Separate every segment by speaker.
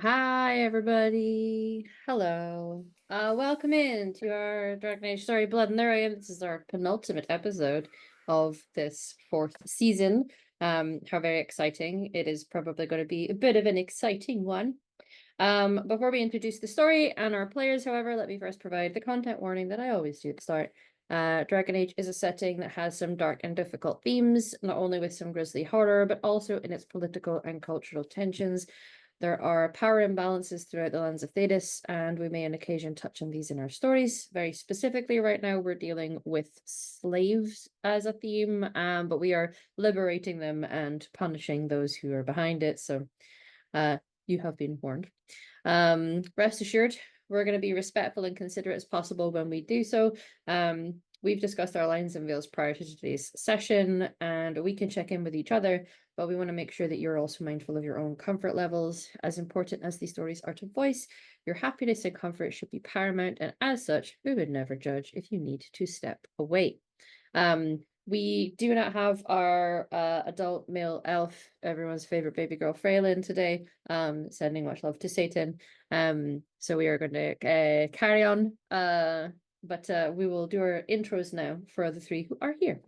Speaker 1: Hi, everybody. Hello. Welcome in to our Dragon Age Story Blood and Lyrium. This is our penultimate episode of this fourth season. How very exciting. It is probably going to be a bit of an exciting one. Before we introduce the story and our players, however, let me first provide the content warning that I always do at the start. Dragon Age is a setting that has some dark and difficult themes, not only with some grisly horror, but also in its political and cultural tensions. There are power imbalances throughout the lands of Thedas, and we may on occasion touch on these in our stories. Very specifically, right now, we're dealing with slaves as a theme, but we are liberating them and punishing those who are behind it. So you have been warned. Rest assured, we're going to be respectful and considerate as possible when we do so. We've discussed our lines and veils prior to today's session, and we can check in with each other, but we want to make sure that you're also mindful of your own comfort levels. As important as these stories are to voice, your happiness and comfort should be paramount, and as such, we would never judge if you need to step away. We do not have our adult male elf, everyone's favorite baby girl Freylin today, sending much love to Satan. So we are going to carry on, but we will do our intros now for the three who are here.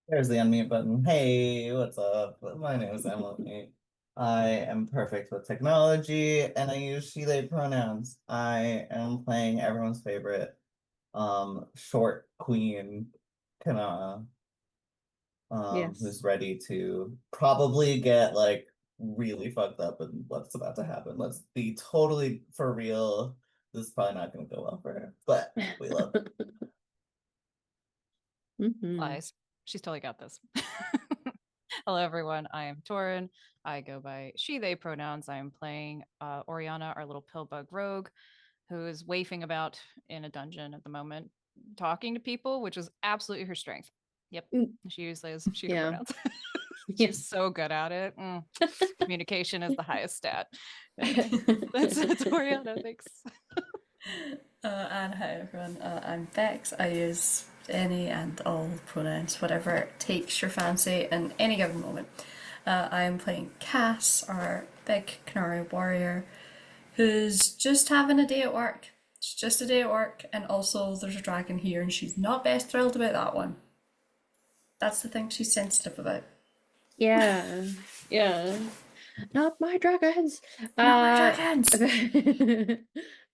Speaker 2: There's the unmute button. Hey, what's up? My name is Emily. I am perfect with technology and I use she, they pronouns. I am playing everyone's favorite short queen, Kana,
Speaker 1: Yes.
Speaker 2: who's ready to probably get like really fucked up in what's about to happen. Let's be totally for real. This is probably not gonna go well for her, but we love it.
Speaker 3: Lies. She's totally got this. Hello, everyone. I am Torin. I go by she, they pronouns. I am playing Oriana, our little pillbug rogue, who is wafting about in a dungeon at the moment, talking to people, which is absolutely her strength. Yep. She uses she, her pronouns. She's so good at it. Communication is the highest stat. Anyway, that's Oriana. Thanks.
Speaker 4: And hi everyone, I'm Bex. I use any and all pronouns, whatever takes your fancy in any given moment. I am playing Cass, our big Canary warrior, who's just having a day at work. It's just a day at work, and also there's a dragon here, and she's not best thrilled about that one. That's the thing she's sensitive about.
Speaker 1: Yeah, yeah. Not my dragons.
Speaker 4: Not my dragons.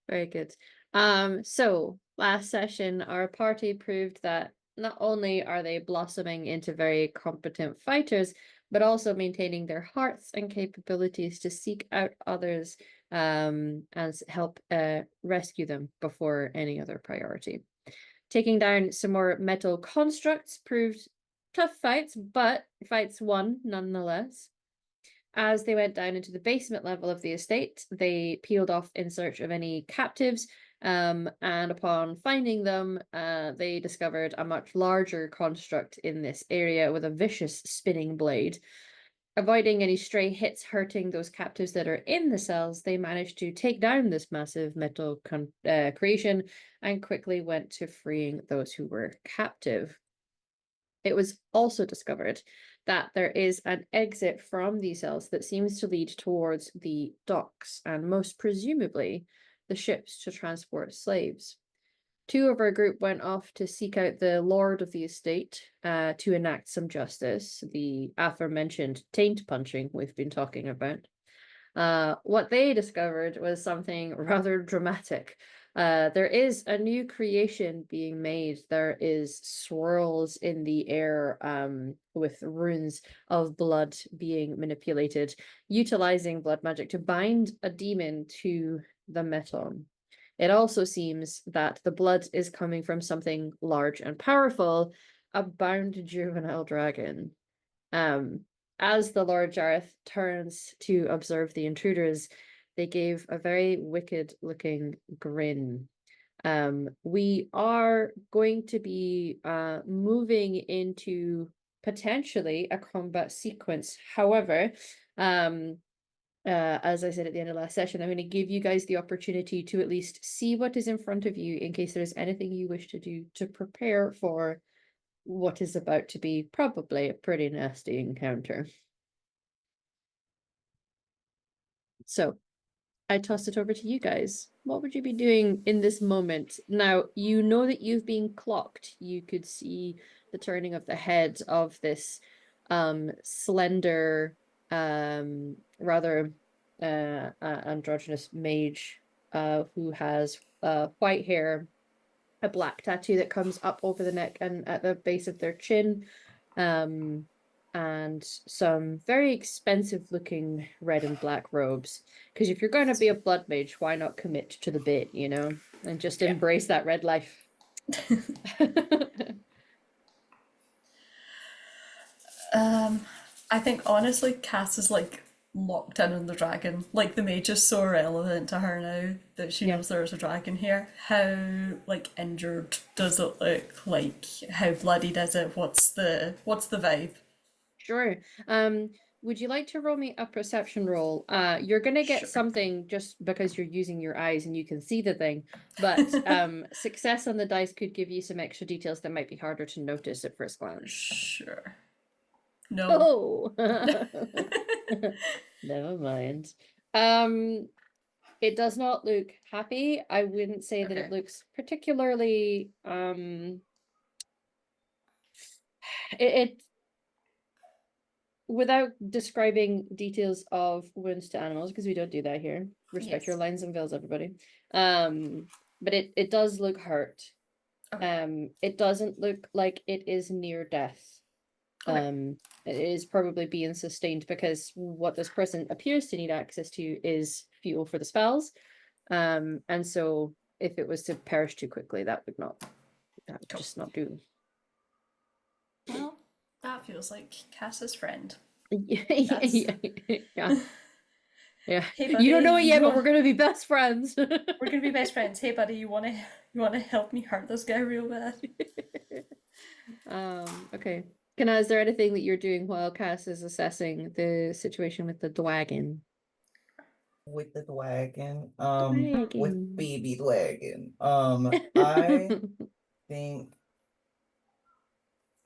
Speaker 1: Very good. So last session, our party proved that not only are they blossoming into very competent fighters, but also maintaining their hearts and capabilities to seek out others and help rescue them before any other priority. Taking down some more metal constructs proved tough fights, but fights won nonetheless. As they went down into the basement level of the estate, they peeled off in search of any captives, and upon finding them, they discovered a much larger construct in this area with a vicious spinning blade. Avoiding any stray hits hurting those captives that are in the cells, they managed to take down this massive metal creation and quickly went to freeing those who were captive. It was also discovered that there is an exit from these cells that seems to lead towards the docks and most presumably the ships to transport slaves. Two of our group went off to seek out the lord of the estate to enact some justice, the aforementioned taint punching we've been talking about. What they discovered was something rather dramatic. There is a new creation being made. There is swirls in the air with runes of blood being manipulated, utilizing blood magic to bind a demon to the metal. It also seems that the blood is coming from something large and powerful, a bound juvenile dragon. As the Lord Jareth turns to observe the intruders, they gave a very wicked looking grin. We are going to be moving into potentially a combat sequence. However, as I said at the end of last session, I'm going to give you guys the opportunity to at least see what is in front of you in case there's anything you wish to do to prepare for what is about to be probably a pretty nasty encounter. So I toss it over to you guys. What would you be doing in this moment? Now, you know that you've been clocked. You could see the turning of the head of this slender, rather androgynous mage who has white hair, a black tattoo that comes up over the neck and at the base of their chin, and some very expensive looking red and black robes. Because if you're going to be a blood mage, why not commit to the bit, you know, and just embrace that red life?
Speaker 4: I think honestly, Cass is like locked in on the dragon. Like the mage is so irrelevant to her now that she
Speaker 1: Yeah.
Speaker 4: knows there's a dragon here. How like injured does it look? Like how bloodied is it? What's the vibe?
Speaker 1: Sure. Would you like to roll me a perception roll? You're gonna get
Speaker 4: Sure.
Speaker 1: something just because you're using your eyes and you can see the thing, but success on the dice could give you some extra details that might be harder to notice at first glance.
Speaker 4: Sure. No.
Speaker 1: Oh, never mind. It does not look happy. I wouldn't say that it
Speaker 4: Okay.
Speaker 1: looks particularly it without describing details of wounds to animals, because we don't do that here. Respect your
Speaker 4: Yes.
Speaker 1: lines and veils, everybody. But it does look hurt.
Speaker 4: Okay.
Speaker 1: It doesn't look like it is near death.
Speaker 4: Okay.
Speaker 1: It is probably being sustained because what this person appears to need access to is fuel for the spells. And so if it was to perish too quickly, that would
Speaker 4: Cool.
Speaker 1: just not do.
Speaker 4: Well, that feels like Cass's friend.
Speaker 1: Yeah. Yeah.
Speaker 4: Hey,
Speaker 1: You don't know
Speaker 4: buddy,
Speaker 1: it yet,
Speaker 4: you
Speaker 1: but we're gonna be best friends.
Speaker 4: we're gonna be best friends. Hey, buddy, you wanna help me hurt this guy real bad?
Speaker 1: Okay. Kana, is there anything that you're doing while Cass is assessing the situation with the dragon?
Speaker 2: With the wagon,
Speaker 1: Dragon.
Speaker 2: with baby wagon. I think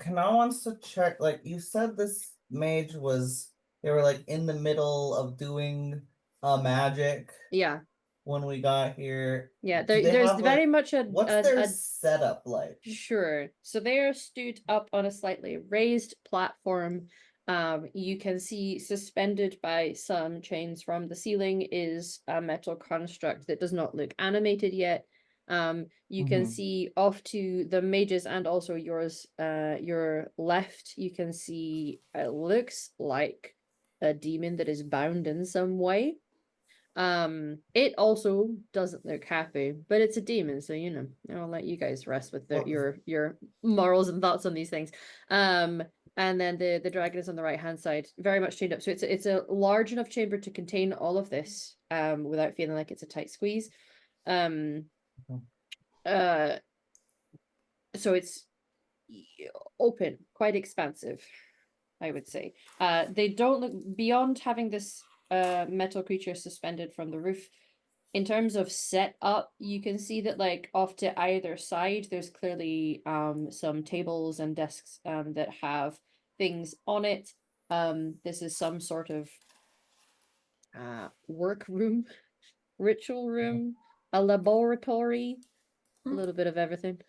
Speaker 2: Kana wants to check, like you said this mage was they were like in the middle of doing magic
Speaker 1: Yeah.
Speaker 2: when we got here.
Speaker 1: Yeah,
Speaker 2: Do they
Speaker 1: there's
Speaker 2: have
Speaker 1: very
Speaker 2: like
Speaker 1: much
Speaker 2: what's their setup like?
Speaker 1: sure. So they are stood up on a slightly raised platform. You can see suspended by some chains from the ceiling is a metal construct that does not look animated yet. You can
Speaker 2: Mhm.
Speaker 1: see off to the mages and also yours, your left, you can see it looks like a demon that is bound in some way. It also doesn't look happy, but it's a demon, so you know, I'll let you guys rest with
Speaker 2: Well,
Speaker 1: your morals and thoughts on these things. And then the dragon is on the right hand side, very much chained up. So it's a large enough chamber to contain all of this, without feeling like it's a tight squeeze.
Speaker 2: Mhm.
Speaker 1: So it's open, quite expansive, I would say. They don't look beyond having this metal creature suspended from the roof. In terms of setup, you can see that like off to either side, there's clearly some tables and desks that have things on it. This is some sort of work room, ritual room, a laboratory, a little bit of everything.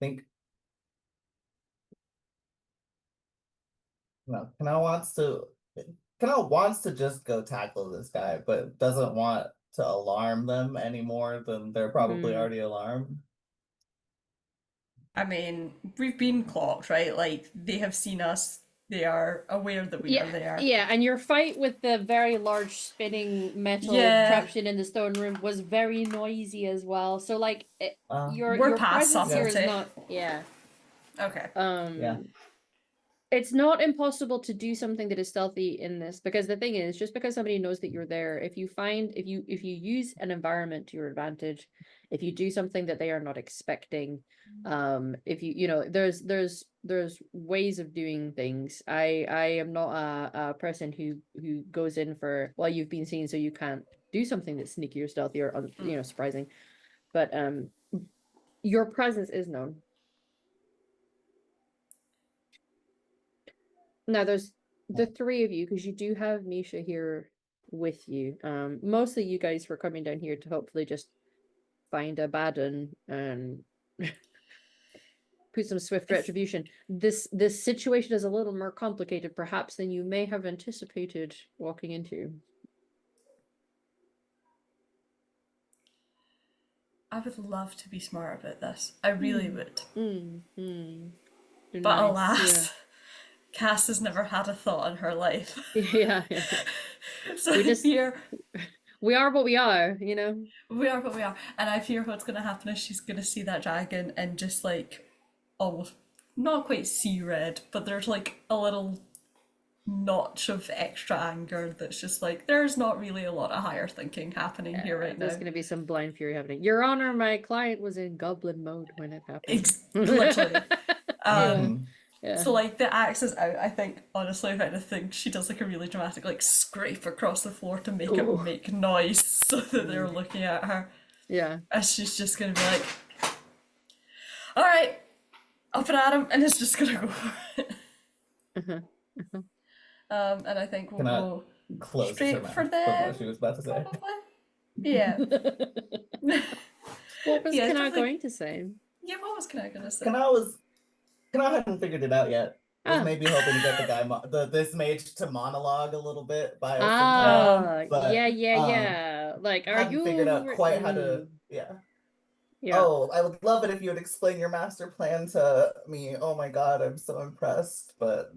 Speaker 2: think no, Kana wants to just go tackle this guy, but doesn't want to alarm them any more than they're probably
Speaker 1: Mm.
Speaker 2: already alarmed.
Speaker 4: I mean, we've been clocked, right? Like they have seen us. They are aware that we are there.
Speaker 1: Yeah, and your fight with the very large spinning metal
Speaker 4: Yeah.
Speaker 1: contraption in the stone room was very noisy as well. So like
Speaker 2: We're
Speaker 1: your
Speaker 4: past
Speaker 1: presence here is
Speaker 4: subtlety.
Speaker 1: not
Speaker 4: Okay.
Speaker 2: Yeah.
Speaker 1: It's not impossible to do something that is stealthy in this, because the thing is, just because somebody knows that you're there, if you use an environment to your advantage, if you do something that they are not expecting, if you know, there's ways of doing things. I am not a person who goes in for, well, you've been seen so you can't do something that's sneaky or stealthy or surprising. But your presence is known. Now there's the three of you, because you do have Misha here with you. Mostly you guys were coming down here to hopefully just find a Baden and put some swift retribution. This situation is a little more complicated perhaps than you may have anticipated walking into.
Speaker 4: I would love to be smart about this. I really would.
Speaker 1: But
Speaker 4: But alas, Cass has never had a thought in her life.
Speaker 1: Yeah.
Speaker 4: So
Speaker 1: We
Speaker 4: I
Speaker 1: just-
Speaker 4: fear
Speaker 1: We are what we are, you know?
Speaker 4: we are what we are. And I fear what's going to happen is she's going to see that dragon and just like almost not quite see red, but there's like a little notch of extra anger that's just like, there's not really a lot of higher thinking happening here right now.
Speaker 1: There's going to be some blind fury happening. Your Honor, my client was in goblin mode when it happened.
Speaker 4: Literally.
Speaker 1: Yeah.
Speaker 4: So like the axe is out. I think honestly, if anything, she does like a really dramatic like scrape across the floor to make
Speaker 1: Ooh.
Speaker 4: it make noise so that they're looking at her.
Speaker 1: Yeah.
Speaker 4: And she's just gonna be like, "All right, up and at him," and it's just gonna go for it. And I think we'll go
Speaker 2: Close
Speaker 4: straight
Speaker 2: her mouth
Speaker 4: for
Speaker 2: with
Speaker 4: them.
Speaker 2: what she was about to say.
Speaker 4: Probably. Yeah.
Speaker 1: What was
Speaker 4: Yeah,
Speaker 1: Kana
Speaker 4: probably-
Speaker 1: going to say?
Speaker 4: Yeah. What was I gonna say?
Speaker 2: Kana hadn't figured it out yet. Was
Speaker 1: Oh.
Speaker 2: maybe hoping to get the guy, this mage to monologue a little bit by some time.
Speaker 1: Ah,
Speaker 2: but,
Speaker 1: yeah. Like, are
Speaker 2: Hadn't
Speaker 1: you
Speaker 2: figured out quite how to,
Speaker 1: Yeah.
Speaker 2: Oh, I would love it if you would explain your master plan to me. Oh my god, I'm so impressed. But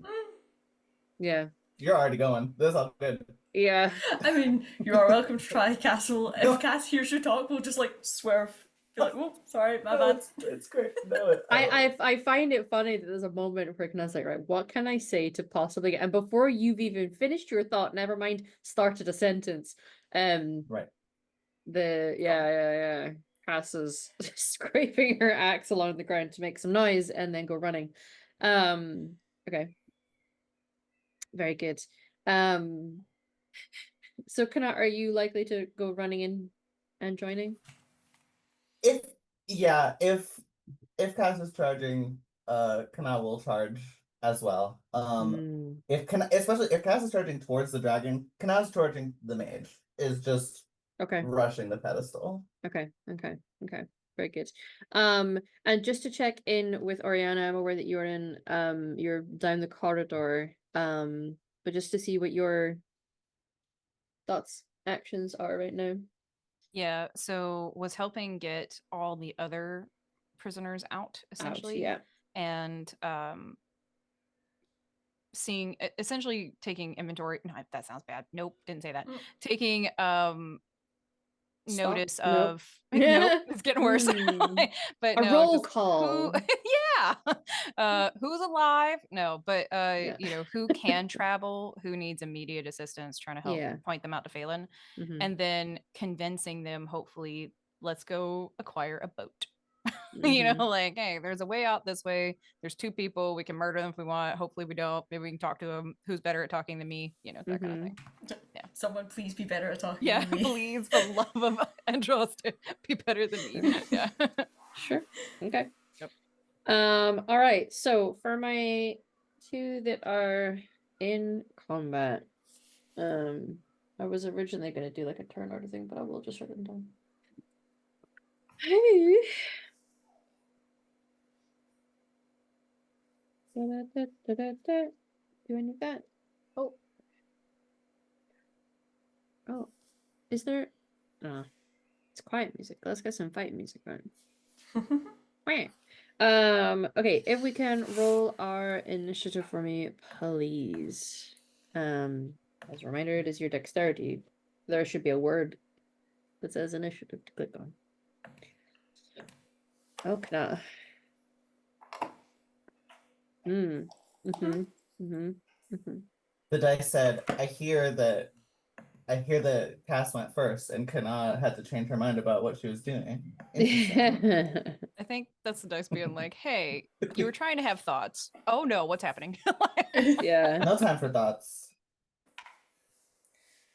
Speaker 1: Yeah.
Speaker 2: you're already going. This is all good.
Speaker 1: Yeah.
Speaker 4: I mean, you are welcome to try, Cass. If Cass hears you talk, we'll just like swerve. Be like, "Oh, sorry, my
Speaker 2: No,
Speaker 4: bad."
Speaker 2: it's great. No,
Speaker 1: I find it funny that there's a moment where Kana's like, right, what can I say to possibly get, and before you've even finished your thought, never mind started a sentence.
Speaker 2: Right.
Speaker 1: Cass is scraping her axe along the ground to make some noise and then go running. Okay. Very good. So Kana, are you likely to go running in and joining?
Speaker 2: If Cass is charging, Kana will charge as well. Especially if Cass is charging towards the dragon, Kana's charging the mage. Is just
Speaker 1: Okay.
Speaker 2: rushing the pedestal.
Speaker 1: Okay. Very good. And just to check in with Oriana, I'm aware that you're you're down the corridor. But just to see what your thoughts, actions are right now.
Speaker 3: Yeah, so was helping get all the other prisoners out essentially.
Speaker 1: Yeah.
Speaker 3: And seeing essentially taking inventory. No, that sounds bad. Nope, didn't say that. Taking notice of nope, it's getting worse. But
Speaker 1: A
Speaker 3: no,
Speaker 1: roll
Speaker 3: just
Speaker 1: call.
Speaker 3: Who's alive? No, but who can travel, who needs immediate assistance, trying to help point them out to Phelan, and then convincing them, hopefully, let's go acquire a boat. Like, hey, there's a way out this way. There's two people. We can murder them if we want. Hopefully we don't. Maybe we can talk to them. Who's better at talking than me? That kind of thing. Yeah.
Speaker 4: Someone please be better at talking
Speaker 3: Yeah,
Speaker 4: than me.
Speaker 3: please, for the love of Andros, to be better than me. Yeah.
Speaker 1: Sure. Okay.
Speaker 3: Yep.
Speaker 1: All right. So for my two that are in combat, I was originally going to do like a turn order thing, but I will just write them down. Hey. Do I need that? Oh, is there? It's quiet music. Let's get some fight music on. Okay, if we can roll our initiative for me, please. As a reminder, it is your dexterity. There should be a word that says initiative to click on. Okay.
Speaker 2: The dice said, I hear that Cass went first, and Kana had to change her mind about what she was doing.
Speaker 3: I think that's the dice being like, hey, you were trying to have thoughts. Oh no, what's happening?
Speaker 1: Yeah.
Speaker 2: No time for thoughts.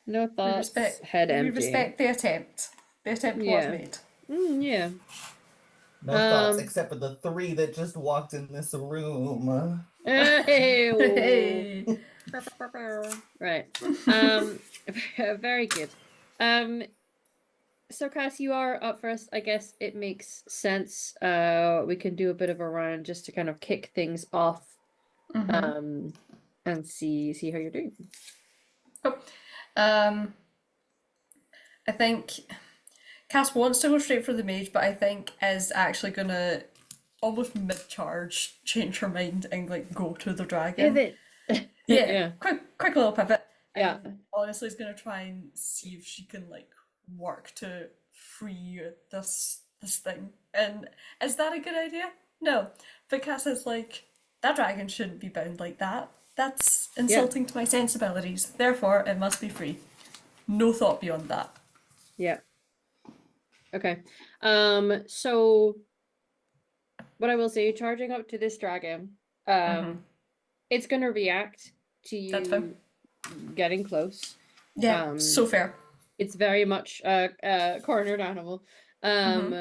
Speaker 1: No
Speaker 4: We
Speaker 1: thoughts,
Speaker 4: respect.
Speaker 1: head
Speaker 4: We
Speaker 1: empty.
Speaker 4: respect the attempt. The attempt was
Speaker 1: Yeah.
Speaker 4: made.
Speaker 1: Yeah.
Speaker 2: No thoughts
Speaker 1: Um,
Speaker 2: except for the 3 that just walked in this room.
Speaker 1: Hey,
Speaker 4: Hey.
Speaker 1: right. Very good. So Cass, you are up first. I guess it makes sense. We can do a bit of a round just to kind of kick things off.
Speaker 4: Mhm.
Speaker 1: And see how you're doing.
Speaker 4: Cool. I think Cass wants to go straight for the mage, but I think is actually gonna almost mid-charge change her mind and like go to the dragon.
Speaker 1: Pivot.
Speaker 4: Yeah,
Speaker 1: Yeah.
Speaker 4: quick little pivot.
Speaker 1: Yeah.
Speaker 4: Honestly, is gonna try and see if she can like work to free this thing. And is that a good idea? No, but Cass is like, that dragon shouldn't be bound like that. That's insulting to my sensibilities. Therefore, it must be free. No thought beyond that.
Speaker 1: Yeah. Okay. So what I will say, charging up to this dragon, it's gonna react to
Speaker 4: That's fine.
Speaker 1: you getting close.
Speaker 4: Yeah, so fair.
Speaker 1: It's very much a cornered animal. I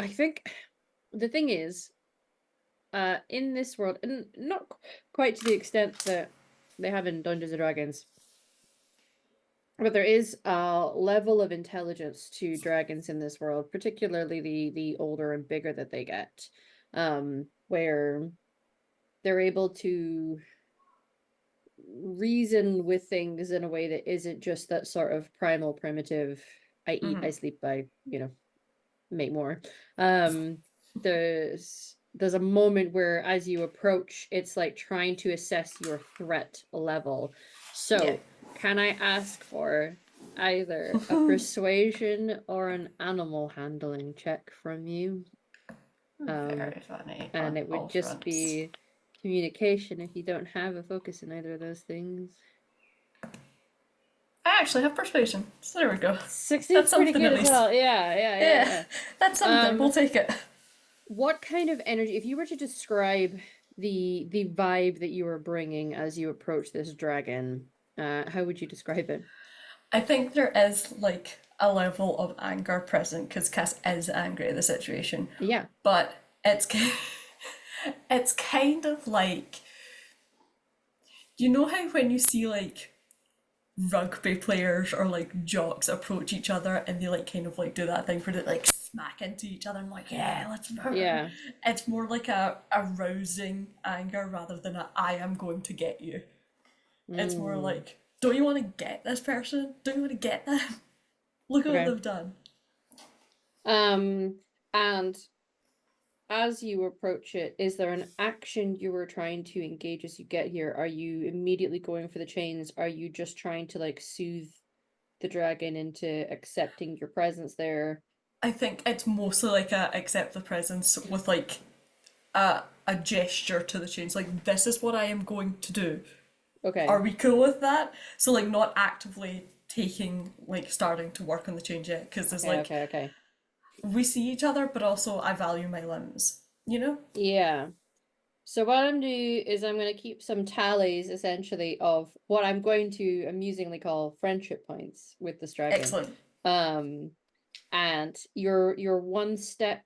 Speaker 1: think the thing is, in this world, and not quite to the extent that they have in Dungeons and Dragons, but there is a level of intelligence to dragons in this world, particularly the older and bigger that they get, where they're able to reason with things in a way that isn't just that sort of primal primitive, I eat, I sleep, I, make more. There's a moment where as you approach, it's like trying to assess your threat level. So can I ask for either a persuasion or an animal handling check from you?
Speaker 4: Very funny.
Speaker 1: And it would just be communication if you don't have a focus in either of those things.
Speaker 4: I actually have persuasion, so there we go.
Speaker 1: 16's
Speaker 4: That's
Speaker 1: pretty
Speaker 4: something
Speaker 1: good
Speaker 4: at
Speaker 1: as
Speaker 4: least.
Speaker 1: well. Yeah.
Speaker 4: That's something. We'll take it.
Speaker 1: What kind of energy, if you were to describe the vibe that you were bringing as you approach this dragon, how would you describe it?
Speaker 4: I think there is like a level of anger present because Cass is angry at the situation.
Speaker 1: Yeah.
Speaker 4: But it's it's kind of like, you know how when you see like rugby players or like jocks approach each other and they like kind of like do that thing where they like smack into each other and like, yeah, let's murder.
Speaker 1: Yeah.
Speaker 4: It's more like a rousing anger rather than a I am going to get you. It's more like, don't you want to get this person? Don't you want to get them? Look at what they've done.
Speaker 1: And as you approach it, is there an action you were trying to engage as you get here? Are you immediately going for the chains? Are you just trying to like soothe the dragon into accepting your presence there?
Speaker 4: I think it's mostly like a accept the presence with like a gesture to the chains. Like, this is what I am going to do.
Speaker 1: Okay.
Speaker 4: Are we cool with that? So like not actively starting to work on the change yet, because there's
Speaker 1: Okay.
Speaker 4: we see each other, but also I value my limbs, you know?
Speaker 1: Yeah. So what I'm doing is I'm going to keep some tallies essentially of what I'm going to amusingly call friendship points with this dragon.
Speaker 4: Excellent.
Speaker 1: And you're one step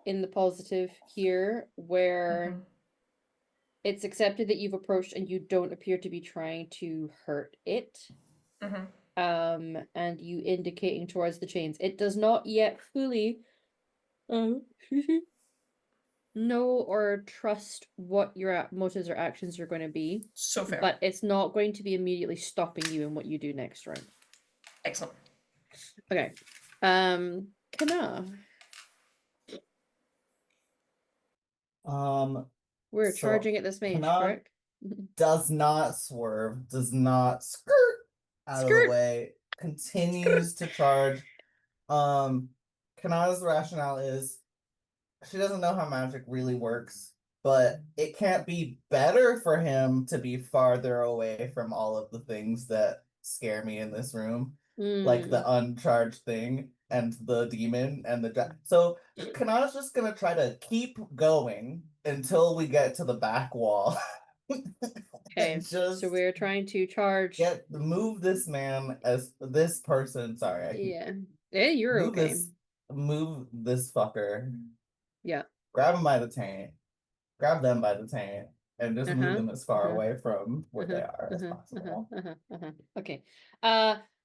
Speaker 1: in the positive here where it's accepted that you've approached and you don't appear to be trying to hurt it. And you indicating towards the chains. It does not yet fully know or trust what your motives or actions are going to be.
Speaker 4: So fair.
Speaker 1: But it's not going to be immediately stopping you in what you do next round.
Speaker 4: Excellent.
Speaker 1: Okay. Kana. We're
Speaker 2: So
Speaker 1: charging at this mage,
Speaker 2: Kana
Speaker 1: correct?
Speaker 2: does not swerve, does not skirt out of the way, continues to charge. Kana's rationale is she doesn't know how magic really works, but it can't be better for him to be farther away from all of the things that scare me in this room, like the uncharged thing and the demon and the so Kana's just gonna try to keep going until we get to the back wall.
Speaker 1: Okay,
Speaker 2: And
Speaker 1: so
Speaker 2: just
Speaker 1: we're trying to charge.
Speaker 2: move this man as this person. Sorry,
Speaker 1: Yeah. Yeah, you're
Speaker 2: move
Speaker 1: okay.
Speaker 2: move this fucker.
Speaker 1: Yeah.
Speaker 2: Grab him by the taint. Grab them by the taint, and just move
Speaker 1: Uh-huh.
Speaker 2: them as far
Speaker 1: Uh-huh.
Speaker 2: away from where
Speaker 1: Uh-huh.
Speaker 2: they are as
Speaker 1: Uh-huh.
Speaker 2: possible.
Speaker 1: Okay.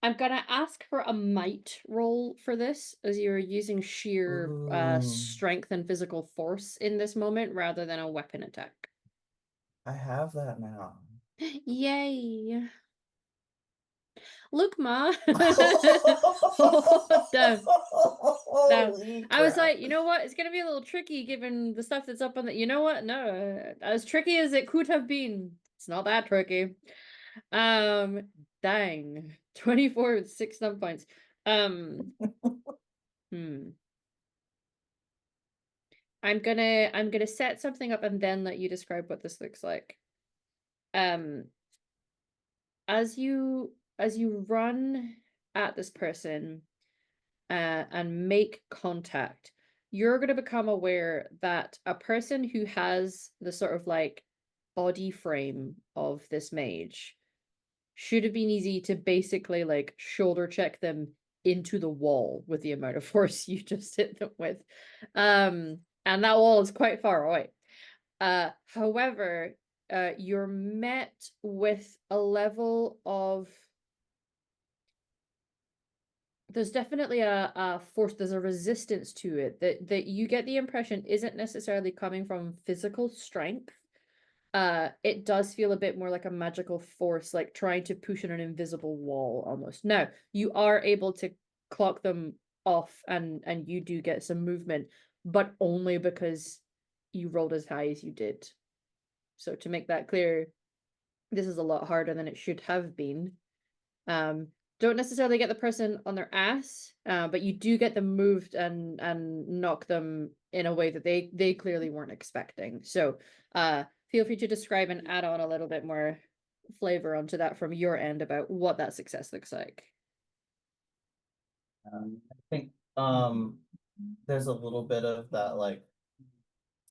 Speaker 1: I'm gonna ask for a might roll for this, as you're using sheer
Speaker 2: Ooh,
Speaker 1: strength and physical force in this moment rather than a weapon attack.
Speaker 2: I have that now.
Speaker 1: Yay. Look, Ma. Oh, damn. Damn.
Speaker 2: Holy
Speaker 1: I was
Speaker 2: crap.
Speaker 1: like, you know what? It's gonna be a little tricky given the stuff that's up on the. You know what? No, as tricky as it could have been, it's not that tricky. Dang, 24 with 6 stun points. Hmm. I'm gonna set something up and then let you describe what this looks like. Um, as you run at this person, and make contact, you're going to become aware that a person who has the sort of like body frame of this mage should have been easy to basically like shoulder check them into the wall with the amount of force you just hit them with. And that wall is quite far away. However, you're met with a level of there's definitely a force, there's a resistance to it that you get the impression isn't necessarily coming from physical strength. It does feel a bit more like a magical force, like trying to push in an invisible wall almost. Now, you are able to clock them off and you do get some movement, but only because you rolled as high as you did. So to make that clear, this is a lot harder than it should have been. Don't necessarily get the person on their ass, but you do get them moved and knock them in a way that they clearly weren't expecting. So feel free to describe and add on a little bit more flavor onto that from your end about what that success looks like.
Speaker 2: I think there's a little bit of that like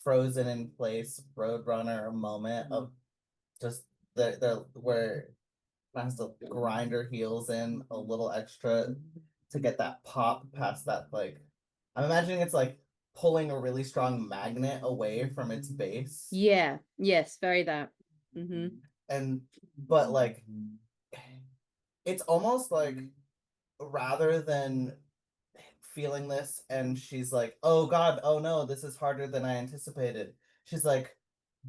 Speaker 2: frozen in place Roadrunner moment of just the where has to grind her heels in a little extra to get that pop past that like I'm imagining it's like pulling a really strong magnet away from its base.
Speaker 1: Yeah, yes, very that.
Speaker 2: And but like it's almost like rather than feeling this and she's like, oh God, oh no, this is harder than I anticipated. She's like,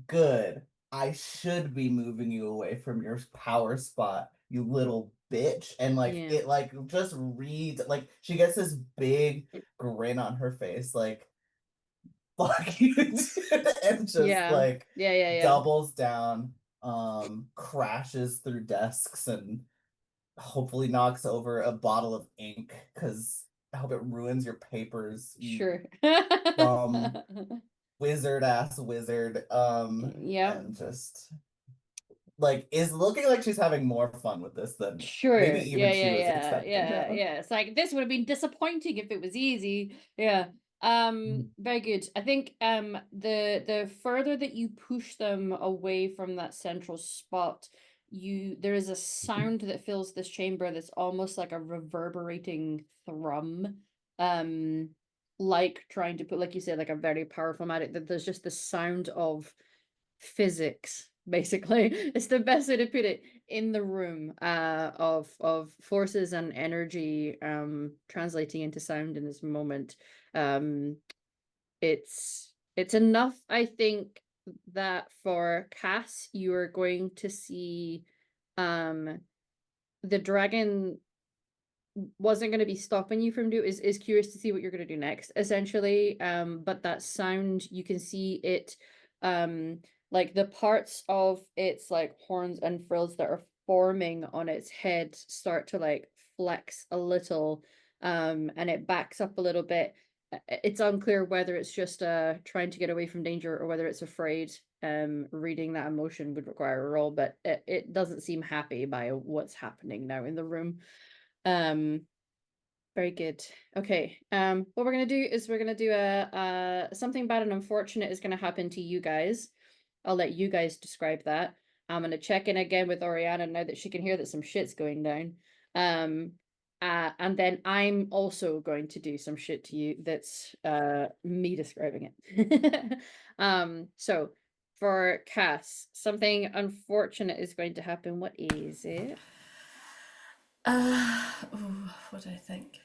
Speaker 2: good. I should be moving you away from your power spot, you little bitch. And like
Speaker 1: Yeah.
Speaker 2: it like just reads like she gets this big grin on her face, like fuck you, and just
Speaker 1: Yeah.
Speaker 2: like
Speaker 1: Yeah.
Speaker 2: doubles down, crashes through desks and hopefully knocks over a bottle of ink because I hope it ruins your papers, you
Speaker 1: Sure.
Speaker 2: dumb wizard ass wizard.
Speaker 1: Yeah.
Speaker 2: And just like is looking like she's having more fun with this than
Speaker 1: Sure.
Speaker 2: maybe even she was
Speaker 1: Yeah.
Speaker 2: expecting.
Speaker 1: It's like this would have been disappointing if it was easy. Yeah. Very good. I think the further that you push them away from that central spot, there is a sound that fills this chamber that's almost like a reverberating thrum. Like trying to put, like you said, like a very powerful magic, that there's just the sound of physics, basically. It's the best way to put it, in the room, of forces and energy translating into sound in this moment. It's enough, I think, that for Cass you are going to see the dragon wasn't going to be stopping you from is curious to see what you're going to do next, essentially. But that sound, you can see it, like the parts of its like horns and frills that are forming on its head start to like flex a little, and it backs up a little bit. It's unclear whether it's just trying to get away from danger or whether it's afraid. Reading that emotion would require a roll, but it doesn't seem happy by what's happening now in the room. Very good. Okay. What we're gonna do is we're gonna do something bad and unfortunate is gonna happen to you guys. I'll let you guys describe that. I'm gonna check in again with Oriana now that she can hear that some shit's going down. And then I'm also going to do some shit to you that's me describing it. So for Cass, something unfortunate is going to happen. What is it?
Speaker 4: What do I think?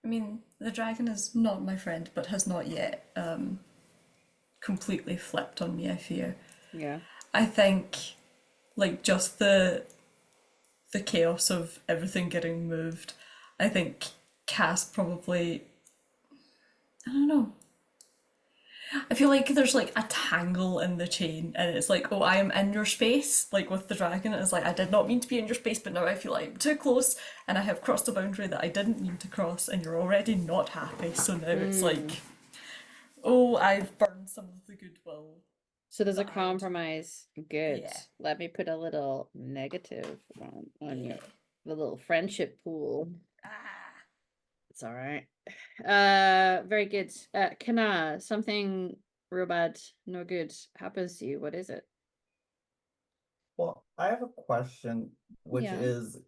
Speaker 4: I mean, the dragon is not my friend, but has not yet completely flipped on me, I fear.
Speaker 1: Yeah.
Speaker 4: I think, like, just the chaos of everything getting moved, I think Cass probably, I don't know. I feel like there's like a tangle in the chain, and it's like, oh, I am in your space. Like with the dragon, it's like, I did not mean to be in your space, but now I feel like I'm too close, and I have crossed a boundary that I didn't mean to cross, and you're already not happy. So now it's like, oh, I've burned some of the goodwill.
Speaker 1: So there's a
Speaker 4: that I'd-
Speaker 1: compromise. Good.
Speaker 4: Yeah.
Speaker 1: Let me put a little negative on
Speaker 4: Yeah.
Speaker 1: the little friendship pool.
Speaker 4: Ah.
Speaker 1: It's all right. Very good. Kana, something real bad, no good happens to you. What is it?
Speaker 2: Well, I have a question, which
Speaker 1: Yeah.
Speaker 2: is,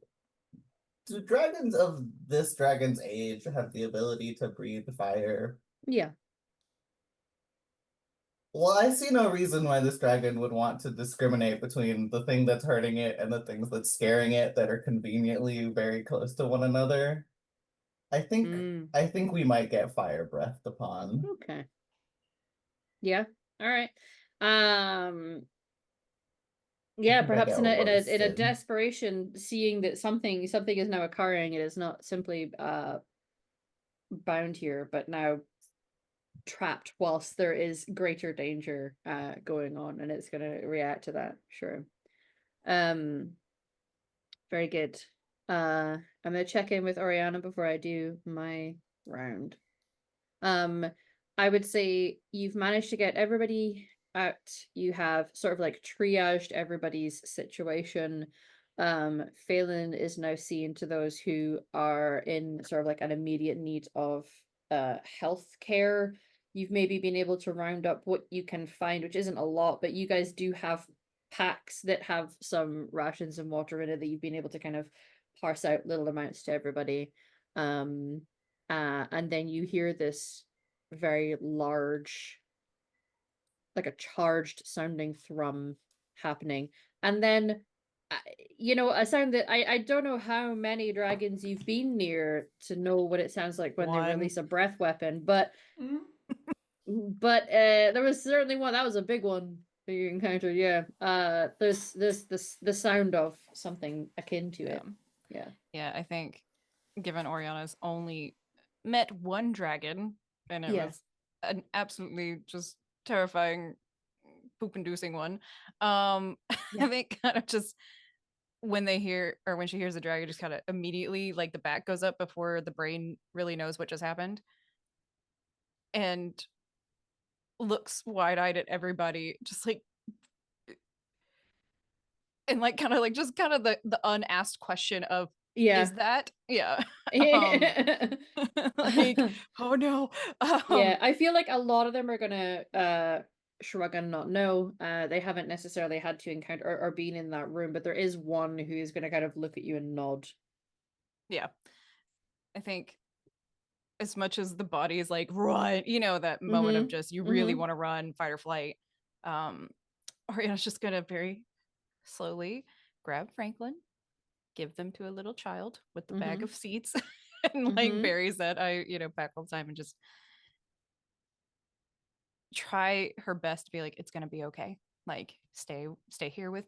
Speaker 2: do dragons of this dragon's age have the ability to breathe fire?
Speaker 1: Yeah.
Speaker 2: Well, I see no reason why this dragon would want to discriminate between the thing that's hurting it and the things that's scaring it that are conveniently very close to one another. I think we might get fire breathed upon.
Speaker 1: Okay. Yeah. All right. Yeah,
Speaker 2: think I
Speaker 1: perhaps
Speaker 2: get
Speaker 1: in a
Speaker 2: roasted.
Speaker 1: desperation, seeing that something is now occurring, it is not simply bound here, but now trapped whilst there is greater danger going on, and it's gonna react to that. Sure. Very good. I'm gonna check in with Oriana before I do my round. I would say you've managed to get everybody out. You have sort of like triaged everybody's situation. Phelan is now seen to those who are in sort of like an immediate need of health care. You've maybe been able to round up what you can find, which isn't a lot, but you guys do have packs that have some rations and water in it that you've been able to kind of parse out little amounts to everybody. And then you hear this very large, like a charged sounding thrum happening. And then, a sound that I don't know how many dragons you've been near to know what it sounds like when they
Speaker 3: One.
Speaker 1: release a breath weapon, but
Speaker 4: Mm.
Speaker 1: there was certainly one that was a big one that you encountered. Yeah. There's this the sound of something akin to it. Yeah.
Speaker 3: Yeah, I think given Oriana's only met one dragon, and it
Speaker 1: Yeah.
Speaker 3: was an absolutely just terrifying poop inducing one. I
Speaker 1: Yeah.
Speaker 3: think kind of just when they hear or when she hears the dragon, just kind of immediately like the back goes up before the brain really knows what just happened. And looks wide-eyed at everybody, just like and like kind of like just kind of the unasked question of
Speaker 1: Yeah.
Speaker 3: is that like oh no
Speaker 1: Yeah, I feel like a lot of them are gonna shrug and not know. They haven't necessarily had to encounter or been in that room, but there is one who is gonna kind of look at you and nod.
Speaker 3: yeah, I think as much as the body is like run, that moment of just you really want to run, fight or flight. Oriana's just gonna very slowly grab Franklin, give them to a little child with the bag of seeds, and like berries that I pack all the time, and just try her best to be like, it's gonna be okay. Like stay here with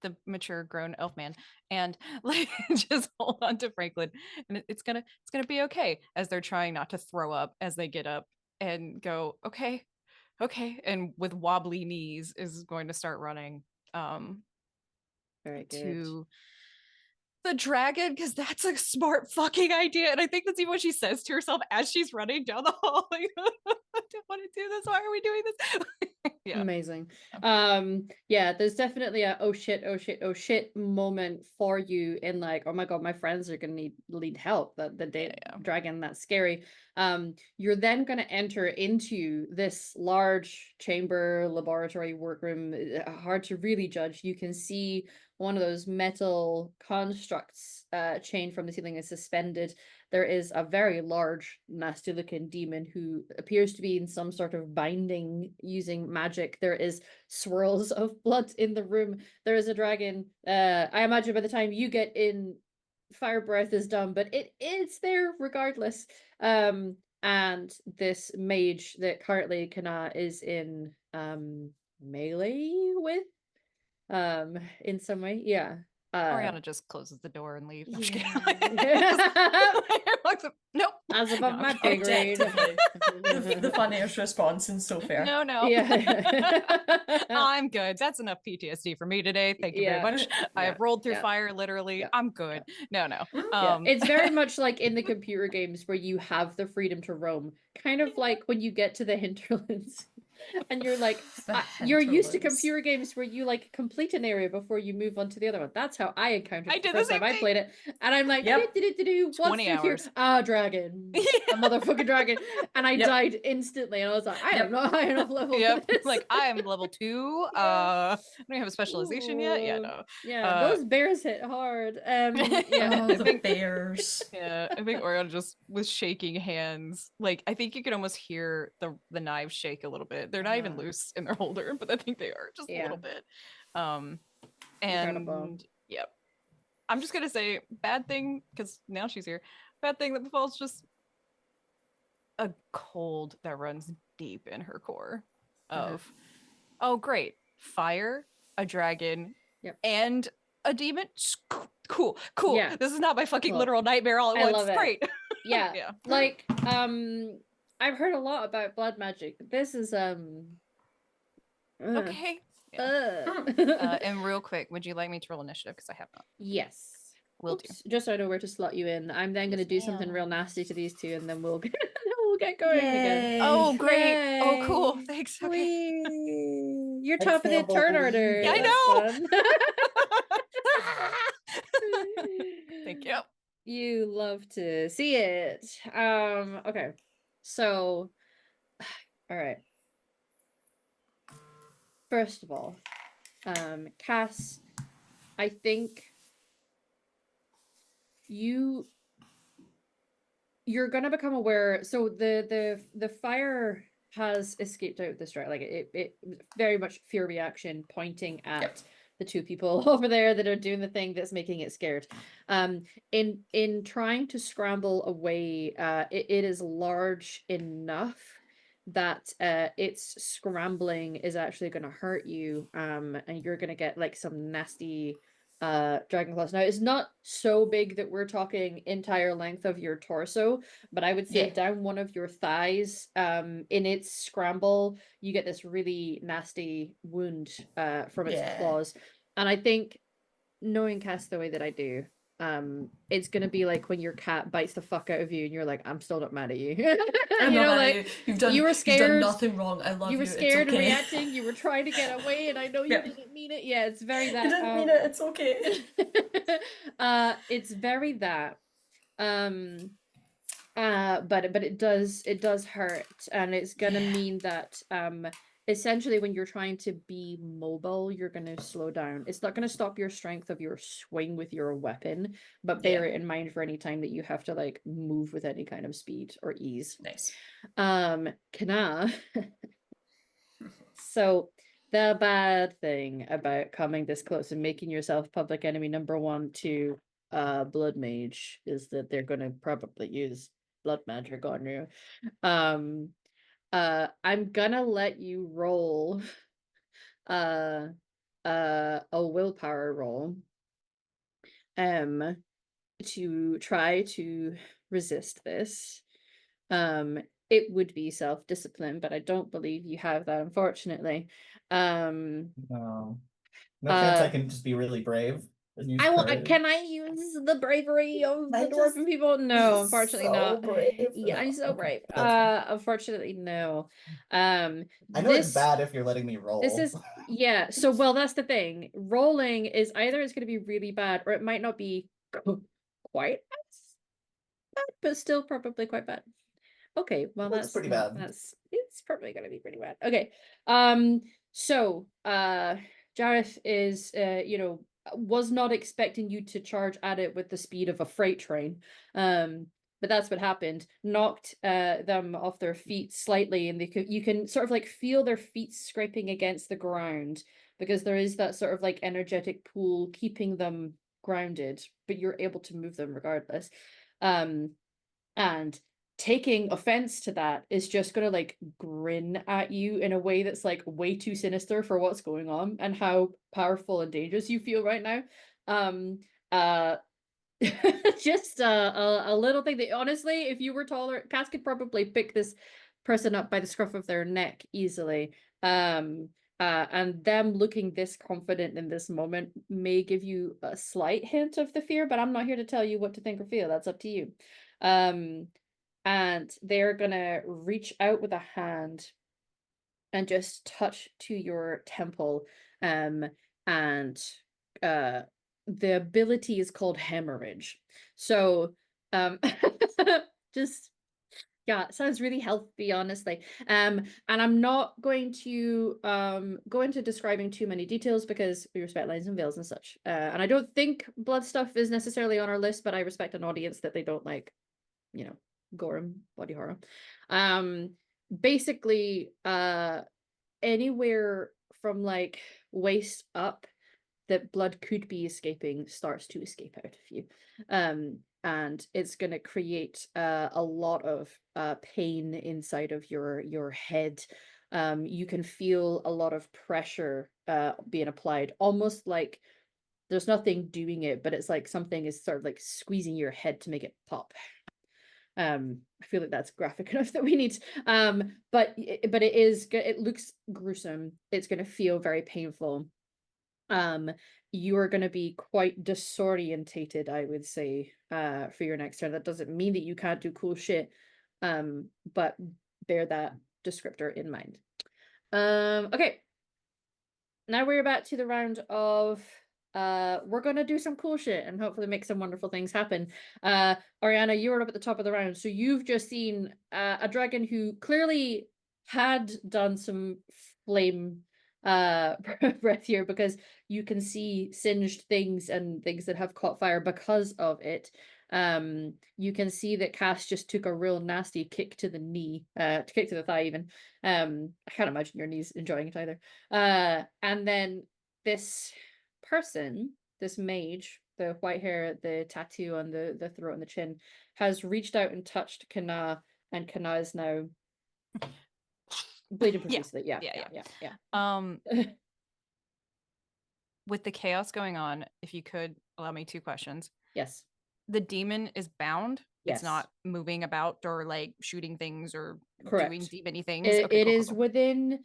Speaker 3: the mature grown elf man, and like just hold on to Franklin, and it's gonna be okay, as they're trying not to throw up as they get up and go, okay, and with wobbly knees is going to start running
Speaker 1: Very good.
Speaker 3: to the dragon, because that's a smart fucking idea. And I think that's even what she says to herself as she's running down the hall. Like, I don't want to do this. Why are we doing this? Yeah.
Speaker 1: Amazing. Yeah, there's definitely a oh shit moment for you in like, oh my god, my friends are gonna need help. The
Speaker 3: Yeah.
Speaker 1: dragon, that's scary. You're then gonna enter into this large chamber, laboratory, workroom, hard to really judge. You can see one of those metal constructs chained from the ceiling is suspended. There is a very large, nasty looking demon who appears to be in some sort of binding using magic. There is swirls of blood in the room. There is a dragon. I imagine by the time you get in, fire breath is done, but it's there regardless. And this mage that currently Kana is in melee with in some way. Yeah.
Speaker 3: Oriana just closes the door and leaves. No, I'm just kidding.
Speaker 1: Yeah.
Speaker 3: Nope.
Speaker 1: As above
Speaker 3: No,
Speaker 1: my
Speaker 3: I'm
Speaker 1: pay grade.
Speaker 4: Objectively, the funniest response and so fair.
Speaker 3: No, no.
Speaker 1: Yeah.
Speaker 3: I'm good. That's enough PTSD for me today. Thank you very
Speaker 1: Yeah.
Speaker 3: much. I have rolled through
Speaker 1: Yeah.
Speaker 3: fire literally.
Speaker 1: Yeah.
Speaker 3: I'm good. No, no.
Speaker 1: Yeah, it's very much like in the computer games where you have the freedom to roam. Kind of like when you get to the hinterlands and you're like, you're used to
Speaker 4: hinterlands.
Speaker 1: computer games where you like complete an area before you move on to the other one. That's how I encountered
Speaker 3: I
Speaker 1: it the
Speaker 3: did the
Speaker 1: first time
Speaker 3: same
Speaker 1: I
Speaker 3: thing.
Speaker 1: played it. And I'm like,
Speaker 4: Yep.
Speaker 1: what's
Speaker 3: 20
Speaker 1: through here?
Speaker 3: hours.
Speaker 1: Ah, dragon. A motherfucking dragon. And I
Speaker 4: Yep.
Speaker 1: died instantly. And I was like, I
Speaker 4: Yep.
Speaker 1: am not high enough level for
Speaker 3: Yep.
Speaker 1: this.
Speaker 3: Like I am level 2. I don't have a specialization yet. Yeah,
Speaker 1: Ooh.
Speaker 3: no.
Speaker 1: Yeah, those bears hit hard. Yeah.
Speaker 4: Oh,
Speaker 3: I
Speaker 4: the
Speaker 3: think-
Speaker 4: bears.
Speaker 3: Yeah, I think Orion just was shaking hands. Like I think you can almost hear the knives shake a little bit. They're not even loose in their holder, but I think they are just a little bit.
Speaker 1: Incredible.
Speaker 3: And yep. I'm just gonna say bad thing because now she's here. Bad thing that befalls just a cold that runs deep in her core. Of oh great, fire, a dragon,
Speaker 1: Yep.
Speaker 3: and a demon. Cool.
Speaker 1: Yeah.
Speaker 3: This is not my fucking
Speaker 1: Cool.
Speaker 3: literal nightmare all at
Speaker 1: I
Speaker 3: once.
Speaker 1: love it.
Speaker 3: Great.
Speaker 1: Yeah.
Speaker 3: Yeah.
Speaker 1: Like, I've heard a lot about blood magic. This is
Speaker 3: Okay. And real quick, would you like me to roll initiative? Because I have not.
Speaker 1: Yes.
Speaker 3: Will do.
Speaker 1: Oops, just so I know where to slot you in. I'm then going to
Speaker 3: Yes,
Speaker 1: do something
Speaker 3: ma'am.
Speaker 1: real nasty to these two, and then we'll we'll get going again.
Speaker 4: Yay.
Speaker 3: Oh, great. Oh, cool.
Speaker 1: Yay.
Speaker 3: Thanks. Okay.
Speaker 1: Whee! You're
Speaker 2: I
Speaker 1: top of the
Speaker 2: can't
Speaker 1: turn
Speaker 2: believe
Speaker 1: order.
Speaker 2: it.
Speaker 3: I
Speaker 1: That's
Speaker 3: know.
Speaker 1: fun.
Speaker 3: Thank you.
Speaker 1: You love to see it. Okay. So, all right. First of all, Cass, I think you're gonna become aware. So the fire has escaped out of this right. Like it very much fear reaction pointing at
Speaker 4: Yep.
Speaker 1: the two people over there that are doing the thing that's making it scared. In trying to scramble away, it is large enough that its scrambling is actually going to hurt you, and you're going to get like some nasty dragon claws. Now it's not so big that we're talking entire length of your torso, but I would say
Speaker 4: Yeah.
Speaker 1: down one of your thighs, in its scramble, you get this really nasty wound from its
Speaker 4: Yeah.
Speaker 1: claws. And I think, knowing Cass the way that I do, it's gonna be like when your cat bites the fuck out of you and you're like, I'm still not mad at you.
Speaker 4: I'm
Speaker 1: You
Speaker 4: not
Speaker 1: know,
Speaker 4: mad at
Speaker 1: like,
Speaker 4: you. You've
Speaker 1: you were
Speaker 4: done
Speaker 1: scared,
Speaker 4: nothing wrong. I love you.
Speaker 1: you were
Speaker 4: It's
Speaker 1: scared and
Speaker 4: okay.
Speaker 1: reacting, you were trying to get away, and I know you
Speaker 4: Yep.
Speaker 1: didn't mean it. Yeah, it's very that.
Speaker 4: You didn't mean it. It's okay.
Speaker 1: It's very that. But it does hurt, and it's gonna mean that essentially when you're trying to be mobile, you're gonna slow down. It's not gonna stop your strength of your swing with your weapon, but bear it in mind for any time that you have to like move with any kind of speed or ease.
Speaker 4: Nice.
Speaker 1: Kana. So the bad thing about coming this close and making yourself public enemy number 1 to blood mage is that they're gonna probably use blood magic on you. I'm gonna let you roll a willpower roll to try to resist this. It would be self-discipline, but I don't believe you have that, unfortunately.
Speaker 2: No chance I can just be really brave. Use
Speaker 1: can I
Speaker 2: courage.
Speaker 1: use the bravery of the
Speaker 2: I
Speaker 1: dwarven
Speaker 2: just
Speaker 1: people? No, unfortunately
Speaker 2: so
Speaker 1: not.
Speaker 2: brave.
Speaker 1: Yeah, I'm
Speaker 2: No,
Speaker 1: so
Speaker 2: okay,
Speaker 1: brave.
Speaker 2: that's fine.
Speaker 1: Unfortunately, no.
Speaker 2: I know it's bad if you're letting me roll.
Speaker 1: This is yeah. So well, that's the thing. Rolling is either it's going to be really bad, or it might not be quite as bad, but still probably quite bad. Okay, well
Speaker 2: Looks pretty bad.
Speaker 1: it's probably going to be pretty bad. Okay, so Jareth is was not expecting you to charge at it with the speed of a freight train. But that's what happened. Knocked them off their feet slightly, and you can sort of like feel their feet scraping against the ground because there is that sort of like energetic pool keeping them grounded, but you're able to move them regardless. And taking offense to that is just gonna like grin at you in a way that's like way too sinister for what's going on and how powerful and dangerous you feel right now. Uh just a little thing that honestly, if you were taller, Cass could probably pick this person up by the scruff of their neck easily. And them looking this confident in this moment may give you a slight hint of the fear, but I'm not here to tell you what to think or feel. That's up to you. And they're gonna reach out with a hand and just touch to your temple. And the ability is called hemorrhage. So just yeah, it sounds really healthy, honestly. And I'm not going to go into describing too many details because we respect lines and veils and such. And I don't think blood stuff is necessarily on our list, but I respect an audience that they don't like, gore and body horror. Basically, anywhere from like waist up that blood could be escaping starts to escape out of you. And it's going to create a lot of pain inside of your head. You can feel a lot of pressure being applied, almost like there's nothing doing it, but it's like something is sort of like squeezing your head to make it pop. I feel like that's graphic enough that we need. But it looks gruesome. It's going to feel very painful. You are going to be quite disorientated, I would say, for your next turn. That doesn't mean that you can't do cool shit, but bear that descriptor in mind. Okay, now we're about to the round of we're gonna do some cool shit and hopefully make some wonderful things happen. Oriana, you're up at the top of the round, so you've just seen a dragon who clearly had done some flame breath here, because you can see singed things and things that have caught fire because of it. You can see that Cass just took a real nasty kick to the knee, kick to the thigh even. I can't imagine your knees enjoying it either. And then this person, this mage, the white hair, the tattoo on the throat and the chin, has reached out and touched Kana, and Kana is now bleeding profusely. Yeah.
Speaker 3: With the chaos going on, if you could allow me 2 questions.
Speaker 1: Yes.
Speaker 3: The demon is bound.
Speaker 1: Yes.
Speaker 3: It's not moving about or like shooting things or
Speaker 1: Correct.
Speaker 3: doing demony things.
Speaker 1: It is within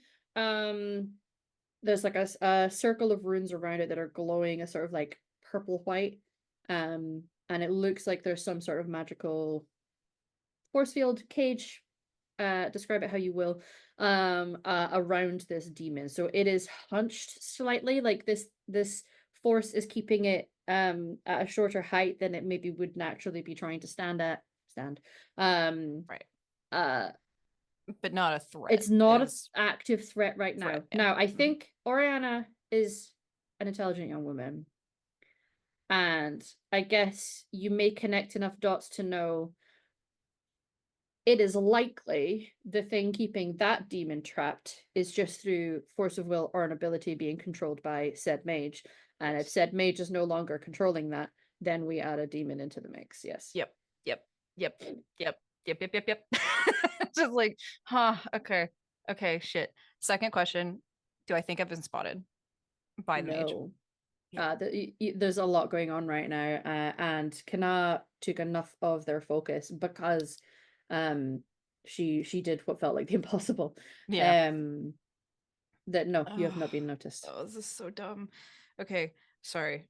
Speaker 1: there's like a circle of runes around it that are glowing a sort of like purple white. And it looks like there's some sort of magical force field cage, describe it how you will, around this demon. So it is hunched slightly, like this force is keeping it at a shorter height than it maybe would naturally be trying to stand.
Speaker 3: Right. But not a threat.
Speaker 1: It's not an active threat right now.
Speaker 3: Yeah.
Speaker 1: Now, I think Oriana is an intelligent young woman. And I guess you may connect enough dots to know it is likely the thing keeping that demon trapped is just through force of will or an ability being controlled by said mage. And if said mage is no longer controlling that, then we add a demon into the mix. Yes.
Speaker 3: Yep. Just like, okay, shit. Second question, do I think I've been spotted by the mage?
Speaker 1: Yeah. There's a lot going on right now, and Kana took enough of their focus because she did what felt like the impossible.
Speaker 3: Yeah.
Speaker 1: That no, you have not been noticed.
Speaker 3: Oh, this is so dumb. Okay, sorry.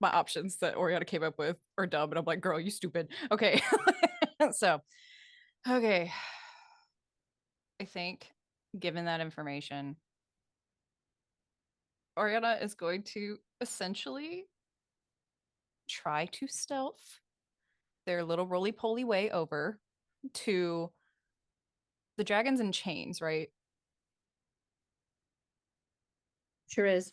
Speaker 3: my options that Oriana came up with are dumb, and I'm like, girl, you stupid. Okay. So, okay. I think given that information, Oriana is going to essentially try to stealth their little roly-poly way over to the dragons in chains, right?
Speaker 1: Sure is.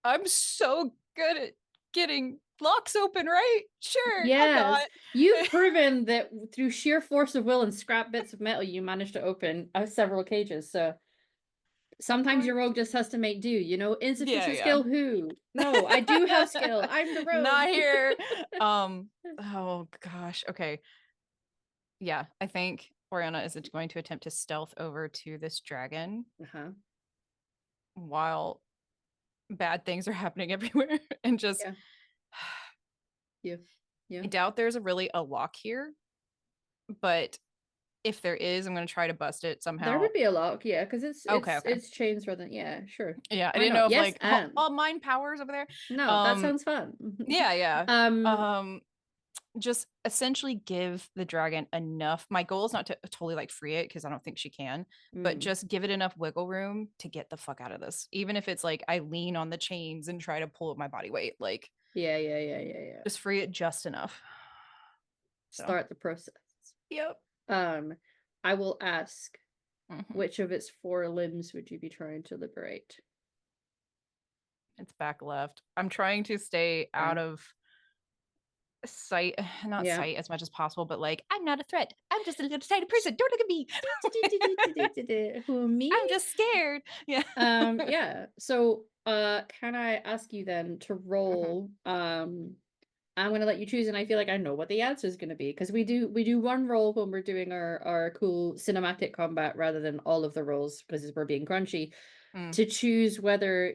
Speaker 3: I'm so good at getting locks open, right? Sure.
Speaker 1: Yes, you've
Speaker 3: I'm not.
Speaker 1: proven that through sheer force of will and scrap bits of metal, you managed to open several cages. So sometimes your rogue just has to make do. You know, insufficient
Speaker 3: yeah.
Speaker 1: skill. Who? No, I do have skill. I'm the rogue.
Speaker 3: Not here. Oh gosh. Okay. Yeah, I think Oriana is going to attempt to stealth over to this dragon
Speaker 1: Uh-huh.
Speaker 3: while bad things are happening everywhere and just
Speaker 1: Yeah. Yeah.
Speaker 3: I doubt there's a lock here, but if there is, I'm going to try to bust it somehow.
Speaker 1: There would be a lock, yeah, because
Speaker 3: Okay.
Speaker 1: it's chains rather than sure.
Speaker 3: Yeah, I
Speaker 1: Why
Speaker 3: didn't
Speaker 1: not?
Speaker 3: know if
Speaker 1: Yes,
Speaker 3: like
Speaker 1: and
Speaker 3: all mind powers over there.
Speaker 1: no, that
Speaker 3: Um,
Speaker 1: sounds fun.
Speaker 3: Yeah. Just essentially give the dragon enough. My goal is not to totally like free it because I don't think she can, but just give it enough wiggle room to get the fuck out of this. Even if it's like I lean on the chains and try to pull up my body weight, like
Speaker 1: Yeah.
Speaker 3: just free it just enough. So.
Speaker 1: Start the process.
Speaker 3: Yep.
Speaker 1: I will ask,
Speaker 3: Mhm.
Speaker 1: which of its 4 limbs would you be trying to liberate?
Speaker 3: It's back left. I'm trying to stay out of sight, not
Speaker 1: Yeah.
Speaker 3: sight as much as possible, but like I'm not a threat. I'm just a little tiny person. Don't look at me.
Speaker 1: Who, me?
Speaker 3: I'm just scared. Yeah.
Speaker 1: Yeah. So, can I ask you then to roll? I'm gonna let you choose, and I feel like I know what the answer is gonna be because we do one roll when we're doing our cool cinematic combat rather than all of the rolls because we're being crunchy to choose whether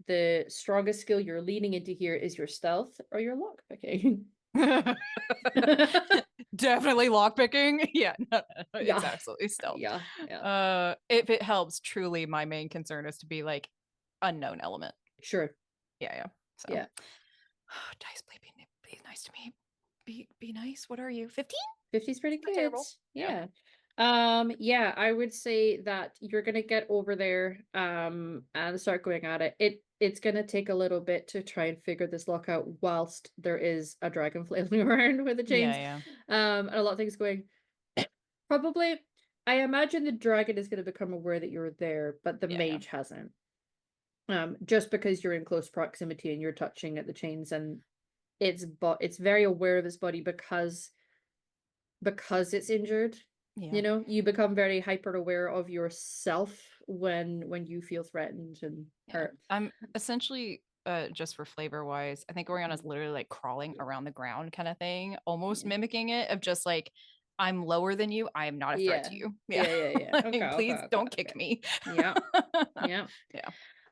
Speaker 1: the strongest skill you're leaning into here is your stealth or your lockpicking.
Speaker 3: Definitely lockpicking. Yeah, no,
Speaker 1: Yeah.
Speaker 3: it's absolutely stealth.
Speaker 1: Yeah.
Speaker 3: If it helps, truly, my main concern is to be like unknown element.
Speaker 1: Sure.
Speaker 3: Yeah. So.
Speaker 1: Yeah.
Speaker 3: Dice, please be nice to me. Be nice. What are you? 15?
Speaker 1: 50 is pretty good.
Speaker 3: Terrible.
Speaker 1: Yeah. Yeah, I would say that you're gonna get over there and start going at it. It's gonna take a little bit to try and figure this lock out whilst there is a dragon flailing around with the chains.
Speaker 3: Yeah.
Speaker 1: And a lot of things going. Probably, I imagine the dragon is gonna become aware that you're there, but the mage hasn't. Just because you're in close proximity and you're touching at the chains, and it's very aware of its body because it's injured.
Speaker 3: Yeah.
Speaker 1: You know, you become very hyper aware of yourself when you feel threatened and hurt.
Speaker 3: I'm essentially just for flavor wise, I think Oriana's literally like crawling around the ground kind of thing, almost mimicking it of just like I'm lower than you. I am not a threat to you.
Speaker 1: Yeah.
Speaker 3: Like,
Speaker 1: Okay,
Speaker 3: please don't kick me.
Speaker 1: Yeah.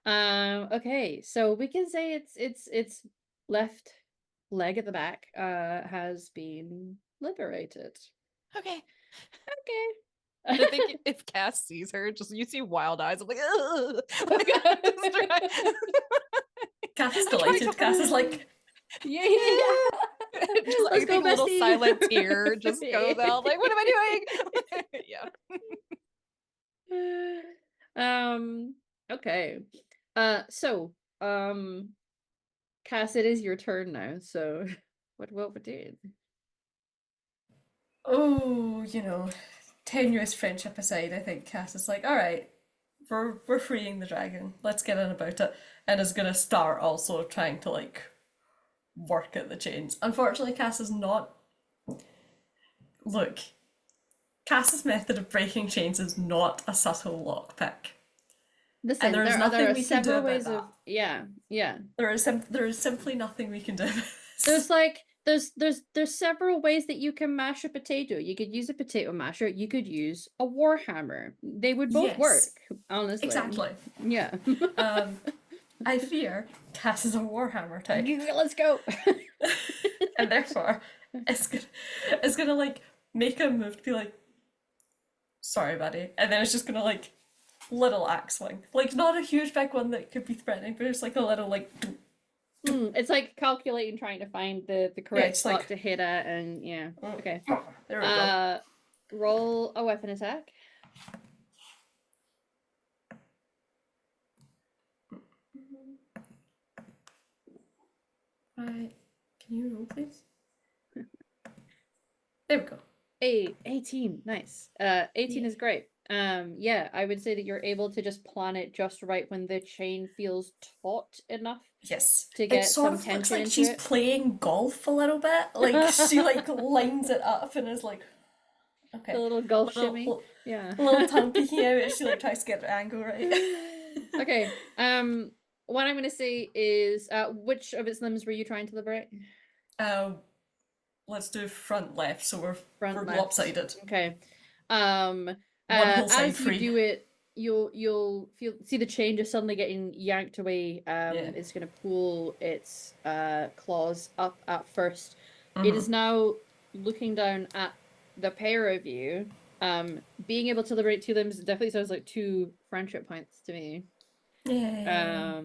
Speaker 1: Okay, so we can say its left leg at the back has been liberated.
Speaker 3: Okay.
Speaker 1: I
Speaker 3: think if Cass sees her, just you see wild eyes. I'm like, ugh.
Speaker 4: Cass is delighted. Cass is like,
Speaker 1: yeah.
Speaker 3: Just
Speaker 1: Let's go,
Speaker 3: a little
Speaker 1: bestie.
Speaker 3: silent tear just goes out. Like, what am I doing?
Speaker 1: Okay. Cass, it is your turn now. So, what we doing?
Speaker 4: oh, tenuous friendship aside, I think Cass is like, all right, we're freeing the dragon. Let's get in about it, and is gonna start also trying to like work at the chains. Unfortunately, Cass is not. Look, Cass's method of breaking chains is not a subtle lockpick.
Speaker 1: Listen,
Speaker 4: and
Speaker 1: there are several ways of yeah.
Speaker 4: There is simply nothing we can do.
Speaker 1: There's several ways that you can mash a potato. You could use a potato masher. You could use a war hammer. They would both work, honestly.
Speaker 4: Exactly.
Speaker 1: Yeah.
Speaker 4: I fear Cass is a warhammer type.
Speaker 1: Let's go.
Speaker 4: And therefore, it's gonna like make a move to be like, sorry, buddy, and then it's just gonna like little axe swing, like not a huge big one that could be threatening, but it's like a little like
Speaker 1: It's like calculating, trying to find the correct
Speaker 4: it's
Speaker 1: spot
Speaker 4: like-
Speaker 1: to hit at, and yeah. Okay.
Speaker 4: There we go.
Speaker 1: Roll a weapon attack.
Speaker 4: Right. Can you roll, please? There we go.
Speaker 1: 18. Nice. 18 is great. Yeah, I would say that you're able to just plan it just right when the chain feels taut enough
Speaker 4: Yes.
Speaker 1: to get
Speaker 4: It sort
Speaker 1: some
Speaker 4: of looks
Speaker 1: tension
Speaker 4: like
Speaker 1: into
Speaker 4: she's
Speaker 1: it.
Speaker 4: playing golf a little bit. Like she like lines it up and is like, okay.
Speaker 1: The little golf
Speaker 4: Little-
Speaker 1: shimmy.
Speaker 4: little-
Speaker 1: Yeah.
Speaker 4: Little tongue peeking out as she like tries to get the angle right.
Speaker 1: Okay. What I'm gonna say is, which of its limbs were you trying to liberate?
Speaker 4: Let's do front left, so we're
Speaker 1: Front left.
Speaker 4: lopsided.
Speaker 1: Okay.
Speaker 4: One whole side
Speaker 1: As you
Speaker 4: free.
Speaker 1: do it, you'll see the chain just suddenly getting yanked away.
Speaker 4: Yeah.
Speaker 1: It's gonna pull its claws up at first. It
Speaker 4: Mhm.
Speaker 1: is now looking down at the pair of you. Being able to liberate 2 limbs definitely sounds like 2 friendship points to me.
Speaker 4: Yeah.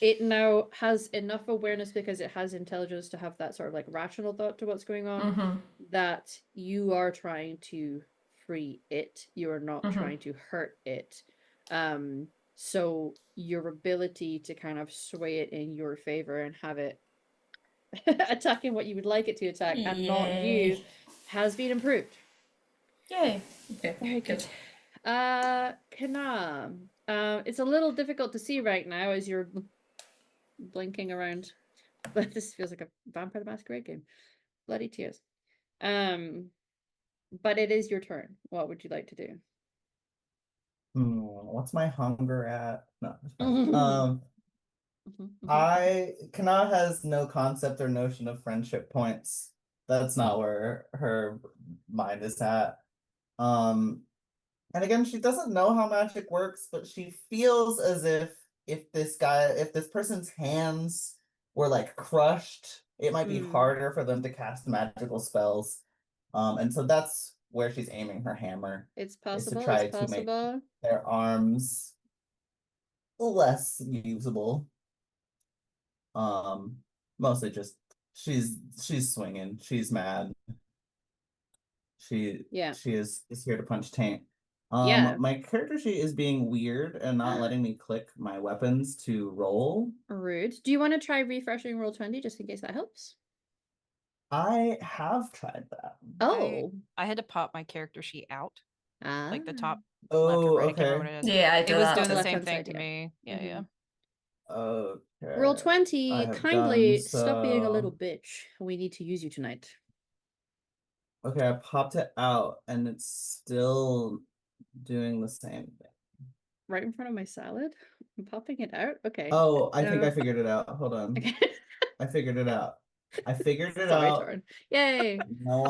Speaker 1: It now has enough awareness because it has intelligence to have that sort of like rational thought to what's going on,
Speaker 4: Mm-hmm.
Speaker 1: that you are trying to free it. You are not
Speaker 4: Mhm.
Speaker 1: trying to hurt it. So your ability to kind of sway it in your favor and have it attacking what you would like it to attack and not you
Speaker 4: Yay.
Speaker 1: has been improved.
Speaker 4: Yay. Okay.
Speaker 1: Very good. Kana. It's a little difficult to see right now as you're blinking around. But this feels like a Vampire the Masquerade game. Bloody tears. But it is your turn. What would you like to do?
Speaker 2: What's my hunger at? No, it's fine.
Speaker 1: Mhm,
Speaker 2: Kana has no concept or notion of friendship points. That's not where her mind is at. And again, she doesn't know how magic works, but she feels as if this person's hands were like crushed, it might be harder for them to cast magical spells. And so that's where she's aiming her hammer,
Speaker 1: It's
Speaker 2: is to
Speaker 1: possible.
Speaker 2: try
Speaker 1: It's
Speaker 2: to make
Speaker 1: possible.
Speaker 2: their arms less usable. Mostly just she's swinging. She's mad.
Speaker 1: Yeah.
Speaker 2: She is here to punch taint.
Speaker 1: Yeah.
Speaker 2: My character sheet is being weird and not letting me click my weapons to roll.
Speaker 1: Rude. Do you want to try refreshing roll 20 just in case that helps?
Speaker 2: I have tried that.
Speaker 1: Oh.
Speaker 3: I had to pop my character sheet out, like the
Speaker 1: Ah.
Speaker 3: top left
Speaker 2: Oh,
Speaker 3: or right. I can't remember
Speaker 2: okay.
Speaker 3: what it is.
Speaker 4: Yeah, I
Speaker 3: It
Speaker 4: do
Speaker 3: was
Speaker 4: that
Speaker 3: doing
Speaker 4: too.
Speaker 3: the same
Speaker 1: Left-hand
Speaker 3: thing
Speaker 1: side,
Speaker 3: to
Speaker 1: yeah.
Speaker 3: me. Yeah,
Speaker 1: Mhm.
Speaker 3: yeah.
Speaker 2: Okay.
Speaker 1: Roll
Speaker 2: I
Speaker 1: 20.
Speaker 2: have
Speaker 1: Kindly
Speaker 2: done
Speaker 1: stop being a little
Speaker 2: so.
Speaker 1: bitch. We need to use you tonight.
Speaker 2: Okay, I popped it out and it's still doing the same thing.
Speaker 1: Right in front of my salad? I'm popping it out? Okay.
Speaker 2: Oh, I think I figured it out. Hold on.
Speaker 1: Okay.
Speaker 2: I figured it out. I figured it
Speaker 1: Sorry,
Speaker 2: out.
Speaker 1: Torrin. Yay.
Speaker 2: No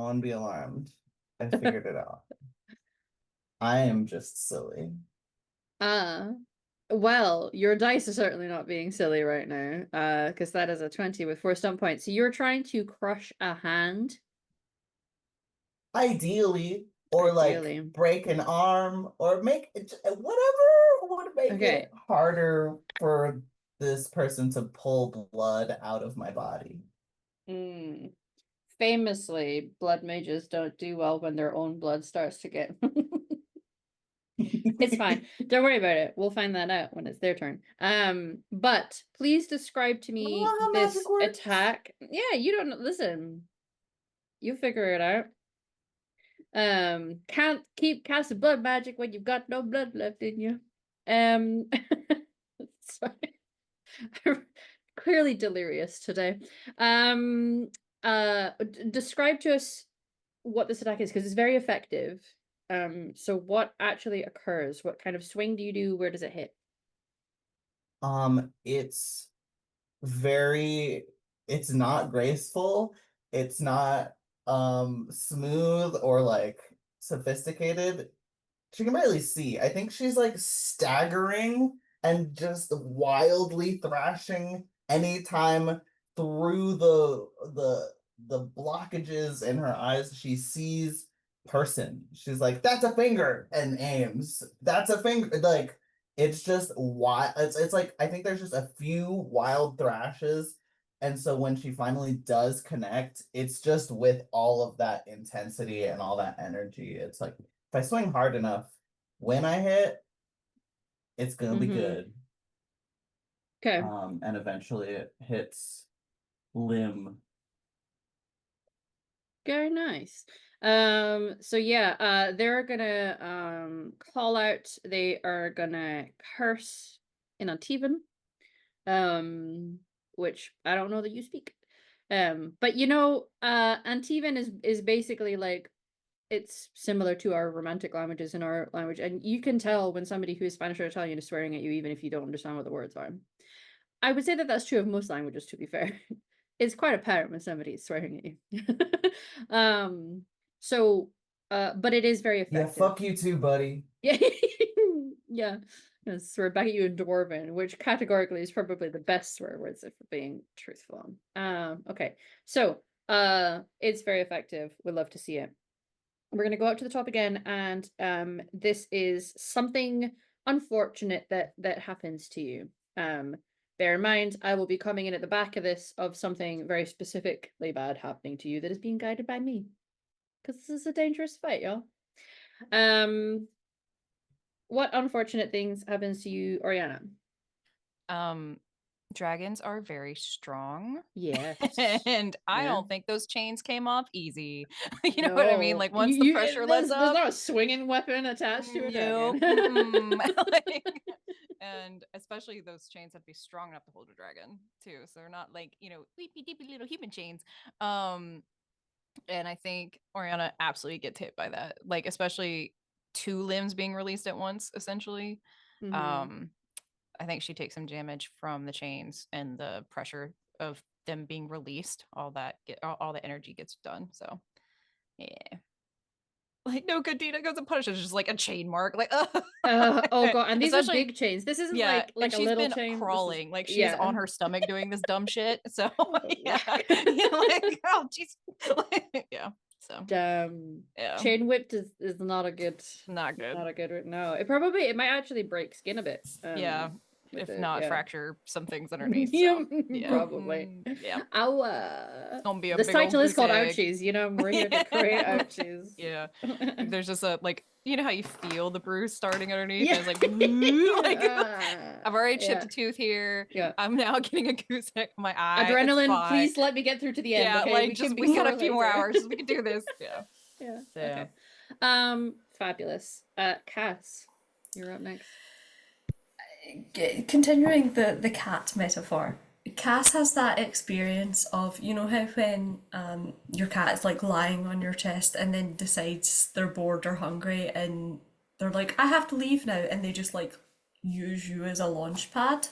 Speaker 2: one be alarmed. I figured it out. I am just silly.
Speaker 1: Well, your dice are certainly not being silly right now. Because that is a 20 with 4 stump points. So you're trying to crush a hand.
Speaker 2: Ideally, or
Speaker 1: Ideally.
Speaker 2: like break an arm, or make it whatever would make
Speaker 1: Okay.
Speaker 2: it harder for this person to pull blood out of my body.
Speaker 1: Famously, blood mages don't do well when their own blood starts to get. It's fine. Don't worry about it. We'll find that out when it's their turn. But please describe to me
Speaker 2: know how
Speaker 1: this
Speaker 2: magic works.
Speaker 1: attack. Yeah, you don't listen. You figure it out. Can't keep casting blood magic when you've got no blood left in you. Sorry. I'm clearly delirious today. Describe to us what this attack is, because it's very effective. So what actually occurs? What kind of swing do you do? Where does it hit?
Speaker 2: It's it's not graceful. It's not smooth or like sophisticated. She can barely see. I think she's like staggering and just wildly thrashing anytime through the blockages in her eyes she sees person. She's like, that's a finger, and aims. That's a finger. Like it's just wild. It's like I think there's just a few wild thrashes, and so when she finally does connect, it's just with all of that intensity and all that energy. It's like if I swing hard enough, when I hit, it's gonna be
Speaker 1: Mhm.
Speaker 2: good.
Speaker 1: Okay.
Speaker 2: And eventually it hits limb.
Speaker 1: Very nice. So yeah, they're gonna call out, they are gonna curse in Antivan, which I don't know that you speak. But you know, Antivan is basically like, it's similar to our romantic languages in our language, and you can tell when somebody who is Spanish or Italian is swearing at you, even if you don't understand what the words are. I would say that that's true of most languages, to be fair. It's quite apparent when somebody is swearing at you. So, but it is very
Speaker 2: Yeah,
Speaker 1: effective.
Speaker 2: fuck you too, buddy.
Speaker 1: Yeah, yeah. I swear back at you in Dwarven, which categorically is probably the best swear words if we're being truthful. Okay. So, it's very effective. We'd love to see it. We're gonna go up to the top again, and this is something unfortunate that happens to you. Bear in mind, I will be coming in at the back of this of something very specifically bad happening to you that is being guided by me. Because this is a dangerous fight, y'all. What unfortunate things happens to you, Oriana?
Speaker 3: Dragons are very strong.
Speaker 1: Yes.
Speaker 3: And I
Speaker 1: Yeah.
Speaker 3: don't think those chains came off easy. You know what I mean?
Speaker 1: No.
Speaker 3: Like once
Speaker 1: You-
Speaker 3: the pressure
Speaker 1: there's,
Speaker 3: lets up.
Speaker 1: there's not a swinging weapon attached to a
Speaker 3: Nope.
Speaker 1: dragon.
Speaker 3: Like, and especially those chains have to be strong enough to hold a dragon too. So they're not like, weepy deepy little human chains. And I think Oriana absolutely gets hit by that. Like, especially two limbs being released at once, essentially.
Speaker 1: Mhm.
Speaker 3: I think she takes some damage from the chains and the pressure of them being released. All the energy gets done. So yeah. Like no good deed goes unpunished. It's just like a chain mark. Like
Speaker 1: Oh god, and these are
Speaker 3: especially
Speaker 1: big chains. This isn't
Speaker 3: yeah,
Speaker 1: like
Speaker 3: and
Speaker 1: a
Speaker 3: she's
Speaker 1: little
Speaker 3: been
Speaker 1: chain. This is-
Speaker 3: crawling. Like she's
Speaker 1: yeah.
Speaker 3: on her stomach doing this dumb shit. So yeah.
Speaker 1: Whack.
Speaker 3: Yeah, like oh jeez. Yeah. So yeah.
Speaker 1: Chain whipped is not a good
Speaker 3: Not good.
Speaker 1: no. It might actually break skin a bit.
Speaker 3: Yeah.
Speaker 1: With
Speaker 3: If
Speaker 1: it,
Speaker 3: not
Speaker 1: yeah.
Speaker 3: fracture some things underneath.
Speaker 1: Yeah,
Speaker 3: So yeah.
Speaker 1: probably.
Speaker 3: Yeah.
Speaker 1: Ow.
Speaker 3: Gonna be a
Speaker 1: This
Speaker 3: big old
Speaker 1: title is
Speaker 3: goose
Speaker 1: called
Speaker 3: egg.
Speaker 1: Ouchies, we're here to create
Speaker 3: Yeah.
Speaker 1: ouchies.
Speaker 3: Yeah. Like, there's just a like you know how you feel the bruise starting underneath
Speaker 1: Yeah.
Speaker 3: and it's like, I've already chipped
Speaker 1: Yeah.
Speaker 3: a tooth here.
Speaker 1: Yeah.
Speaker 3: I'm now getting a goose egg in my eye. It's
Speaker 1: Adrenaline,
Speaker 3: fine.
Speaker 1: please let me get through to the end.
Speaker 3: Yeah,
Speaker 1: Okay,
Speaker 3: like
Speaker 1: we
Speaker 3: just
Speaker 1: can be
Speaker 3: we got
Speaker 1: more
Speaker 3: a few more
Speaker 1: later.
Speaker 3: hours. We can do this. Yeah.
Speaker 1: Yeah.
Speaker 3: So,
Speaker 1: Okay. Fabulous. Cass, you're up next.
Speaker 4: Continuing the cat metaphor, Cass has that experience of, you know how when your cat is like lying on your chest and then decides they're bored or hungry and they're like, I have to leave now, and they just like use you as a launch pad.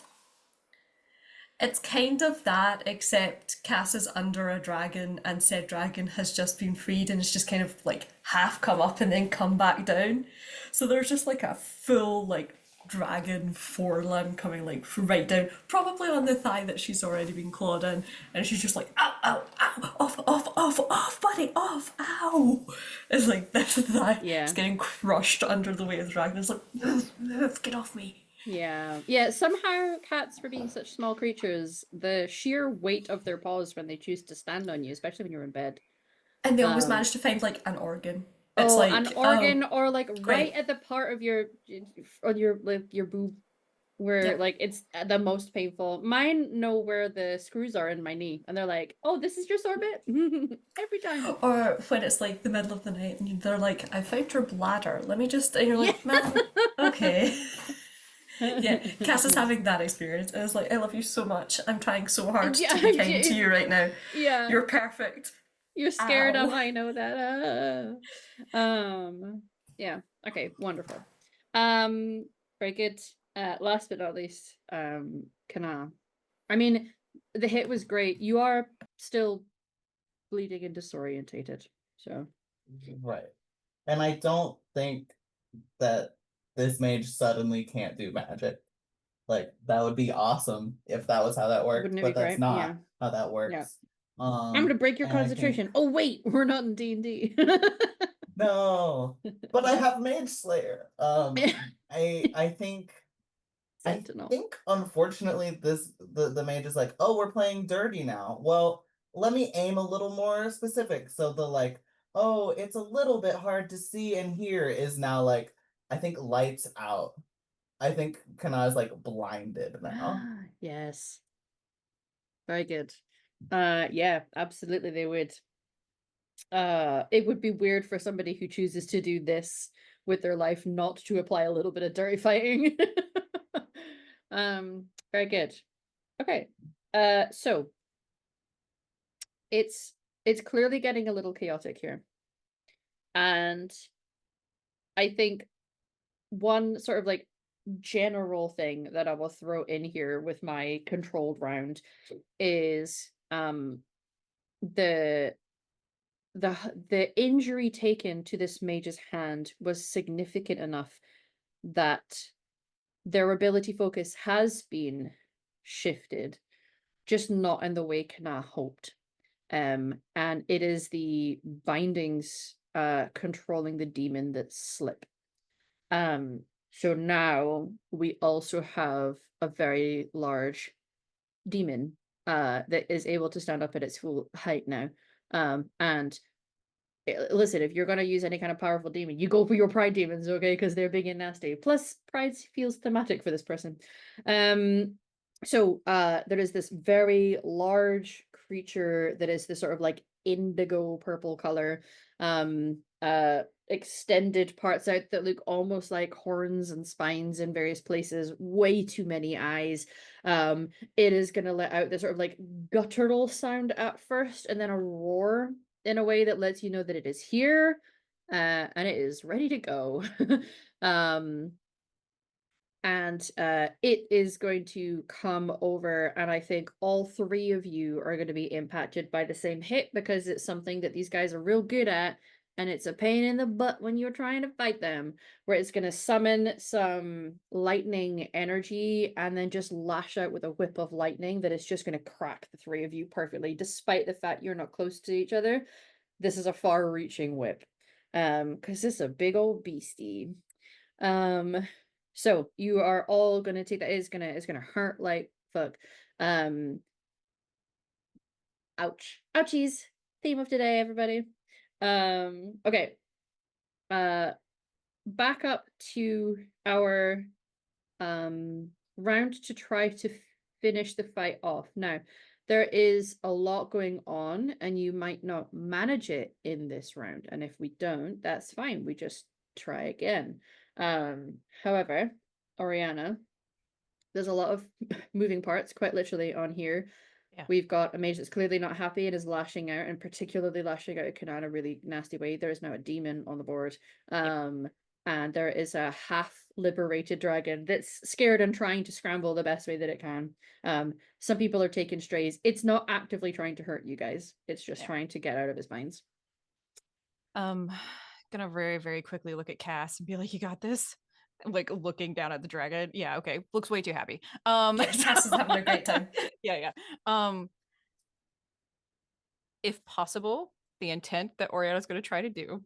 Speaker 4: It's kind of that, except Cass is under a dragon and said dragon has just been freed and it's just kind of like half come up and then come back down. So there's just like a full like dragon forelimb coming like right down, probably on the thigh that she's already been clawed in, and she's just like, ow, ow, ow, off, buddy, off, ow. It's like this thigh is getting crushed under the weight of the dragon. It's like, get off me.
Speaker 1: Yeah. Somehow cats, for being such small creatures, the sheer weight of their paws when they choose to stand on you, especially when you're in bed.
Speaker 4: And they always manage to find like an organ.
Speaker 1: It's
Speaker 4: like
Speaker 1: an organ, or like
Speaker 4: great.
Speaker 1: right at the part of your boob, where like it's the most painful. Mine know where the screws are in my knee, and they're like, "Oh, this is your sore bit." Every time.
Speaker 4: Or when it's like the middle of the night and they're like, I found your bladder. Let me just, and you're like, man, okay. Yeah, Cass is having that experience, and it's like, I love you so much. I'm trying so hard to be kind to you right now.
Speaker 1: Yeah,
Speaker 4: you're perfect.
Speaker 1: You're scared
Speaker 4: Ow.
Speaker 1: of. I know that. Yeah. Okay. Wonderful. Very good. Last but not least, Kana. I mean, the hit was great. You are still bleeding and disorientated. So.
Speaker 2: Right. And I don't think that this mage suddenly can't do magic. Like, that would be awesome if that was how that worked,
Speaker 1: Wouldn't it
Speaker 2: but
Speaker 1: be
Speaker 2: that's
Speaker 1: great?
Speaker 2: not
Speaker 1: Yeah.
Speaker 2: how that works.
Speaker 1: Yeah. I'm gonna break your
Speaker 2: and I
Speaker 1: concentration.
Speaker 2: think-
Speaker 1: Oh wait, we're not in D&D.
Speaker 2: No, but I have Mage Slayer. I think I
Speaker 1: Sentinel.
Speaker 2: think unfortunately the mage is like, oh, we're playing dirty now. Well, let me aim a little more specific. So the like, oh, it's a little bit hard to see and hear is now like, I think lights out. I think Kana is like blinded now.
Speaker 1: Yes. Very good. Yeah, absolutely they would. It would be weird for somebody who chooses to do this with their life not to apply a little bit of dirty fighting. Very good. Okay. So it's clearly getting a little chaotic here. And I think one sort of like general thing that I will throw in here with my controlled round is the the injury taken to this mage's hand was significant enough that their ability focus has been shifted, just not in the way Kana hoped. And it is the bindings controlling the demon that slip. So now we also have a very large demon that is able to stand up at its full height now. And listen, if you're gonna use any kind of powerful demon, you go for your pride demons, okay? Because they're big and nasty. Plus, pride feels thematic for this person. So there is this very large creature that is this sort of like indigo purple color. Extended parts out that look almost like horns and spines in various places, way too many eyes. It is gonna let out this sort of like guttural sound at first, and then a roar in a way that lets you know that it is here, and it is ready to go. um and it is going to come over, and I think all three of you are going to be impacted by the same hit because it's something that these guys are real good at, and it's a pain in the butt when you're trying to fight them, where it's going to summon some lightning energy and then just lash out with a whip of lightning that is just going to crack the three of you perfectly, despite the fact you're not close to each other. This is a far-reaching whip, because it's a big old beastie. So you are all gonna take that. It's gonna hurt like fuck. Ouch. Ouchies. Theme of today, everybody. Okay. Back up to our round to try to finish the fight off. Now, there is a lot going on, and you might not manage it in this round. And if we don't, that's fine. We just try again. However, Oriana, there's a lot of moving parts, quite literally, on here.
Speaker 3: Yeah.
Speaker 1: We've got a mage that's clearly not happy and is lashing out, and particularly lashing out at Kana in a really nasty way. There is now a demon on the board. And there is a half liberated dragon that's scared and trying to scramble the best way that it can. Some people are taking strays. It's not actively trying to hurt you guys. It's just trying to get out of its binds.
Speaker 3: Gonna very, very quickly look at Cass and be like, you got this? Like looking down at the dragon. Yeah, okay. Looks way too happy.
Speaker 4: Cass is having a great time.
Speaker 3: Yeah. If possible, the intent that Oriana's gonna try to do.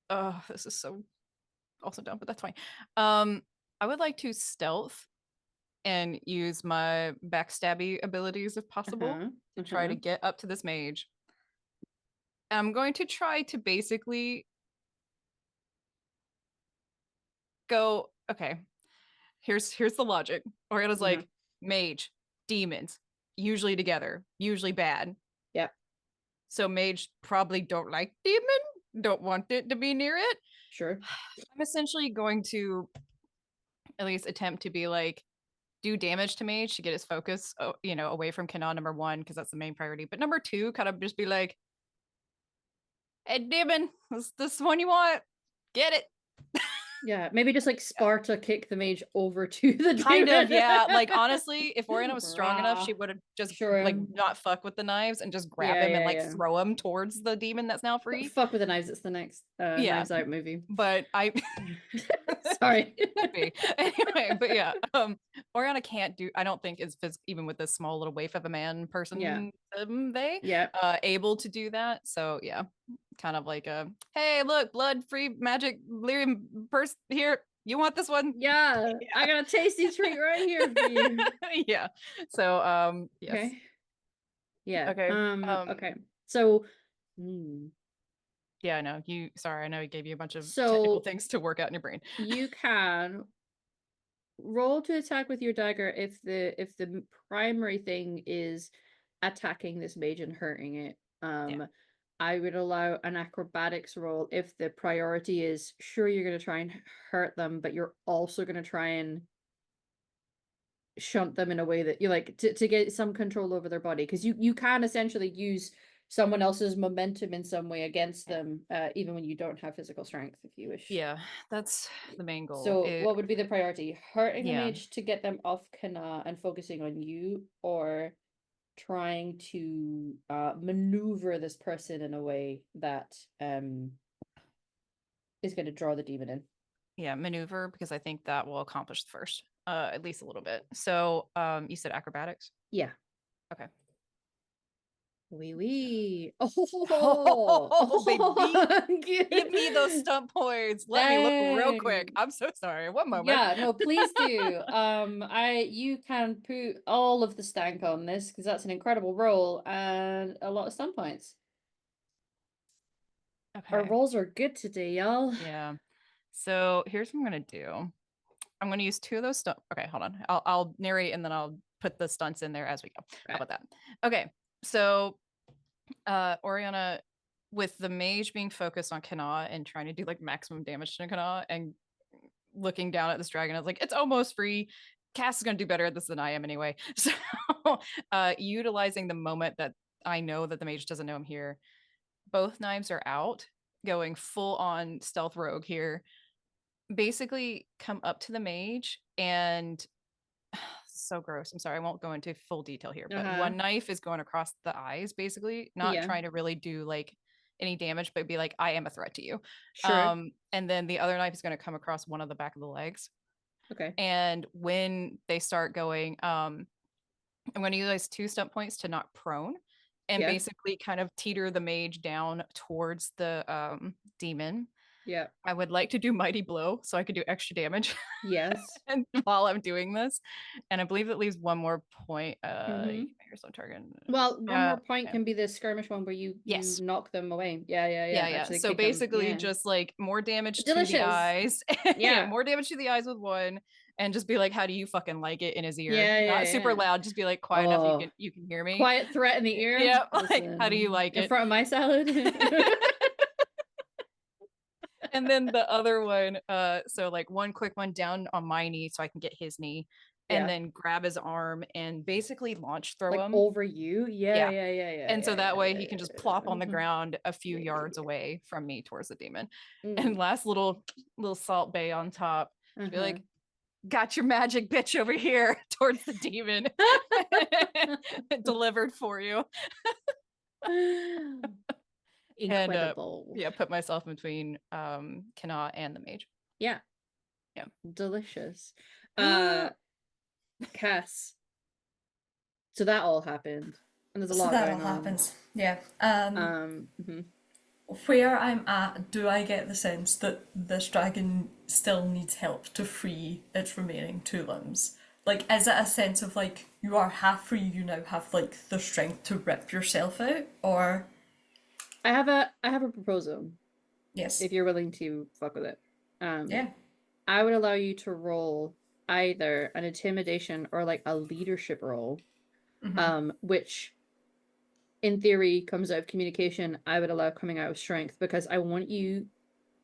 Speaker 3: Oh, this is so also dumb, but that's fine. I would like to stealth and use my backstabby abilities if possible to try to get up to this mage. I'm going to try to basically go, okay, here's the logic. Oriana's like, mage, demons, usually together, usually bad.
Speaker 1: Yep.
Speaker 3: So mage probably don't like demon, don't want it to be near it.
Speaker 1: Sure.
Speaker 3: I'm essentially going to at least attempt to be like, do damage to mage to get his focus, away from Kana, number one, because that's the main priority. But number two, kind of just be like, hey, demon, this one you want? Get it.
Speaker 1: Yeah, maybe just like Sparta kick the mage over to the
Speaker 3: Kind
Speaker 1: demon.
Speaker 3: of, yeah. Like honestly, if Oriana was strong enough, she would have just
Speaker 1: Sure.
Speaker 3: like not fuck with the knives and just grab him and like throw him towards the demon that's now free.
Speaker 1: Fuck with the knives. It's the next Knives Out movie.
Speaker 3: But I
Speaker 1: sorry.
Speaker 3: Could be. Anyway, but yeah, Oriana can't do, I don't think is even with this small little waif of a man person, able to do that. So yeah, kind of like a, hey, look, blood free magic lyrium purse here, You want this one?
Speaker 1: Yeah, I got a tasty treat right here for you.
Speaker 3: Yeah. So yes.
Speaker 1: Okay. Yeah.
Speaker 3: Okay.
Speaker 1: Okay. So, hmm,
Speaker 3: Yeah, I know. Sorry, I know I gave you a bunch of
Speaker 1: So-
Speaker 3: technical things to work out in your brain.
Speaker 1: you can roll to attack with your dagger if the primary thing is attacking this mage and hurting it. I would allow an acrobatics roll if the priority is sure you're going to try and hurt them, but you're also going to try and shunt them in a way that you like to get some control over their body, because you can essentially use someone else's momentum in some way against them, even when you don't have physical strength, if you wish.
Speaker 3: Yeah, that's the main goal.
Speaker 1: So what would be the priority? Hurting the
Speaker 3: Yeah.
Speaker 1: mage to get them off Kana and focusing on you, or trying to maneuver this person in a way that is going to draw the demon in?
Speaker 3: Yeah, maneuver, because I think that will accomplish the first, at least a little bit. So you said acrobatics?
Speaker 1: Yeah.
Speaker 3: Okay.
Speaker 1: Wee.
Speaker 3: Oh, baby.
Speaker 1: Give
Speaker 3: Give me those stunt points. Let me look real quick.
Speaker 1: Dang.
Speaker 3: I'm so sorry. One moment.
Speaker 1: Yeah, no, please do. You can put all of the stank on this because that's an incredible roll and a lot of stun points. Our
Speaker 3: Okay.
Speaker 1: rolls are good today, y'all.
Speaker 3: Yeah. So here's what I'm gonna do. I'm gonna use 2 of those stunt. Okay, hold on. I'll narrate and then I'll put the stunts in there as we go. How about that? Okay. So Oriana, with the mage being focused on Kana and trying to do like maximum damage to Kana and looking down at this dragon, I was like, it's almost free. Cass is gonna do better at this than I am anyway. So utilizing the moment that I know that the mage doesn't know I'm here, both knives are out, going full on stealth rogue here. Basically come up to the mage and so gross. I'm sorry, I won't go into full detail here, but one knife is going across the eyes, basically, not trying to really do like any damage, but be like, I am a threat to you.
Speaker 1: Sure.
Speaker 3: And then the other knife is going to come across one of the back of the legs.
Speaker 1: Okay.
Speaker 3: And when they start going, I'm going to utilize 2 stunt points to knock prone and basically kind of teeter the mage down towards the demon.
Speaker 1: Yeah.
Speaker 3: I would like to do mighty blow so I could do extra damage.
Speaker 1: Yes.
Speaker 3: And while I'm doing this, and I believe it leaves one more point. Here's on target.
Speaker 1: Well, one more point
Speaker 3: okay.
Speaker 1: can be the skirmish one where you
Speaker 3: Yes.
Speaker 1: knock them away. Yeah.
Speaker 3: Yeah.
Speaker 1: Actually
Speaker 3: So
Speaker 1: kick them.
Speaker 3: basically,
Speaker 1: Yeah.
Speaker 3: just like more damage to
Speaker 1: Delicious.
Speaker 3: the eyes.
Speaker 1: Yeah.
Speaker 3: More damage to the eyes with one, and just be like, "How do you fucking like it?" in his ear.
Speaker 1: Yeah,
Speaker 3: Not super
Speaker 1: yeah.
Speaker 3: loud. Just be like quiet enough you can hear me.
Speaker 1: Quiet threat in the ear.
Speaker 3: Yeah. Like, how do you like
Speaker 1: in
Speaker 3: it?
Speaker 1: front of my salad?
Speaker 3: And then the other one, so like one quick one down on my knee so I can get his knee, and then grab his arm and basically launch throw
Speaker 1: like
Speaker 3: him
Speaker 1: over you. Yeah.
Speaker 3: And so that way he can just plop on the ground a few yards away from me towards the demon. And last little salt bay on top to be like, got your magic bitch over here towards the demon. Delivered for you.
Speaker 1: Incredible.
Speaker 3: And put myself in between Kana and the mage.
Speaker 1: Yeah. Delicious. Cass. So that all happened. And there's a lot
Speaker 4: that
Speaker 1: going
Speaker 4: all
Speaker 1: on.
Speaker 4: happens. Yeah. Where I'm at, do I get the sense that this dragon still needs help to free its remaining 2 limbs? Like, is it a sense of like, you are half free, you now have like the strength to rip yourself out, or?
Speaker 1: I have a proposal.
Speaker 4: Yes.
Speaker 1: If you're willing to fuck with it.
Speaker 4: Yeah.
Speaker 1: I would allow you to roll either an intimidation or like a leadership roll, which in theory comes out of communication. I would allow coming out of strength, because I want you,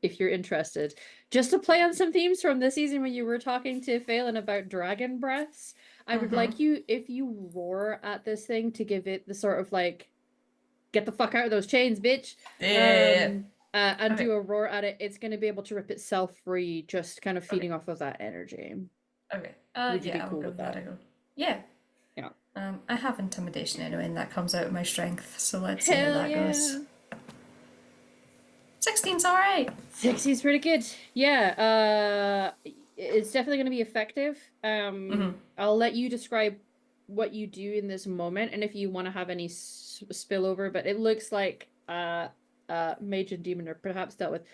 Speaker 1: if you're interested, just to play on some themes from this season when you were talking to Phelan about dragon breaths. I would like you, if you roar at this thing, to give it the sort of like, get the fuck out of those chains, bitch. And do a roar at it. It's going to be able to rip itself free, just kind of feeding off of that energy.
Speaker 4: Okay.
Speaker 1: Would you be cool with that?
Speaker 4: Yeah.
Speaker 1: Yeah.
Speaker 4: I have intimidation anyway, and that comes out of my strength. So let's see how that goes. 16's alright.
Speaker 1: 60's pretty good. Yeah. It's definitely going to be effective. I'll let you describe what you do in this moment, and if you want to have any spillover, but it looks like mage and demon are perhaps dealt with.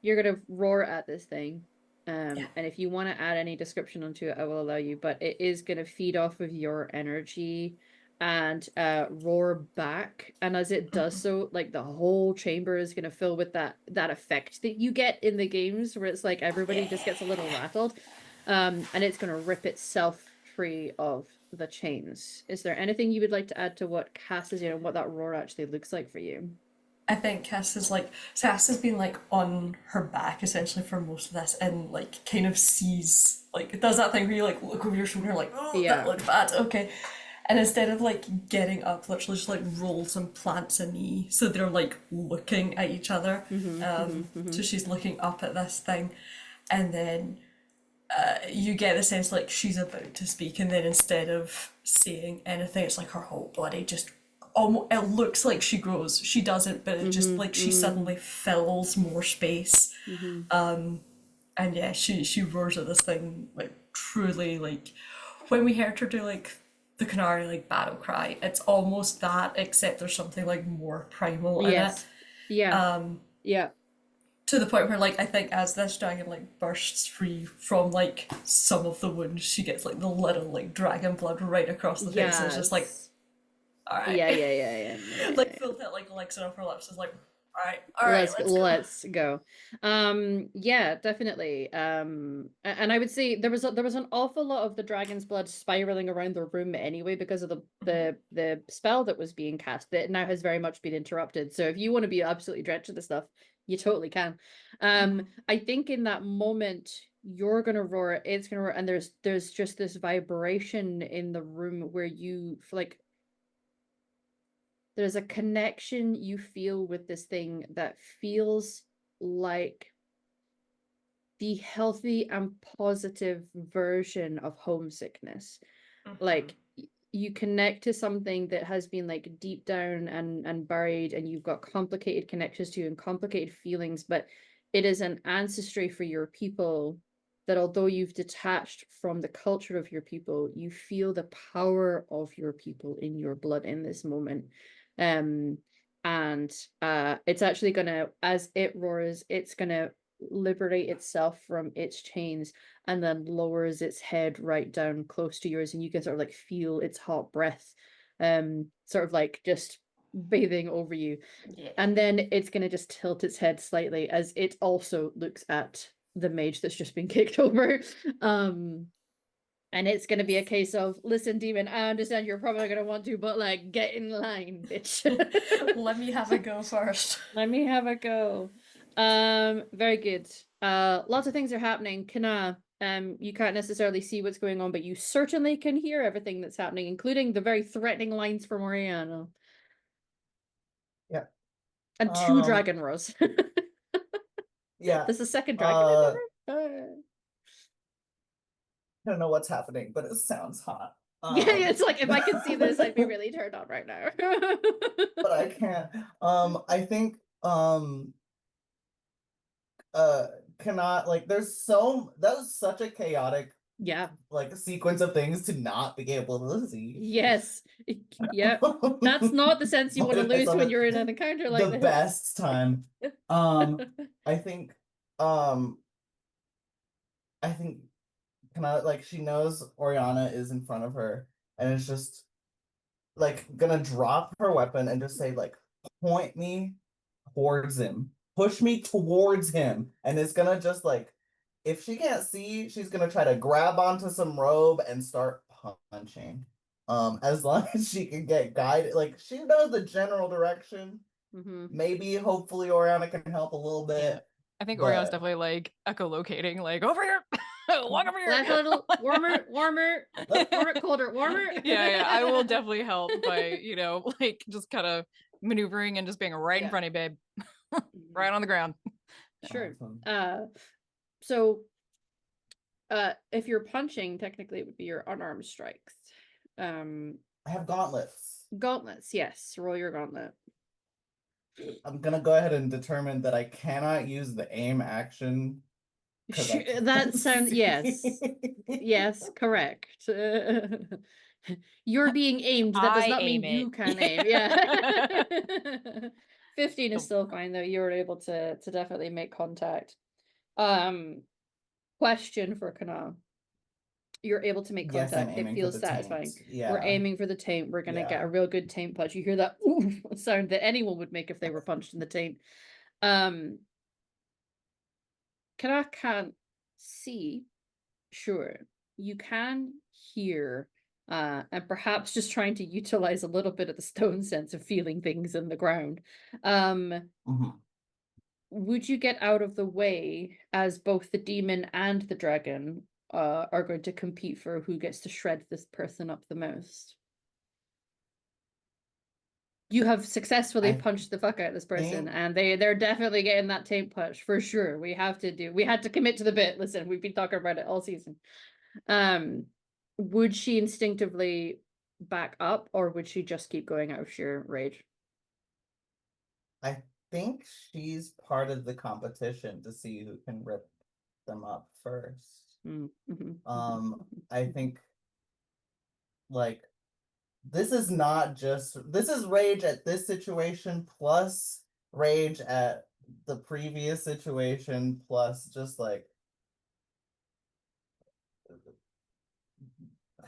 Speaker 1: you're gonna roar at this thing.
Speaker 4: Yeah.
Speaker 1: And if you want to add any description onto it, I will allow you, but it is gonna feed off of your energy and roar back. And as it does so, like the whole chamber is gonna fill with that effect that you get in the games where it's like everybody just gets a little rattled. And it's gonna rip itself free of the chains. Is there anything you would like to add to what Cass is doing and what that roar actually looks like for you?
Speaker 4: I think Cass has been like on her back essentially for most of this, and like kind of sees, like it does that thing where you like look over your shoulder like, oh,
Speaker 1: Yeah.
Speaker 4: that looked bad, okay. And instead of like getting up, literally just like rolls and plants a knee, so they're like looking at each other. So she's looking up at this thing, and then you get the sense like she's about to speak, and then instead of saying anything, it's like her whole body just almost, it looks like she grows. She doesn't, but it just like she suddenly fills more space. And yeah, she roars at this thing like truly, like when we heard her do like the canary like battle cry, it's almost that, except there's something like more primal in it.
Speaker 1: Yes. Yeah. Yeah.
Speaker 4: To the point where like I think as this dragon like bursts free from like some of the wounds, she gets like the little like dragon blood right across the face, and it's just like,
Speaker 1: Yes.
Speaker 4: all right.
Speaker 1: Yeah.
Speaker 4: Like filled that like elixir off her lips, is like, all right,
Speaker 1: Let's go. Yeah, definitely. And I would say there was an awful lot of the dragon's blood spiraling around the room anyway because of the spell that was being cast that now has very much been interrupted. So if you want to be absolutely drenched in the stuff, you totally can. I think in that moment you're gonna roar, it's gonna roar, and there's just this vibration in the room where you like there's a connection you feel with this thing that feels like the healthy and positive version of homesickness. Like you connect to something that has been like deep down and buried, and you've got complicated connections to and complicated feelings, but it is an ancestry for your people that although you've detached from the culture of your people, you feel the power of your people in your blood in this moment. And it's actually gonna, as it roars, it's gonna liberate itself from its chains and then lowers its head right down close to yours, and you can sort of like feel its hot breath sort of like just bathing over you.
Speaker 4: Yeah.
Speaker 1: And then it's gonna just tilt its head slightly as it also looks at the mage that's just been kicked over. And it's gonna be a case of, listen, demon, I understand you're probably gonna want to, but like get in line, bitch.
Speaker 4: Let me have a go first.
Speaker 1: Let me have a go. Very good. Lots of things are happening. Kana, you can't necessarily see what's going on, but you certainly can hear everything that's happening, including the very threatening lines from Oriana.
Speaker 2: Yeah.
Speaker 1: And two dragon roars.
Speaker 2: Yeah.
Speaker 1: There's a second dragon in there?
Speaker 2: I don't know what's happening, but it sounds hot.
Speaker 1: Yeah, it's like if I could see this, I'd be really turned on right now.
Speaker 2: But I can't. I think cannot, like, that was such a chaotic
Speaker 1: Yeah.
Speaker 2: like sequence of things to not be able to see.
Speaker 1: Yes. Yeah. That's not the sense you want to lose when you're in an encounter like
Speaker 2: the
Speaker 1: this.
Speaker 2: best time. I think like she knows Oriana is in front of her, and it's just like gonna drop her weapon and just say like, point me towards him, push me towards him, and it's gonna just like, if she can't see, she's gonna try to grab onto some robe and start punching. As long as she can get guided, like she knows the general direction. Maybe, hopefully, Oriana can help a little bit.
Speaker 3: Yeah. I think Oriana's definitely like echolocating, like over here, walk over here.
Speaker 1: Like a little warmer, colder, warmer.
Speaker 3: Yeah. I will definitely help by, like just kind of maneuvering and just being right in front of you, babe. Right on the ground.
Speaker 1: Sure.
Speaker 2: Awesome.
Speaker 1: So if you're punching, technically it would be your unarmed strikes.
Speaker 2: I have gauntlets.
Speaker 1: Gauntlets, yes. Roll your gauntlet.
Speaker 2: I'm gonna go ahead and determine that I cannot use the aim action.
Speaker 1: That sounds, yes. Yes, correct. You're being aimed. That does not mean you can aim. Yeah. 15 is still fine though. You were able to definitely make contact. Question for Kana. You're able to make
Speaker 2: Yes, I'm
Speaker 1: contact. It
Speaker 2: aiming for
Speaker 1: feels
Speaker 2: the
Speaker 1: satisfying.
Speaker 2: taint. Yeah.
Speaker 1: We're aiming for the taint. We're gonna get
Speaker 2: Yeah.
Speaker 1: a real good taint punch. You hear that ooh sound that anyone would make if they were punched in the taint. Kana can't see. Sure, you can hear, and perhaps just trying to utilize a little bit of the stone sense of feeling things in the ground.
Speaker 2: Mhm.
Speaker 1: Would you get out of the way as both the demon and the dragon are going to compete for who gets to shred this person up the most? You have successfully
Speaker 2: I
Speaker 1: punched the fuck out of this person,
Speaker 2: think
Speaker 1: and they're definitely getting that taint punch for sure. We had to commit to the bit. Listen, we've been talking about it all season. Would she instinctively back up, or would she just keep going out of sheer rage?
Speaker 2: I think she's part of the competition to see who can rip them up first. I think like this is rage at this situation plus rage at the previous situation plus just like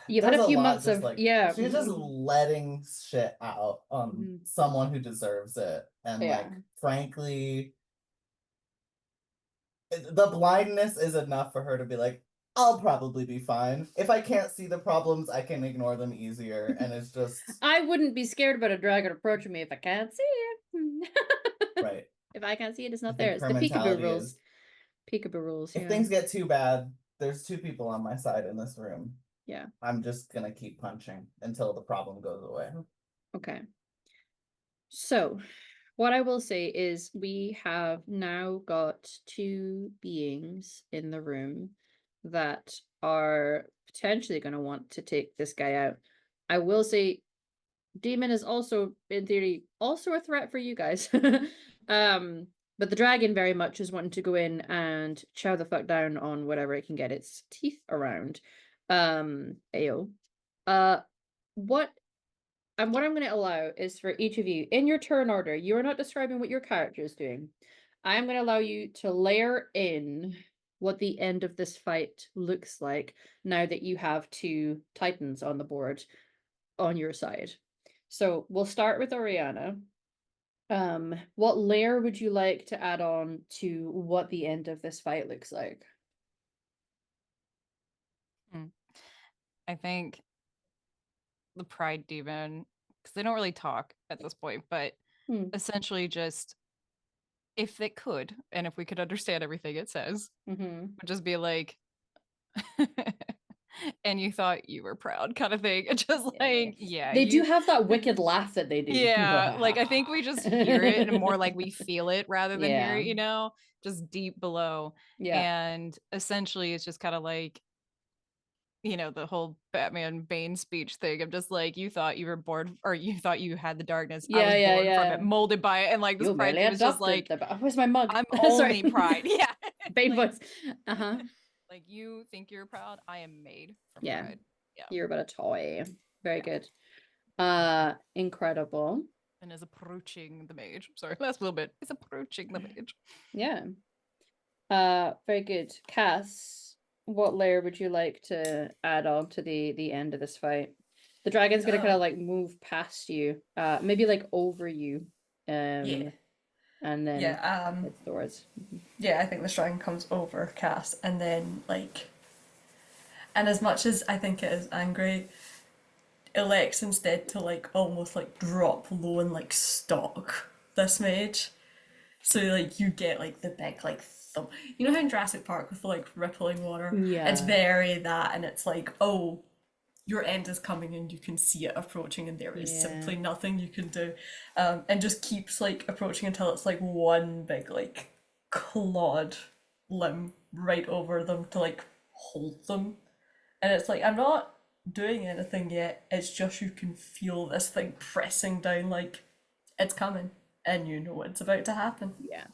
Speaker 1: You've had
Speaker 2: there's
Speaker 1: a
Speaker 2: a
Speaker 1: few
Speaker 2: lot
Speaker 1: months
Speaker 2: just
Speaker 1: of
Speaker 2: like
Speaker 1: yeah.
Speaker 2: she's just letting shit out on
Speaker 1: Mhm.
Speaker 2: someone who deserves it. And
Speaker 1: Yeah.
Speaker 2: like frankly, the blindness is enough for her to be like, I'll probably be fine. If I can't see the problems, I can ignore them easier. And it's just
Speaker 1: I wouldn't be scared about a dragon approaching me if I can't see it.
Speaker 2: right.
Speaker 1: If I can't see it, it's
Speaker 2: I
Speaker 1: not there.
Speaker 2: think
Speaker 1: It's
Speaker 2: her
Speaker 1: the peekaboo
Speaker 2: mentality
Speaker 1: rules.
Speaker 2: is
Speaker 1: Peekaboo rules,
Speaker 2: if
Speaker 1: yeah.
Speaker 2: things get too bad, there's two people on my side in this room.
Speaker 1: Yeah.
Speaker 2: I'm just gonna keep punching until the problem goes away.
Speaker 1: Okay. So, what I will say is we have now got two beings in the room that are potentially going to want to take this guy out. I will say Demon is also, in theory, also a threat for you guys. But the dragon very much is wanting to go in and chow the fuck down on whatever it can get its teeth around. Ayo. What what I'm going to allow is for each of you, in your turn order, you are not describing what your character is doing. I am going to allow you to layer in what the end of this fight looks like now that you have two titans on the board on your side. So we'll start with Oriana. What layer would you like to add on to what the end of this fight looks like?
Speaker 3: I think the pride demon, because they don't really talk at this point, but essentially just if they could, and if we could understand everything it says, would just be like, and you thought you were proud kind of thing. Just like, yeah.
Speaker 1: They do have that wicked laugh that they do.
Speaker 3: Yeah, like I think we just hear it and more like we feel it rather than hear it,
Speaker 1: Yeah.
Speaker 3: just deep below.
Speaker 1: Yeah.
Speaker 3: And essentially it's just kind of like, the whole Batman Bane speech thing. I'm just like, you thought you were bored, or you thought you had the darkness. I was born from it, molded by it, and like this
Speaker 1: You
Speaker 3: pride
Speaker 1: merely
Speaker 3: thing was just like,
Speaker 1: where's my mug?
Speaker 3: I'm
Speaker 1: Sorry.
Speaker 3: only pride. Yeah.
Speaker 1: Bane
Speaker 3: Like,
Speaker 1: voice. Uh-huh.
Speaker 3: like you think you're proud, I am made from
Speaker 1: Yeah.
Speaker 3: pride. Yeah.
Speaker 1: You're but a toy. Very good. Incredible.
Speaker 3: And is approaching the mage. Sorry, last little bit. It's approaching the mage.
Speaker 1: Yeah. Very good. Cass, what layer would you like to add on to the end of this fight? The dragon's gonna kind of like move past you, maybe like over you.
Speaker 4: Yeah.
Speaker 1: And then
Speaker 4: Yeah,
Speaker 1: towards.
Speaker 4: yeah, I think the dragon comes over Cass and then and as much as I think it is angry, elects instead to almost drop low and stalk this mage. So you get the big thump. You know how in Jurassic Park with the rippling water?
Speaker 1: Yeah.
Speaker 4: It's very that, and it's oh, your end is coming and you can see it approaching and there is simply nothing you can do. And just keeps approaching until it's one big clawed limb right over them to hold them. And it's I'm not doing anything yet, it's just you can feel this thing pressing down it's coming and you know it's about to happen.
Speaker 1: Yeah.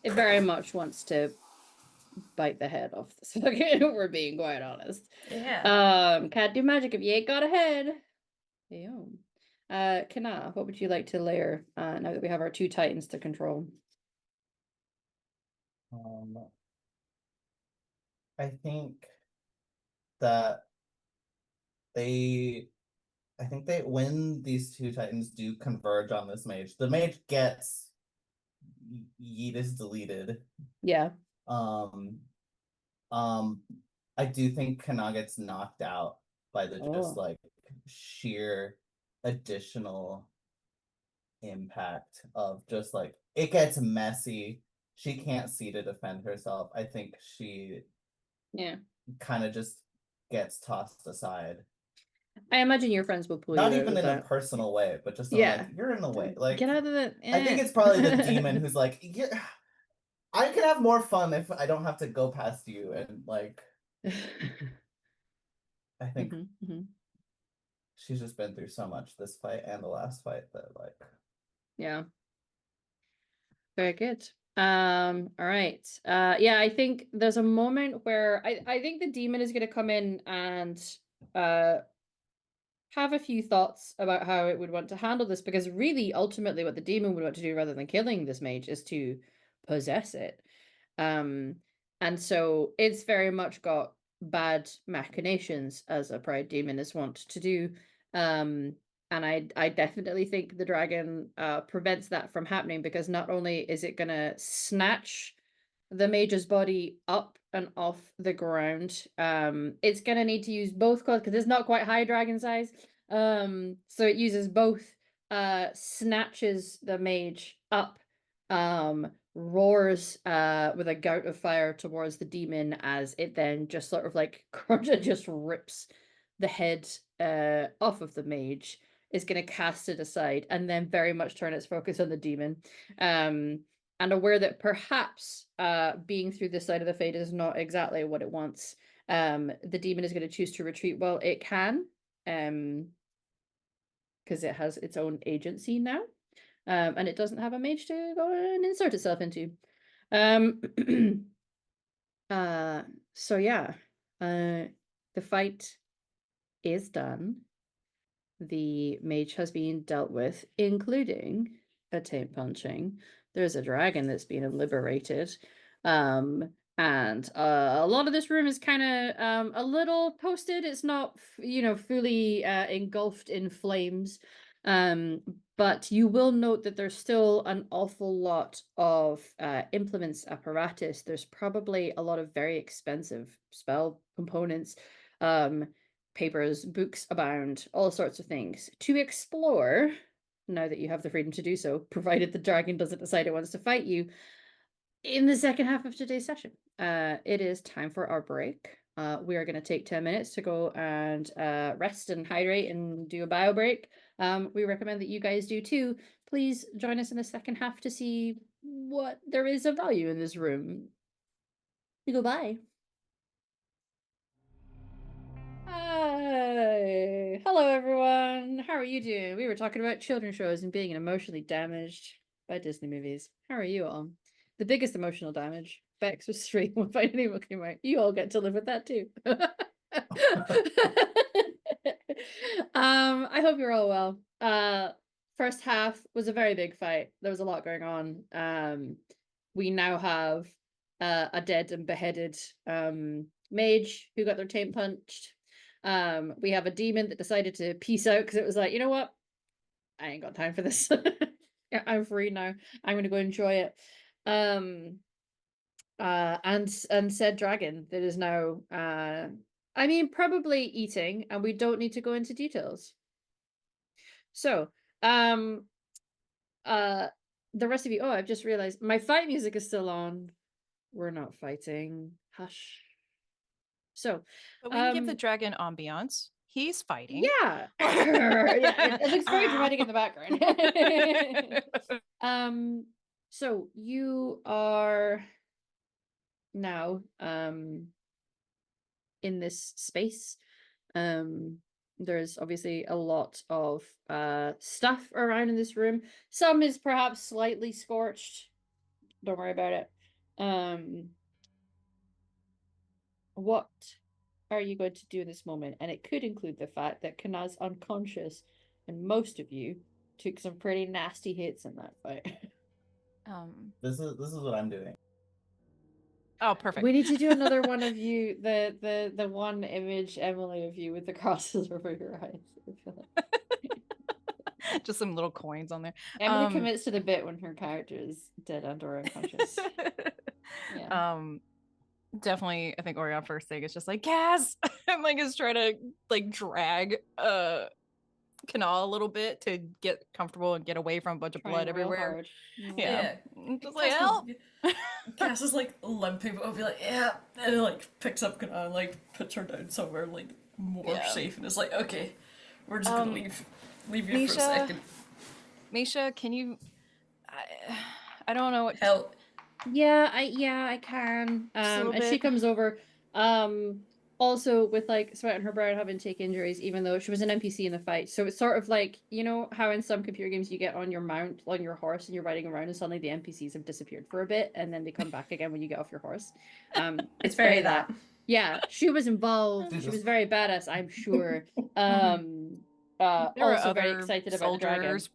Speaker 1: It very much wants to bite the head off this fucking, we're being quite honest.
Speaker 4: Yeah.
Speaker 1: Can't do magic if you ain't got a head. Kana, what would you like to layer now that we have our two titans to control?
Speaker 2: I think that I think when these two titans do converge on this mage, the mage gets yeet is deleted.
Speaker 1: Yeah.
Speaker 2: Um, I do think Kana gets knocked out by the just
Speaker 1: Oh.
Speaker 2: like sheer additional impact of just like it gets messy. She can't see to defend herself. I think she
Speaker 1: Yeah.
Speaker 2: kind of just gets tossed aside.
Speaker 1: I imagine your friends will pull
Speaker 2: Not
Speaker 1: you out
Speaker 2: even
Speaker 1: of
Speaker 2: in a
Speaker 1: that.
Speaker 2: personal way, but just
Speaker 1: Yeah.
Speaker 2: like you're in the way. Like
Speaker 1: Get out of the.
Speaker 2: I think it's probably the demon who's like, yeah, I can have more fun if I don't have to go past you. And like, I think she's just been through so much this fight and the last fight that like.
Speaker 1: Yeah. Very good. All right. Yeah, I think there's a moment where I think the demon is gonna come in and have a few thoughts about how it would want to handle this, because really ultimately what the demon would want to do rather than killing this mage is to possess it. And so it's very much got bad machinations, as a proud demon is wont to do. And I definitely think the dragon prevents that from happening, because not only is it gonna snatch the mage's body up and off the ground, it's gonna need to use both claws because it's not quite high dragon size. So it uses both, snatches the mage up, roars with a gout of fire towards the demon, as it then just sort of like just rips the head off of the mage, is going to cast it aside and then very much turn its focus on the demon. And aware that perhaps being through this side of the fate is not exactly what it wants, the demon is going to choose to retreat while it can, because it has its own agency now. And it doesn't have a mage to go and insert itself into. So yeah, the fight is done. The mage has been dealt with, including a taint punching. There's a dragon that's been liberated. And a lot of this room is kind of a little toasted. It's not, fully engulfed in flames. But you will note that there's still an awful lot of implements, apparatus. There's probably a lot of very expensive spell components, papers, books abound, all sorts of things to explore, now that you have the freedom to do so, provided the dragon doesn't decide it wants to fight you, in the second half of today's session. It is time for our break. We are going to take 10 minutes to go and rest and hydrate and do a bio break. We recommend that you guys do too. Please join us in the second half to see what there is of value in this room. Goodbye. Hi. Hello, everyone. How are you doing? We were talking about children's shows and being emotionally damaged by Disney movies. How are you all? The biggest emotional damage. Bex was straight when Finding Nemo came out. You all get to live with that too. I hope you're all well. First half was a very big fight. There was a lot going on. We now have a dead and beheaded mage who got their taint punched. We have a demon that decided to peace out because it was like, you know what? I ain't got time for this. I'm free now. I'm gonna go enjoy it. And said dragon that is now probably eating, and we don't need to go into details. So, the rest of you, I've just realized my fight music is still on. We're not fighting. Hush. So,
Speaker 3: But we can give the dragon ambiance. He's fighting.
Speaker 1: yeah. Yeah, it looks very dramatic in the background. So you are now in this space. There's obviously a lot of stuff around in this room. Some is perhaps slightly scorched. Don't worry about it. What are you going to do in this moment? And it could include the fact that Kana's unconscious, and most of you took some pretty nasty hits in that fight.
Speaker 2: This is what I'm doing.
Speaker 3: Oh, perfect.
Speaker 1: We need to do another one of you, the one image, Emily, of you with the crosses over your eyes. I feel like.
Speaker 3: Just some little coins on there.
Speaker 1: Emily commits to the bit when her character is dead and or unconscious. Yeah.
Speaker 3: Definitely, I think Orion first thing is just like Cass, and like is trying to like drag Kanal a little bit to get comfortable and get away from a bunch of blood
Speaker 1: Trying real
Speaker 3: everywhere.
Speaker 1: hard.
Speaker 3: Yeah. Just like
Speaker 4: Cass
Speaker 3: help.
Speaker 4: Cass is like limping, but I'll be like, yeah, and then, like picks up Kana and like puts her down somewhere like more
Speaker 3: Yeah.
Speaker 4: safe, and is like, okay, we're just gonna leave you for a
Speaker 3: Misha,
Speaker 4: second.
Speaker 3: Misha, can you? I don't know what.
Speaker 4: Help.
Speaker 1: Yeah, I can.
Speaker 3: Just a little
Speaker 1: And she
Speaker 3: bit.
Speaker 1: comes over. Also with like sweat on her brow and having taken injuries, even though she was an NPC in the fight. So it's sort of like, you know how in some computer games you get on your mount, on your horse, and you're riding around, and suddenly the NPCs have disappeared for a bit, and then they come back again when you get off your horse.
Speaker 4: It's very that.
Speaker 1: Yeah, she was involved. She was very badass, I'm sure.
Speaker 3: There were
Speaker 1: Also very
Speaker 3: other
Speaker 1: excited about the dragon.
Speaker 3: soldiers.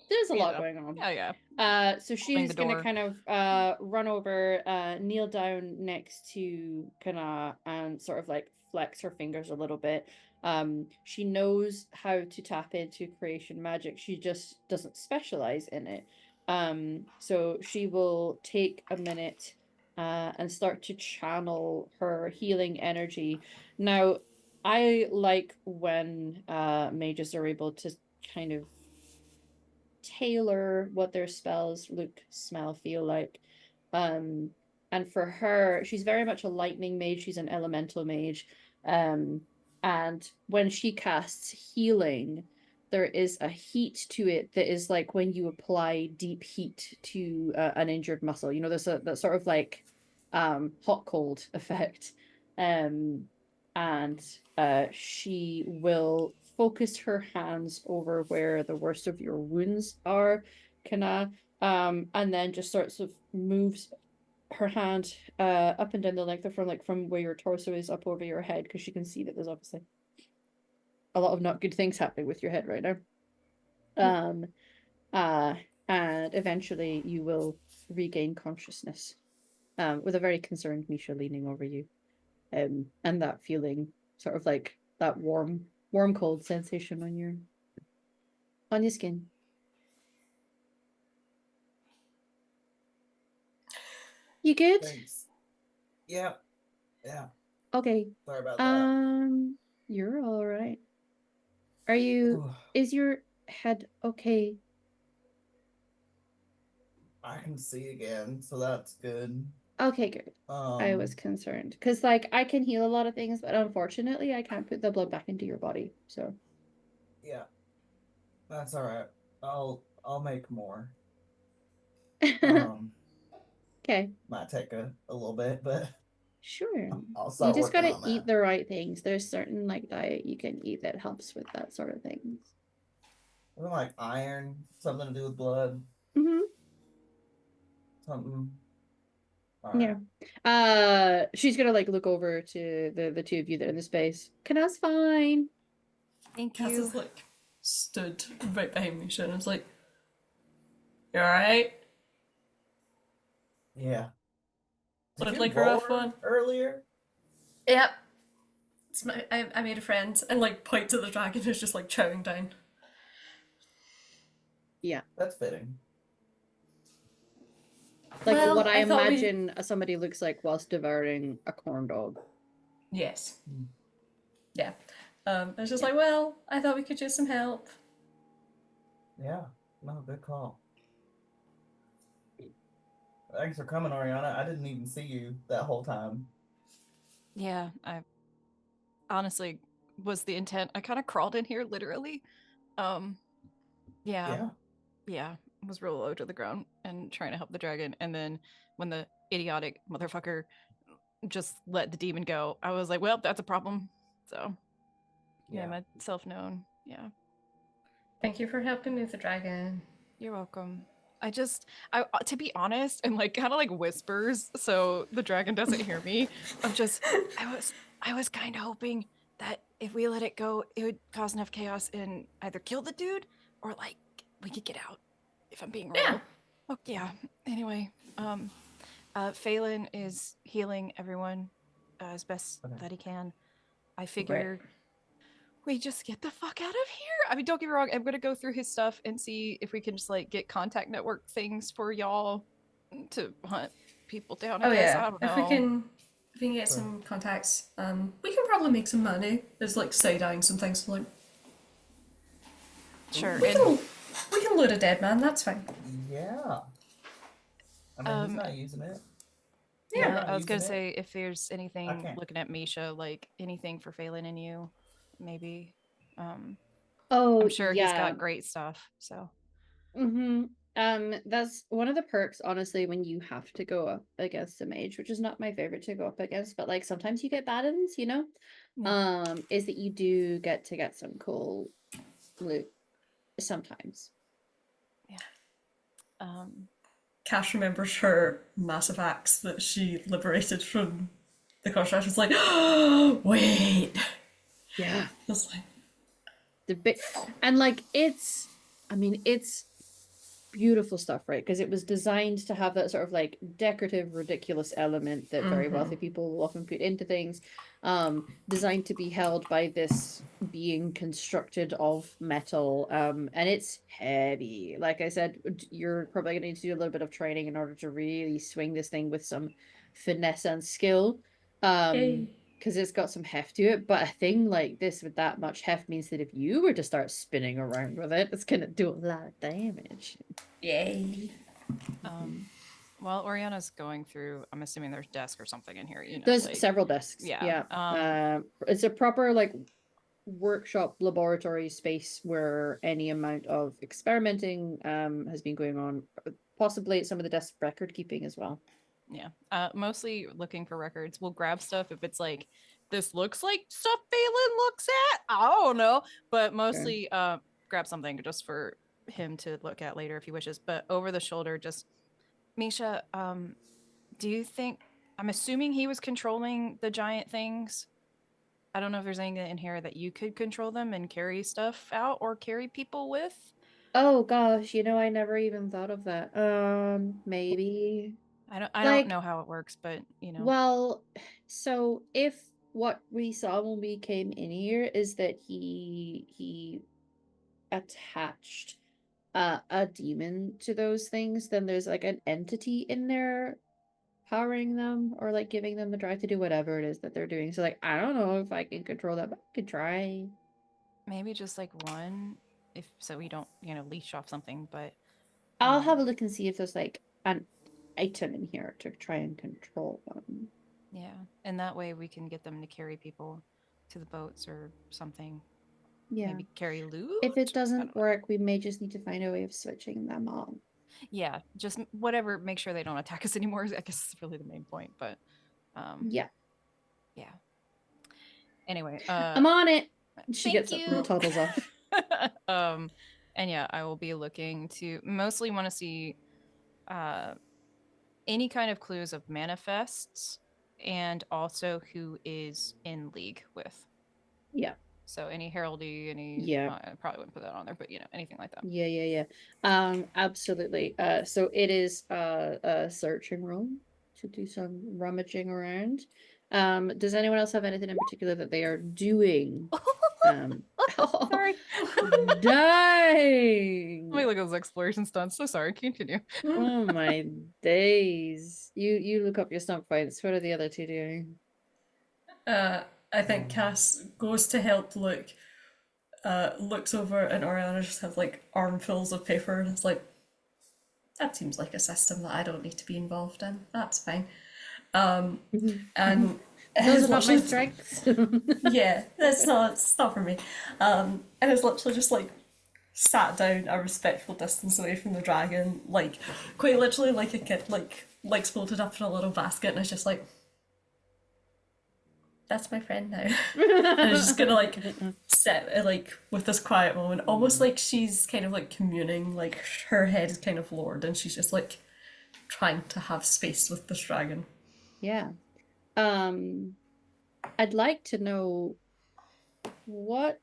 Speaker 1: There's a lot
Speaker 3: Yeah.
Speaker 1: going on.
Speaker 3: Yeah.
Speaker 1: So
Speaker 3: Opening
Speaker 1: she's
Speaker 3: the
Speaker 1: gonna
Speaker 3: door.
Speaker 1: kind of run over, kneel down next to Kana and sort of like flex her fingers a little bit. She knows how to tap into creation magic. She just doesn't specialize in it. So she will take a minute and start to channel her healing energy. Now, I like when mages are able to kind of tailor what their spells look, smell, feel like. And for her, she's very much a lightning mage. She's an elemental mage. And when she casts healing, there is a heat to it that is like when you apply deep heat to an injured muscle. You know, there's that sort of like hot cold effect. And she will focus her hands over where the worst of your wounds are, Kana, and then just sorts of moves her hand up and down the length of from where your torso is up over your head, because she can see that there's obviously a lot of not good things happening with your head right now. And eventually you will regain consciousness, with a very concerned Misha leaning over you, and that feeling, sort of like that warm cold sensation on your skin. You good?
Speaker 2: Thanks. Yeah. Yeah.
Speaker 1: Okay.
Speaker 2: Sorry about that.
Speaker 1: You're all right. Are you? Is your head okay?
Speaker 2: I can see again, so that's good.
Speaker 1: Okay, good. I was concerned because, like, I can heal a lot of things, but unfortunately, I can't put the blood back into your body. So.
Speaker 2: Yeah. That's all right. I'll make more.
Speaker 1: Okay.
Speaker 2: Might take a little bit, but
Speaker 1: sure.
Speaker 2: I'll start
Speaker 1: You just
Speaker 2: working
Speaker 1: gotta
Speaker 2: on
Speaker 1: eat
Speaker 2: that.
Speaker 1: the right things. There's certain like diet you can eat that helps with that sort of things.
Speaker 2: Something like iron, something to do with blood,
Speaker 1: Mm-hmm.
Speaker 2: something. All right.
Speaker 1: Yeah. She's gonna like look over to the two of you that are in the space. Kana's fine.
Speaker 3: Thank
Speaker 4: Cass
Speaker 3: you.
Speaker 4: is like stood right behind me, and is like, "You all right?"
Speaker 2: Yeah. Did
Speaker 4: Looked
Speaker 2: you
Speaker 4: like a rough
Speaker 2: roar
Speaker 4: one.
Speaker 2: earlier?
Speaker 4: Yep. I made a friend, and like point to the dragon who's just like chowing down.
Speaker 1: Yeah.
Speaker 2: That's fitting.
Speaker 1: Like
Speaker 4: Well,
Speaker 1: what I
Speaker 4: I thought
Speaker 1: imagine somebody looks like whilst devouring a corn dog.
Speaker 4: Yes. Yeah. I was just like, well, I thought we could use some help.
Speaker 2: Yeah. No, good call. Thanks for coming, Ariana. I didn't even see you that whole time.
Speaker 3: Yeah, I honestly was the intent. I kind of crawled in here literally. Yeah. Was real low to the ground and trying to help the dragon. And then when the idiotic motherfucker just let the demon go, I was like, well, that's a problem. So yeah, myself known. Yeah.
Speaker 4: Thank you for helping me with the dragon.
Speaker 3: You're welcome. I to be honest, and like kind of like whispers so the dragon doesn't hear me. I was kind of hoping that if we let it go, it would cause enough chaos and either kill the dude or like we could get out. If I'm being real.
Speaker 4: Yeah.
Speaker 3: Oh yeah. Anyway, Phelan is healing everyone as best
Speaker 2: Okay.
Speaker 3: that he can. I figure we just get the fuck out of here. I mean, don't get me wrong. I'm gonna go through his stuff and see if we can just like get contact network things for y'all to hunt people down. I
Speaker 4: Oh
Speaker 3: guess
Speaker 4: yeah.
Speaker 3: I don't
Speaker 4: If
Speaker 3: know.
Speaker 4: we can get
Speaker 2: Sure.
Speaker 4: some contacts, we can probably make some money. There's like side-eyeing some things like
Speaker 3: Sure.
Speaker 4: we
Speaker 3: And
Speaker 4: can loot a dead man, that's fine.
Speaker 2: Yeah. I mean, he's not using it.
Speaker 4: Yeah.
Speaker 2: You're not
Speaker 3: I was gonna
Speaker 2: using it.
Speaker 3: say if there's anything
Speaker 2: Okay.
Speaker 3: looking at Misha, like anything for Phelan and you, maybe. I'm
Speaker 1: Oh,
Speaker 3: sure he's
Speaker 1: yeah.
Speaker 3: got great stuff. So
Speaker 1: Mm-hmm. That's one of the perks, honestly, when you have to go up against a mage, which is not my favorite to go up against, but like sometimes you get bad ones, you know?
Speaker 3: Yeah.
Speaker 1: Is that you do get to get some cool loot sometimes.
Speaker 4: Cash remembers her massive axe that she liberated from the contract. Was like, oh, wait.
Speaker 1: Yeah.
Speaker 4: It's like,
Speaker 1: The big and like it's beautiful stuff, right? Because it was designed to have that sort of like decorative, ridiculous element that very wealthy people will often put into things. Designed to be held by this being constructed of metal. And it's heavy. Like I said, you're probably gonna need to do a little bit of training in order to really swing this thing with some finesse and skill.
Speaker 4: yay.
Speaker 1: Because it's got some heft to it, but a thing like this with that much heft means that if you were to start spinning around with it, it's gonna do a lot of damage.
Speaker 4: Yay.
Speaker 3: While Oriana's going through, I'm assuming there's desk or something in here. You know,
Speaker 1: There's
Speaker 3: like,
Speaker 1: several desks.
Speaker 3: yeah,
Speaker 1: It's a proper like workshop laboratory space where any amount of experimenting has been going on. Possibly some of the desk record keeping as well.
Speaker 3: yeah. Mostly looking for records. We'll grab stuff if it's like this looks like stuff Phelan looks at. I don't know, but mostly grab something just for him to look at later if he wishes. But over the shoulder, just Misha. Do you think? I'm assuming he was controlling the giant things. I don't know if there's anything in here that you could control them and carry stuff out or carry people with.
Speaker 1: Oh gosh, I never even thought of that. Maybe.
Speaker 3: I don't know how it works, but
Speaker 1: Well, so if what we saw when we came in here is that he attached a demon to those things, then there's like an entity in there powering them or like giving them the drive to do whatever it is that they're doing. So like I don't know if I can control that, but I could try.
Speaker 3: maybe just like one, if so we don't leash off something. But
Speaker 1: I'll have a look and see if there's like an item in here to try and control them.
Speaker 3: yeah, and that way we can get them to carry people to the boats or something.
Speaker 1: Yeah.
Speaker 3: Maybe carry loot.
Speaker 1: If it
Speaker 3: I
Speaker 1: doesn't
Speaker 3: don't know.
Speaker 1: work, we may just need to find a way of switching them on.
Speaker 3: Yeah, just whatever. Make sure they don't attack us anymore. I guess is really the main point. But
Speaker 1: Yeah.
Speaker 3: yeah. Anyway,
Speaker 1: I'm on it. She
Speaker 3: thank
Speaker 1: gets up
Speaker 3: you.
Speaker 1: and toddles off.
Speaker 3: And yeah, I will be looking to mostly want to see any kind of clues of manifests and also who is in league with.
Speaker 1: Yeah.
Speaker 3: So any heraldry, any I probably wouldn't put that on there, but anything like that.
Speaker 1: Yeah. Absolutely. So it is a searching room to do some rummaging around. Does anyone else have anything in particular that they are doing?
Speaker 3: Sorry.
Speaker 1: Dang.
Speaker 3: Let me look at those exploration stunts. So sorry, continue.
Speaker 1: Oh my days. You look up your stump fights. What are the other two doing?
Speaker 4: I think Cass goes to help look, looks over and Oriana just has like armfuls of paper and it's like, that seems like a system that I don't need to be involved in. That's fine. And
Speaker 1: Those are not my
Speaker 4: literally-
Speaker 1: strengths.
Speaker 4: yeah, it's not for me. And it's literally just like sat down a respectful distance away from the dragon, like quite literally like a kid, like legs folded up in a little basket, and it's just like, that's my friend now. And it's just gonna like sit like with this quiet moment, almost like she's kind of like communing, like her head is kind of lowered and she's just like trying to have space with this dragon.
Speaker 1: Yeah. I'd like to know what,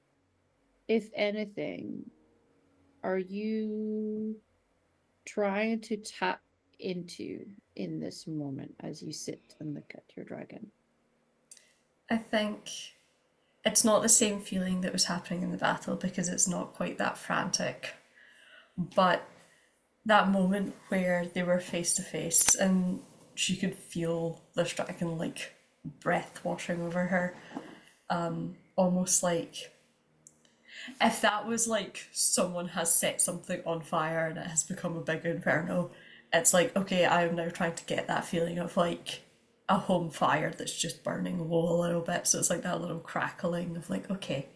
Speaker 1: if anything, are you trying to tap into in this moment as you sit and look at your dragon?
Speaker 4: I think it's not the same feeling that was happening in the battle because it's not quite that frantic. But that moment where they were face to face and she could feel this dragon like breath washing over her, almost like if that was like someone has set something on fire and it has become a big inferno, it's like, okay, I am now trying to get that feeling of like a home fire that's just burning low a little bit. So it's like that little crackling of like, okay,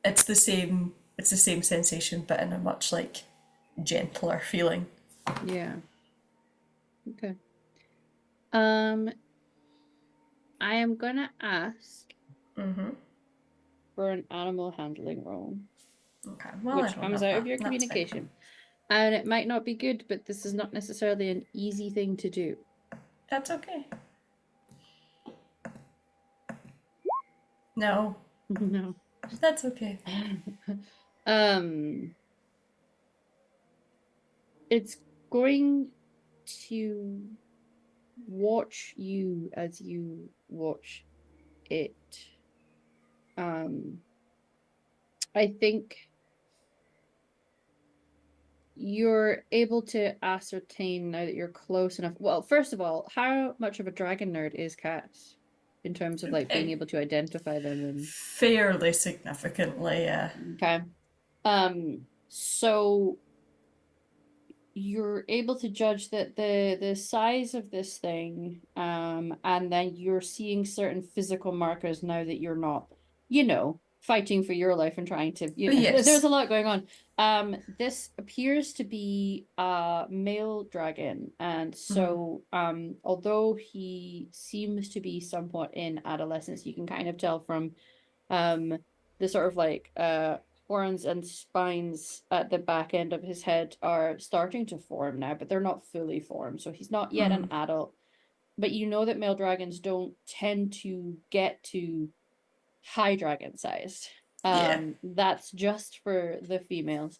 Speaker 4: it's the same sensation, but in a much like gentler feeling.
Speaker 1: Yeah. Okay. I am gonna ask
Speaker 4: Mm-hmm.
Speaker 1: for an animal handling roll,
Speaker 4: Okay. Well, I
Speaker 1: which
Speaker 4: don't
Speaker 1: comes
Speaker 4: have
Speaker 1: out of
Speaker 4: that.
Speaker 1: your
Speaker 4: That's fine.
Speaker 1: communication. And it might not be good, but this is not necessarily an easy thing to do.
Speaker 4: That's okay. No,
Speaker 1: No.
Speaker 4: that's okay.
Speaker 1: It's going to watch you as you watch it. I think you're able to ascertain now that you're close enough. Well, first of all, how much of a dragon nerd is Cass in terms of like being able to identify them and
Speaker 4: Fairly significantly, yeah.
Speaker 1: okay. So you're able to judge that the size of this thing, and then you're seeing certain physical markers now that you're not, fighting for your life and trying to,
Speaker 4: Yes.
Speaker 1: there's a lot going on. This appears to be a male dragon, and so although he seems to be somewhat in adolescence, you can kind of tell from the sort of like horns and spines at the back end of his head are starting to form now, but they're not fully formed. So he's not yet an adult. But you know that male dragons don't tend to get to high dragon size. That's just for the females.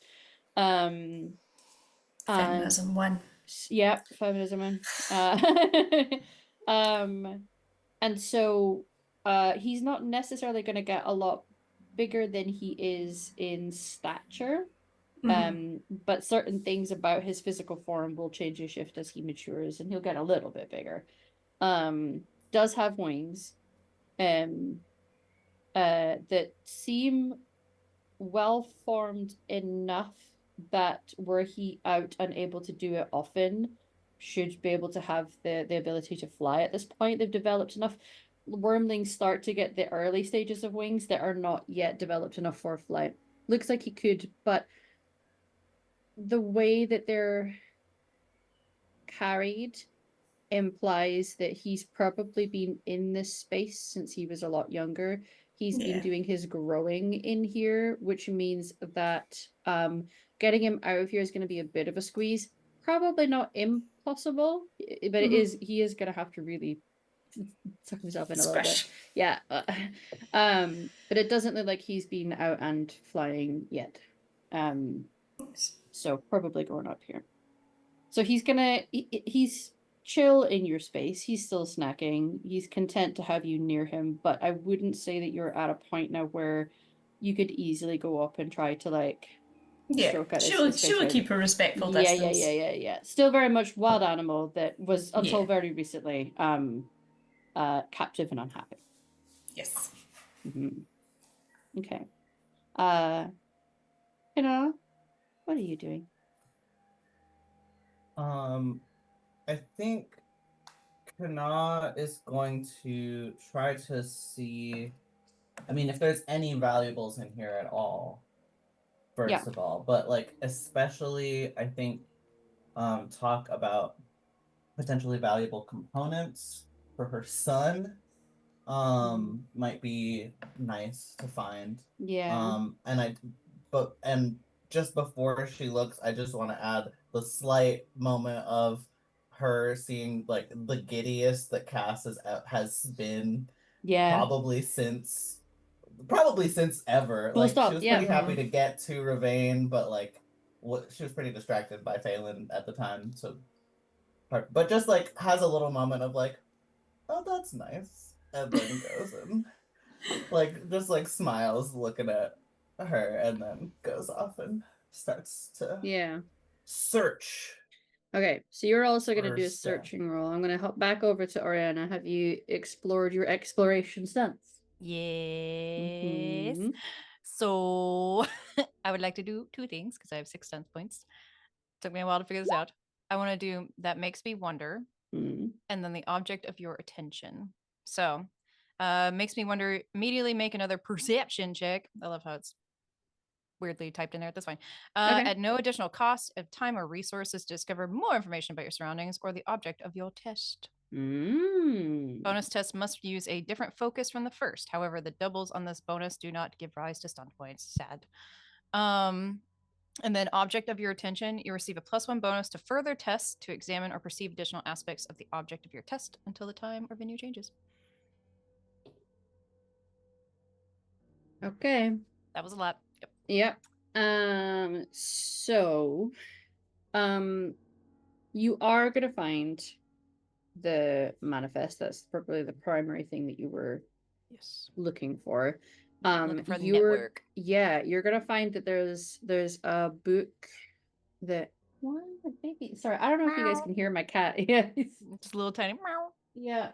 Speaker 4: Feminism one.
Speaker 1: Yeah, feminism. And so he's not necessarily going to get a lot bigger than he is in stature. But certain things about his physical form will change and shift as he matures, and he'll get a little bit bigger. Does have wings, that seem well formed enough that were he out and able to do it often, should be able to have the ability to fly at this point. They've developed enough. Wormlings start to get the early stages of wings that are not yet developed enough for flight. Looks like he could, but the way that they're carried implies that he's probably been in this space since he was a lot younger. He's been doing his growing in here, which means that getting him out of here is going to be a bit of a squeeze. Probably not impossible, but he is going to have to really suck himself in a little bit. Yeah. But it doesn't look like he's been out and flying yet. So probably going up here. So he's chill in your space. He's still snacking. He's content to have you near him, but I wouldn't say that you're at a point now where you could easily go up and try to like stroke at his
Speaker 4: she'll keep a respectful distance.
Speaker 1: Yeah. Still very much wild animal that was until very recently captive and unhappy.
Speaker 4: Yes.
Speaker 1: Okay. What are you doing?
Speaker 2: I think Kana is going to try to see, I mean, if there's any valuables in here at all, first of all, but like especially I think talk about potentially valuable components for her son might be nice to find. And just before she looks, I just want to add the slight moment of her seeing like the giddiest that Cass has been probably since ever.
Speaker 1: Full
Speaker 2: like
Speaker 1: stop.
Speaker 2: She was pretty happy to get to Ravane, but like she was pretty distracted by Phelan at the time, so part, but just like has a little moment of like, oh, that's nice, and then goes and like just like smiles looking at her, and then goes off and starts to
Speaker 1: Yeah.
Speaker 2: search.
Speaker 1: Okay, so you're also going to
Speaker 2: For
Speaker 1: do a
Speaker 2: stuff.
Speaker 1: searching roll. I'm going to hop back over to Oriana. Have you explored your exploration stunts?
Speaker 3: Yes.
Speaker 1: Mhm.
Speaker 3: So I would like to do two things because I have 6 sense points. Took me a while to figure this out. I want to do that makes me wonder,
Speaker 1: Mm.
Speaker 3: and then the object of your attention. So, makes me wonder. Immediately make another perception check. I love how it's weirdly typed in there. That's fine.
Speaker 1: Okay.
Speaker 3: At no additional cost of time or resources to discover more information about your surroundings or the object of your test.
Speaker 1: Mm.
Speaker 3: Bonus tests must use a different focus from the first. However, the doubles on this bonus do not give rise to stunt points. Sad. And then object of your attention, you receive a +1 bonus to further tests to examine or perceive additional aspects of the object of your test until the time or venue changes.
Speaker 1: Okay.
Speaker 3: That was a lot. Yep.
Speaker 1: Yep. So, you are gonna find the manifest. That's probably the primary thing that you were
Speaker 3: Yes.
Speaker 1: looking for.
Speaker 3: Looking for the
Speaker 1: You're
Speaker 3: network.
Speaker 1: yeah, you're gonna find that there's a book that what maybe sorry, I don't know if you guys can hear my cat. Yeah,
Speaker 3: Just a little tiny meow.
Speaker 1: yeah.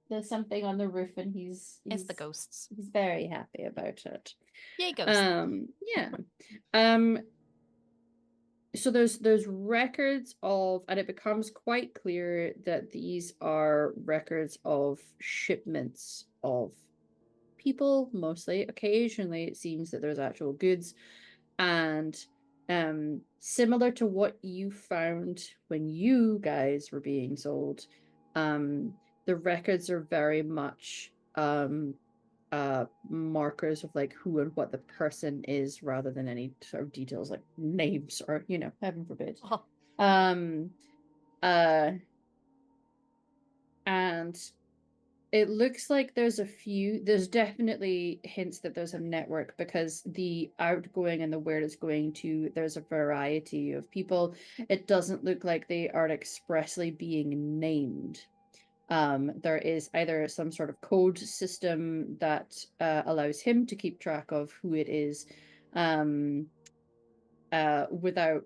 Speaker 1: There's something on the roof and
Speaker 3: It's the ghosts.
Speaker 1: he's very happy about it.
Speaker 3: Yay, ghosts.
Speaker 1: Yeah. Um so there's records of, and it becomes quite clear that these are records of shipments of people, mostly. Occasionally it seems that there's actual goods, and similar to what you found when you guys were being sold, the records are very much markers of like who and what the person is, rather than any sort of details like names or, you know, heaven forbid.
Speaker 3: Oh,
Speaker 1: And it looks like there's definitely hints that there's a network, because the outgoing and the where it's going to, there's a variety of people. It doesn't look like they are expressly being named. There is either some sort of code system that allows him to keep track of who it is, without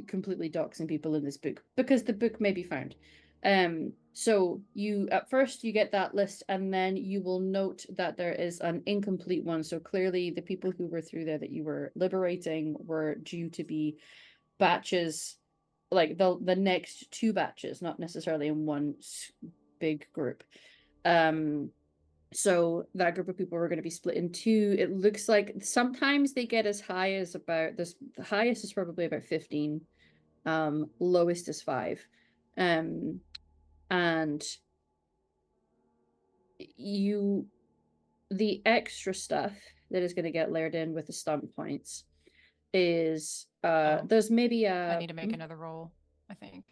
Speaker 1: completely doxing people in this book, because the book may be found. So you at first you get that list, and then you will note that there is an incomplete one. So clearly the people who were through there that you were liberating were due to be batches, like the next 2 batches, not necessarily in one big group. So that group of people were going to be split in 2. It looks like sometimes they get as high as about this. The highest is probably about 15. Lowest is 5. And the extra stuff that is going to get layered in with the stunt points is there's maybe
Speaker 3: I need to make another roll, I think.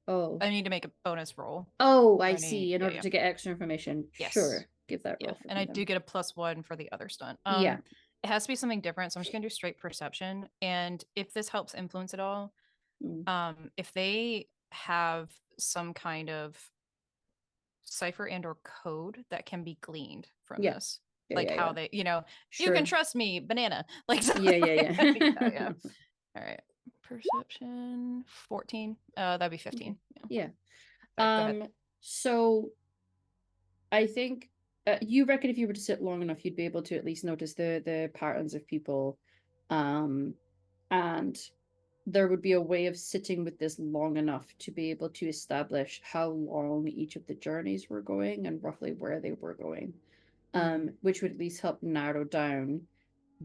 Speaker 1: oh
Speaker 3: I need to make a bonus roll.
Speaker 1: I
Speaker 3: I
Speaker 1: see.
Speaker 3: need-
Speaker 1: In
Speaker 3: yeah,
Speaker 1: order
Speaker 3: yeah.
Speaker 1: to get extra information.
Speaker 3: Yes.
Speaker 1: Sure, give that roll
Speaker 3: Yeah,
Speaker 1: for
Speaker 3: and
Speaker 1: me
Speaker 3: I
Speaker 1: then.
Speaker 3: do get a +1 for the other stunt.
Speaker 1: Yeah.
Speaker 3: It has to be something different, so I'm just gonna do straight perception. And if this helps influence at all, if they have some kind of cipher and or code that can be gleaned from
Speaker 1: Yeah.
Speaker 3: this,
Speaker 1: Yeah,
Speaker 3: like
Speaker 1: yeah,
Speaker 3: how
Speaker 1: yeah.
Speaker 3: they, you know, you
Speaker 1: Sure.
Speaker 3: can trust me, banana. Like
Speaker 1: Yeah, yeah,
Speaker 3: like
Speaker 1: yeah.
Speaker 3: that, yeah. All right, perception 14. That'd be 15.
Speaker 1: Yeah.
Speaker 3: Sorry, go ahead.
Speaker 1: So I think you reckon if you were to sit long enough, you'd be able to at least notice the patterns of people, and there would be a way of sitting with this long enough to be able to establish how long each of the journeys were going and roughly where they were going, which would at least help narrow down.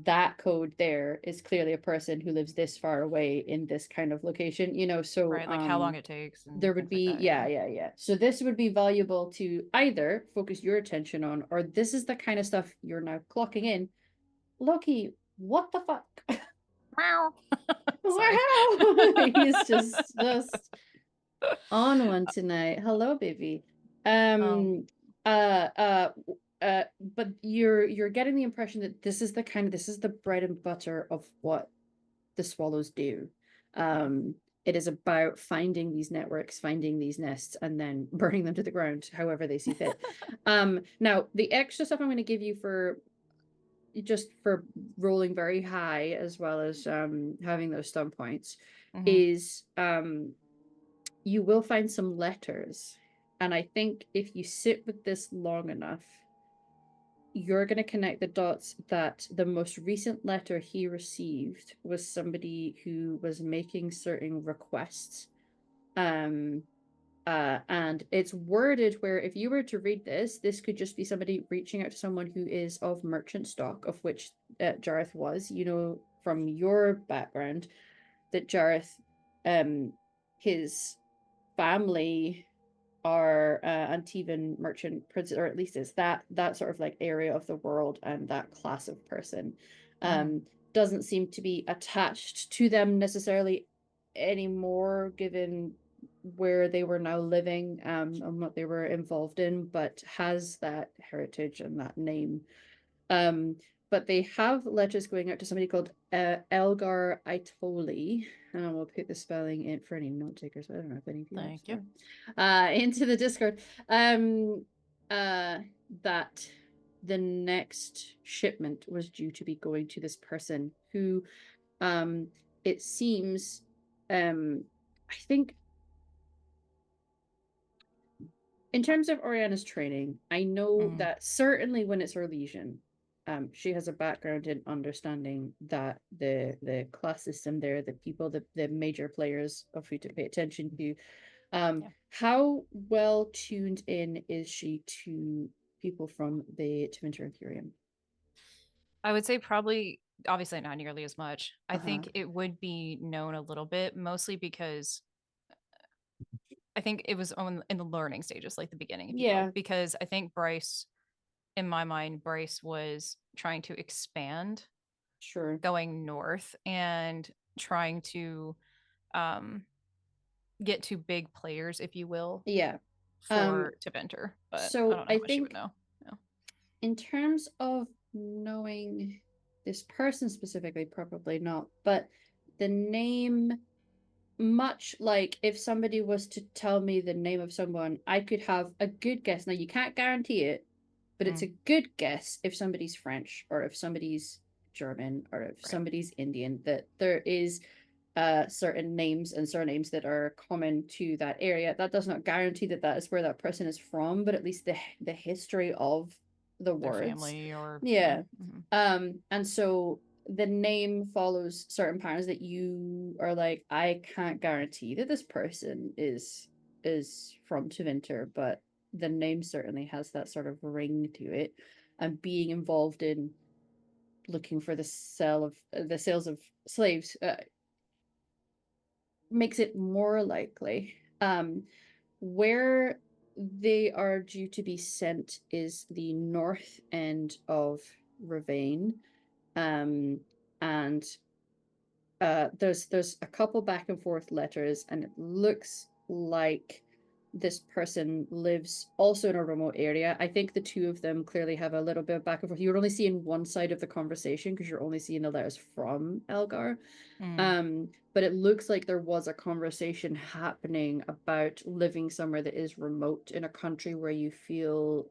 Speaker 1: That code there is clearly a person who lives this far away in this kind of location, you know, so
Speaker 3: Right, like how long it takes. And
Speaker 1: there would
Speaker 3: things like
Speaker 1: be
Speaker 3: that,
Speaker 1: yeah. So this would be valuable to either focus your attention on, or this is the kind of stuff you're now clocking in. Loki, what the fuck?
Speaker 3: Meow.
Speaker 1: Wow. He's just on one tonight. Hello, baby. But you're getting the impression that this is the bread and butter of what the swallows do. it is about finding these networks, finding these nests, and then burning them to the ground, however they see fit. Now, the extra stuff I'm going to give you for just for rolling very high, as well as having those stun points, is you will find some letters. And I think if you sit with this long enough, you're going to connect the dots that the most recent letter he received was somebody who was making certain requests. And it's worded where if you were to read this could just be somebody reaching out to someone who is of merchant stock, of which Jareth was. You know from your background that Jareth, his family are Antivan merchant princes, or at least it's that sort of like area of the world and that class of person. Doesn't seem to be attached to them necessarily anymore, given where they were now living and what they were involved in, but has that heritage and that name. But they have letters going out to somebody called Elgar Itoli, and I will put the spelling in for any note takers. I don't know if any of you
Speaker 3: Thank
Speaker 1: have
Speaker 3: you.
Speaker 1: into the Discord. That the next shipment was due to be going to this person who, it seems, I think. In terms of Oriana's training, I know that certainly when it's her legion, she has a background in understanding that the class system there, the people, the major players of who to pay attention to. How well tuned in is she to people from the Tevinter Imperium?
Speaker 3: I would say probably, obviously not nearly as much. I think it would be known a little bit, mostly because I think it was in the learning stages, like the beginning, if you will. Because I think Bryce, in my mind, Bryce was trying to expand, going north and trying to get to big players, if you will. For Tevinter, but
Speaker 1: so
Speaker 3: I don't know how much you would know.
Speaker 1: In terms of knowing this person specifically, probably not, but the name, much like if somebody was to tell me the name of someone, I could have a good guess. Now, you can't guarantee it, but it's a good guess if somebody's French or if somebody's German or if somebody's Indian, that there is certain names and surnames that are common to that area. That does not guarantee that that is where that person is from, but at least the history of the words, their
Speaker 3: family, or
Speaker 1: and so the name follows certain patterns that you are like, I can't guarantee that this person is from Tevinter, but the name certainly has that sort of ring to it, and being involved in looking for the sales of slaves makes it more likely. Where they are due to be sent is the north end of Ravane. And there's a couple back and forth letters, and it looks like this person lives also in a remote area. I think the two of them clearly have a little bit of back and forth. You're only seeing one side of the conversation because you're only seeing the letters from Elgar. But it looks like there was a conversation happening about living somewhere that is remote in a country where you feel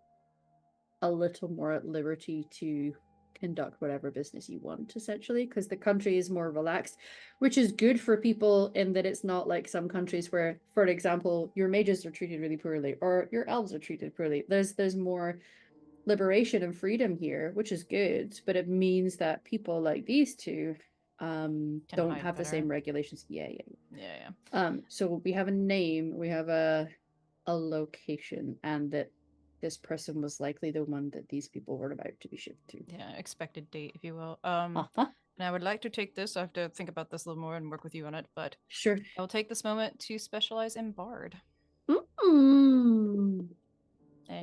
Speaker 1: a little more at liberty to conduct whatever business you want, essentially, because the country is more relaxed, which is good for people in that it's not like some countries where, for example, your mages are treated really poorly or your elves are treated poorly. There's more liberation and freedom here, which is good, but it means that people like these two don't have the same regulations. So we have a name, we have a location, and that this person was likely the one that these people were about to be shipped to.
Speaker 3: Expected date, if you will. And I would like to take this, I have to think about this a little more and work with you on it, but
Speaker 1: sure,
Speaker 3: I will take this moment to specialize in Bard.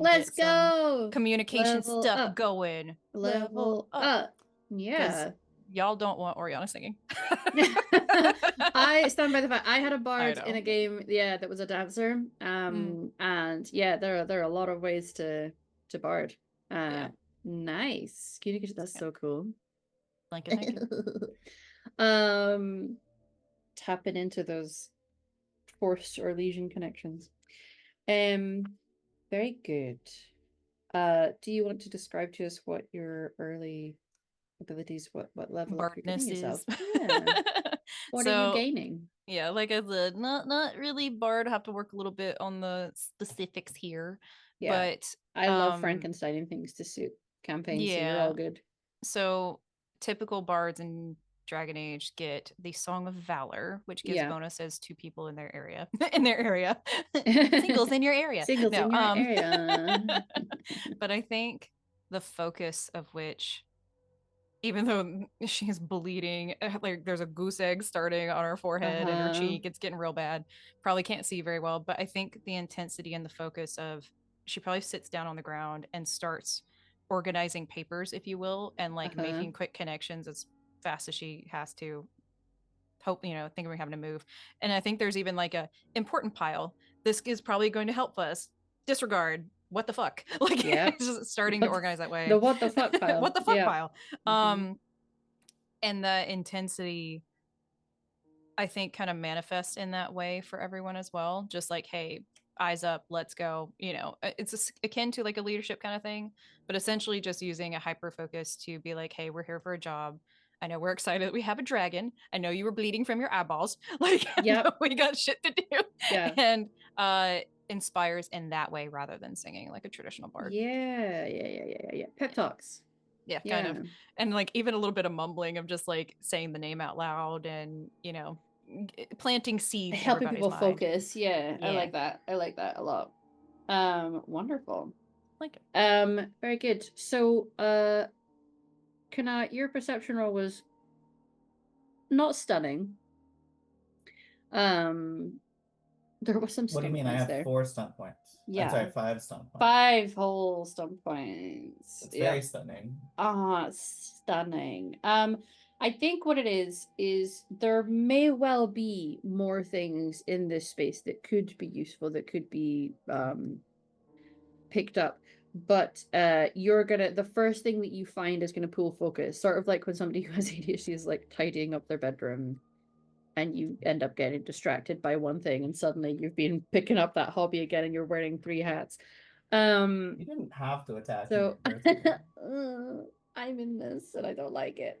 Speaker 1: Let's go!
Speaker 3: Communication stuff going.
Speaker 1: Level up. Yeah.
Speaker 3: Y'all don't want Oriana singing.
Speaker 1: I stand by the fact I had a bard in a game, that was a dancer. And there are a lot of ways to bard. Nice. Communication, that's so cool.
Speaker 3: Thank you.
Speaker 1: Tapping into those Force or Legion connections. Very good. Do you want to describe to us what your early abilities, what level up you're giving
Speaker 3: Bardness
Speaker 1: yourself?
Speaker 3: is.
Speaker 1: Yeah. What are you
Speaker 3: So,
Speaker 1: gaining?
Speaker 3: yeah, like I said, not really bard. Have to work a little bit on the specifics here,
Speaker 1: Yeah.
Speaker 3: but
Speaker 1: I love Frankensteining things to suit campaigns, so you're all
Speaker 3: yeah.
Speaker 1: good.
Speaker 3: So typical bards in Dragon Age get the Song of Valor, which gives
Speaker 1: Yeah.
Speaker 3: bonuses to people in their area. In their area. Singles in your area.
Speaker 1: Singles
Speaker 3: No,
Speaker 1: in your area.
Speaker 3: but I think the focus of which, even though she's bleeding, like there's a goose egg starting on her forehead and her cheek, it's getting real bad. Probably can't see very well, but I think the intensity and the focus of she probably sits down on the ground and starts organizing papers, if you will, and like making quick connections as fast as she has to. Hope, think we're having to move. And I think there's even like a important pile. This is probably going to help us. Disregard. What the fuck? Like,
Speaker 1: Yeah.
Speaker 3: just starting to organize that way.
Speaker 1: The what the fuck pile.
Speaker 3: What the fuck
Speaker 1: Yeah.
Speaker 3: pile. And the intensity, I think, kind of manifests in that way for everyone as well. Just like, hey, eyes up, let's go. It's akin to like a leadership kind of thing, but essentially just using a hyper focus to be like, hey, we're here for a job. I know we're excited that we have a dragon. I know you were bleeding from your eyeballs. Like,
Speaker 1: Yep.
Speaker 3: we got shit to do.
Speaker 1: Yeah.
Speaker 3: And inspires in that way rather than singing like a traditional bard.
Speaker 1: Yeah. Pep talks.
Speaker 3: Yeah, kind of. And like even a little bit of mumbling of just like saying the name out loud and, planting seeds in
Speaker 1: Helping
Speaker 3: everybody's
Speaker 1: people
Speaker 3: mind.
Speaker 1: focus. Yeah, I like that. I like that a lot. Wonderful.
Speaker 3: Like it.
Speaker 1: Very good. So, your perception roll was not stunning. There was some
Speaker 2: What do you
Speaker 1: stunt
Speaker 2: mean? I
Speaker 1: points
Speaker 2: have
Speaker 1: there.
Speaker 2: 4 stunt points.
Speaker 1: Yeah.
Speaker 2: I'm sorry, 5 stunt points.
Speaker 1: 5 whole stunt points.
Speaker 2: It's very stunning.
Speaker 1: Stunning. I think what it is there may well be more things in this space that could be useful, that could be picked up. But the first thing that you find is gonna pull focus, sort of like when somebody who has ADHD is like tidying up their bedroom and you end up getting distracted by one thing and suddenly you've been picking up that hobby again and you're wearing 3 hats.
Speaker 2: You didn't have to attack me.
Speaker 1: I'm in this and I don't like it.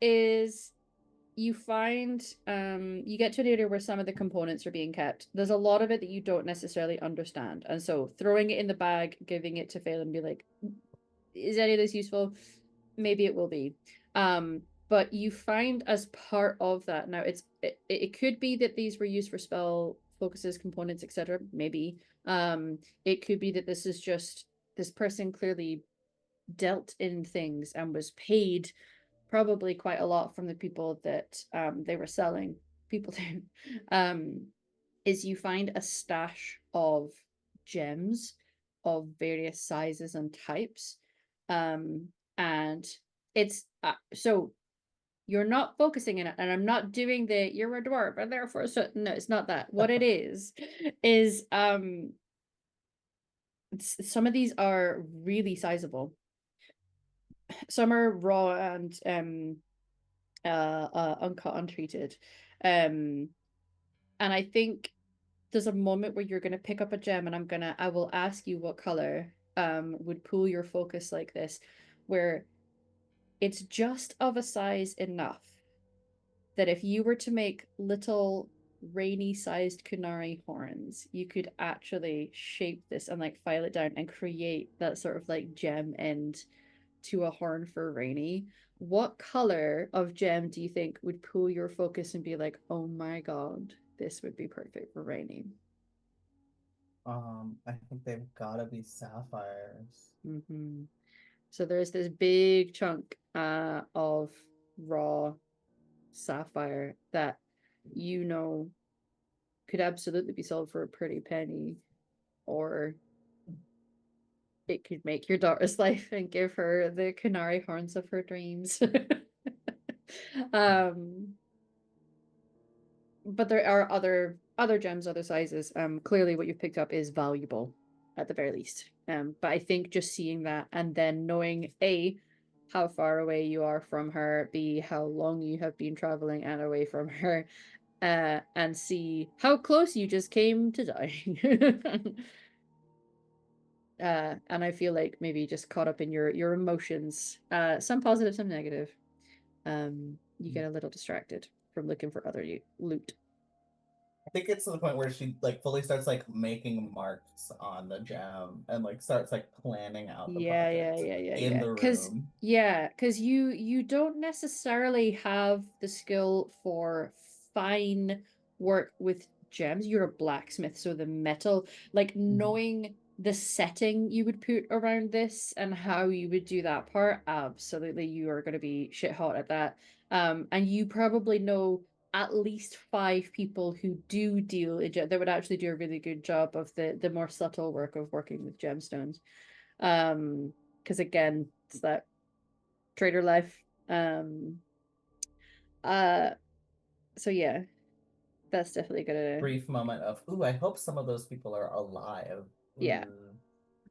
Speaker 1: Is you find you get to an area where some of the components are being kept. There's a lot of it that you don't necessarily understand. And so throwing it in the bag, giving it to Fail and be like, is any of this useful? Maybe it will be. But you find as part of that now, it could be that these were used for spell focuses, components, etc. Maybe. It could be that this is just this person clearly dealt in things and was paid probably quite a lot from the people that they were selling people to. Is you find a stash of gems of various sizes and types. And it's so you're not focusing in it, and I'm not doing you're a dwarf and therefore no, it's not that. What it is some of these are really sizable. Some are raw and uncut, untreated. And I think there's a moment where you're gonna pick up a gem and I will ask you what color would pull your focus like this, where it's just of a size enough that if you were to make little rainy sized kunari horns, you could actually shape this and like file it down and create that sort of like gem end to a horn for rainy. What color of gem do you think would pull your focus and be like, oh my god, this would be perfect for rainy?
Speaker 2: I think they've gotta be sapphires.
Speaker 1: So there's this big chunk of raw sapphire that could absolutely be sold for a pretty penny, or it could make your daughter's life and give her the canary horns of her dreams. But there are other gems, other sizes. Clearly what you've picked up is valuable at the very least. But I think just seeing that and then knowing A, how far away you are from her, B, how long you have been traveling and away from her, and see how close you just came to dying. And I feel like maybe just caught up in your emotions, some positive, some negative. You get a little distracted from looking for other loot.
Speaker 2: I think it's to the point where she like fully starts like making marks on the gem and like starts like planning out the
Speaker 1: Yeah,
Speaker 2: project in the
Speaker 1: Because
Speaker 2: room.
Speaker 1: because you don't necessarily have the skill for fine work with gems. You're a blacksmith, so the metal, like knowing the setting you would put around this and how you would do that part, absolutely you are going to be shit hot at that. And you probably know at least 5 people who do deal in that would actually do a really good job of the more subtle work of working with gemstones. Because again, it's that trader life. Uh, so yeah, that's definitely gonna,
Speaker 2: Brief moment of, ooh, I hope some of those people are alive.
Speaker 1: yeah.
Speaker 2: Ooh.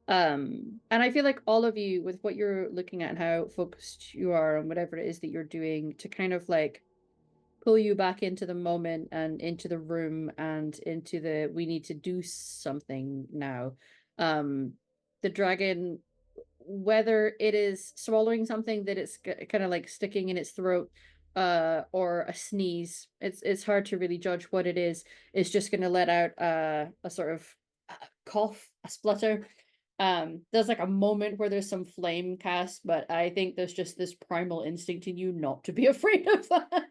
Speaker 1: And I feel like all of you, with what you're looking at and how focused you are on whatever it is that you're doing, to kind of like pull you back into the moment and into the room and into the we need to do something now. The dragon, whether it is swallowing something that it's kind of like sticking in its throat, or a sneeze, it's hard to really judge what it is. It's just going to let out a sort of cough, a splutter. There's like a moment where there's some flame cast, but I think there's just this primal instinct in you not to be afraid of that.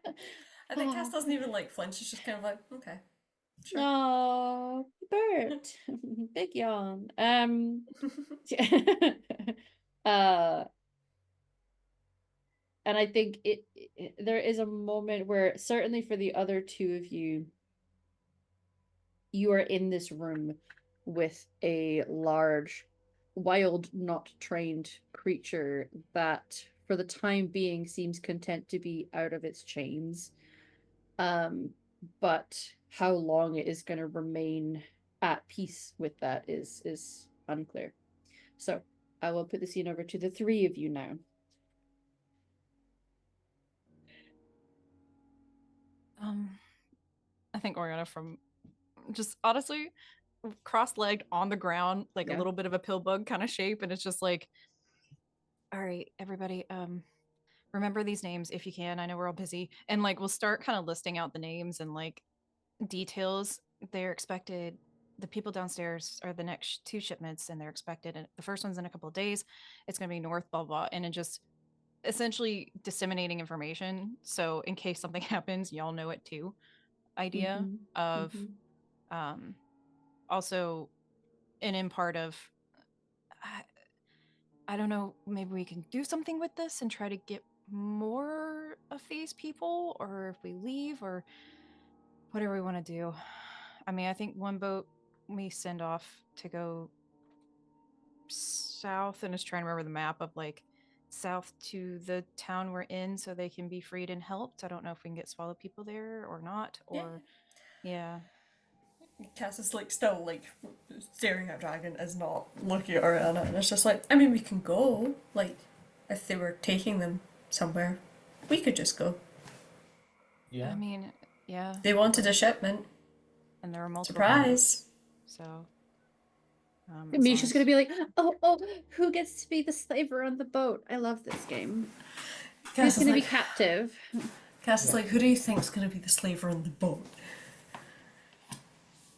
Speaker 4: I think Cass doesn't even like flinch. She's just kind of like, okay, sure.
Speaker 1: Oh, Bert. Big yawn. uh and I think there is a moment where certainly for the other two of you, you are in this room with a large, wild, not trained creature that for the time being seems content to be out of its chains. But how long it is going to remain at peace with that is unclear. So I will put the scene over to the 3 of you now.
Speaker 3: I think Oriana from just honestly cross-legged on the ground, like a
Speaker 1: Yeah.
Speaker 3: little bit of a pill bug kind of shape, and it's just like, all right, everybody, remember these names if you can. I know we're all busy, and like we'll start kind of listing out the names and like details. They're expected. The people downstairs are the next 2 shipments, and they're expected. And the first one's in a couple of days. It's going to be north, blah blah, and it just essentially disseminating information. So in case something happens, y'all know it too. Idea of um also an in part of I don't know, maybe we can do something with this and try to get more of these people, or if we leave, or whatever we want to do. I mean, I think one boat we send off to go south, and is trying to remember the map of like south to the town we're in so they can be freed and helped. I don't know if we can get swallow people there or not, or yeah.
Speaker 4: Cass is like still like staring at Dragon, is not looking at Oriana, and it's just like, I mean, we can go. Like, if they were taking them somewhere, we could just go.
Speaker 2: Yeah.
Speaker 3: I mean, yeah.
Speaker 4: They wanted a shipment.
Speaker 3: And there are multiple
Speaker 4: Surprise!
Speaker 3: so
Speaker 1: Misha's gonna be like, oh, who gets to be the slaver on the boat? I love this game. Who's gonna be captive?
Speaker 4: Cass is like, who do you think's gonna be the slaver on the boat?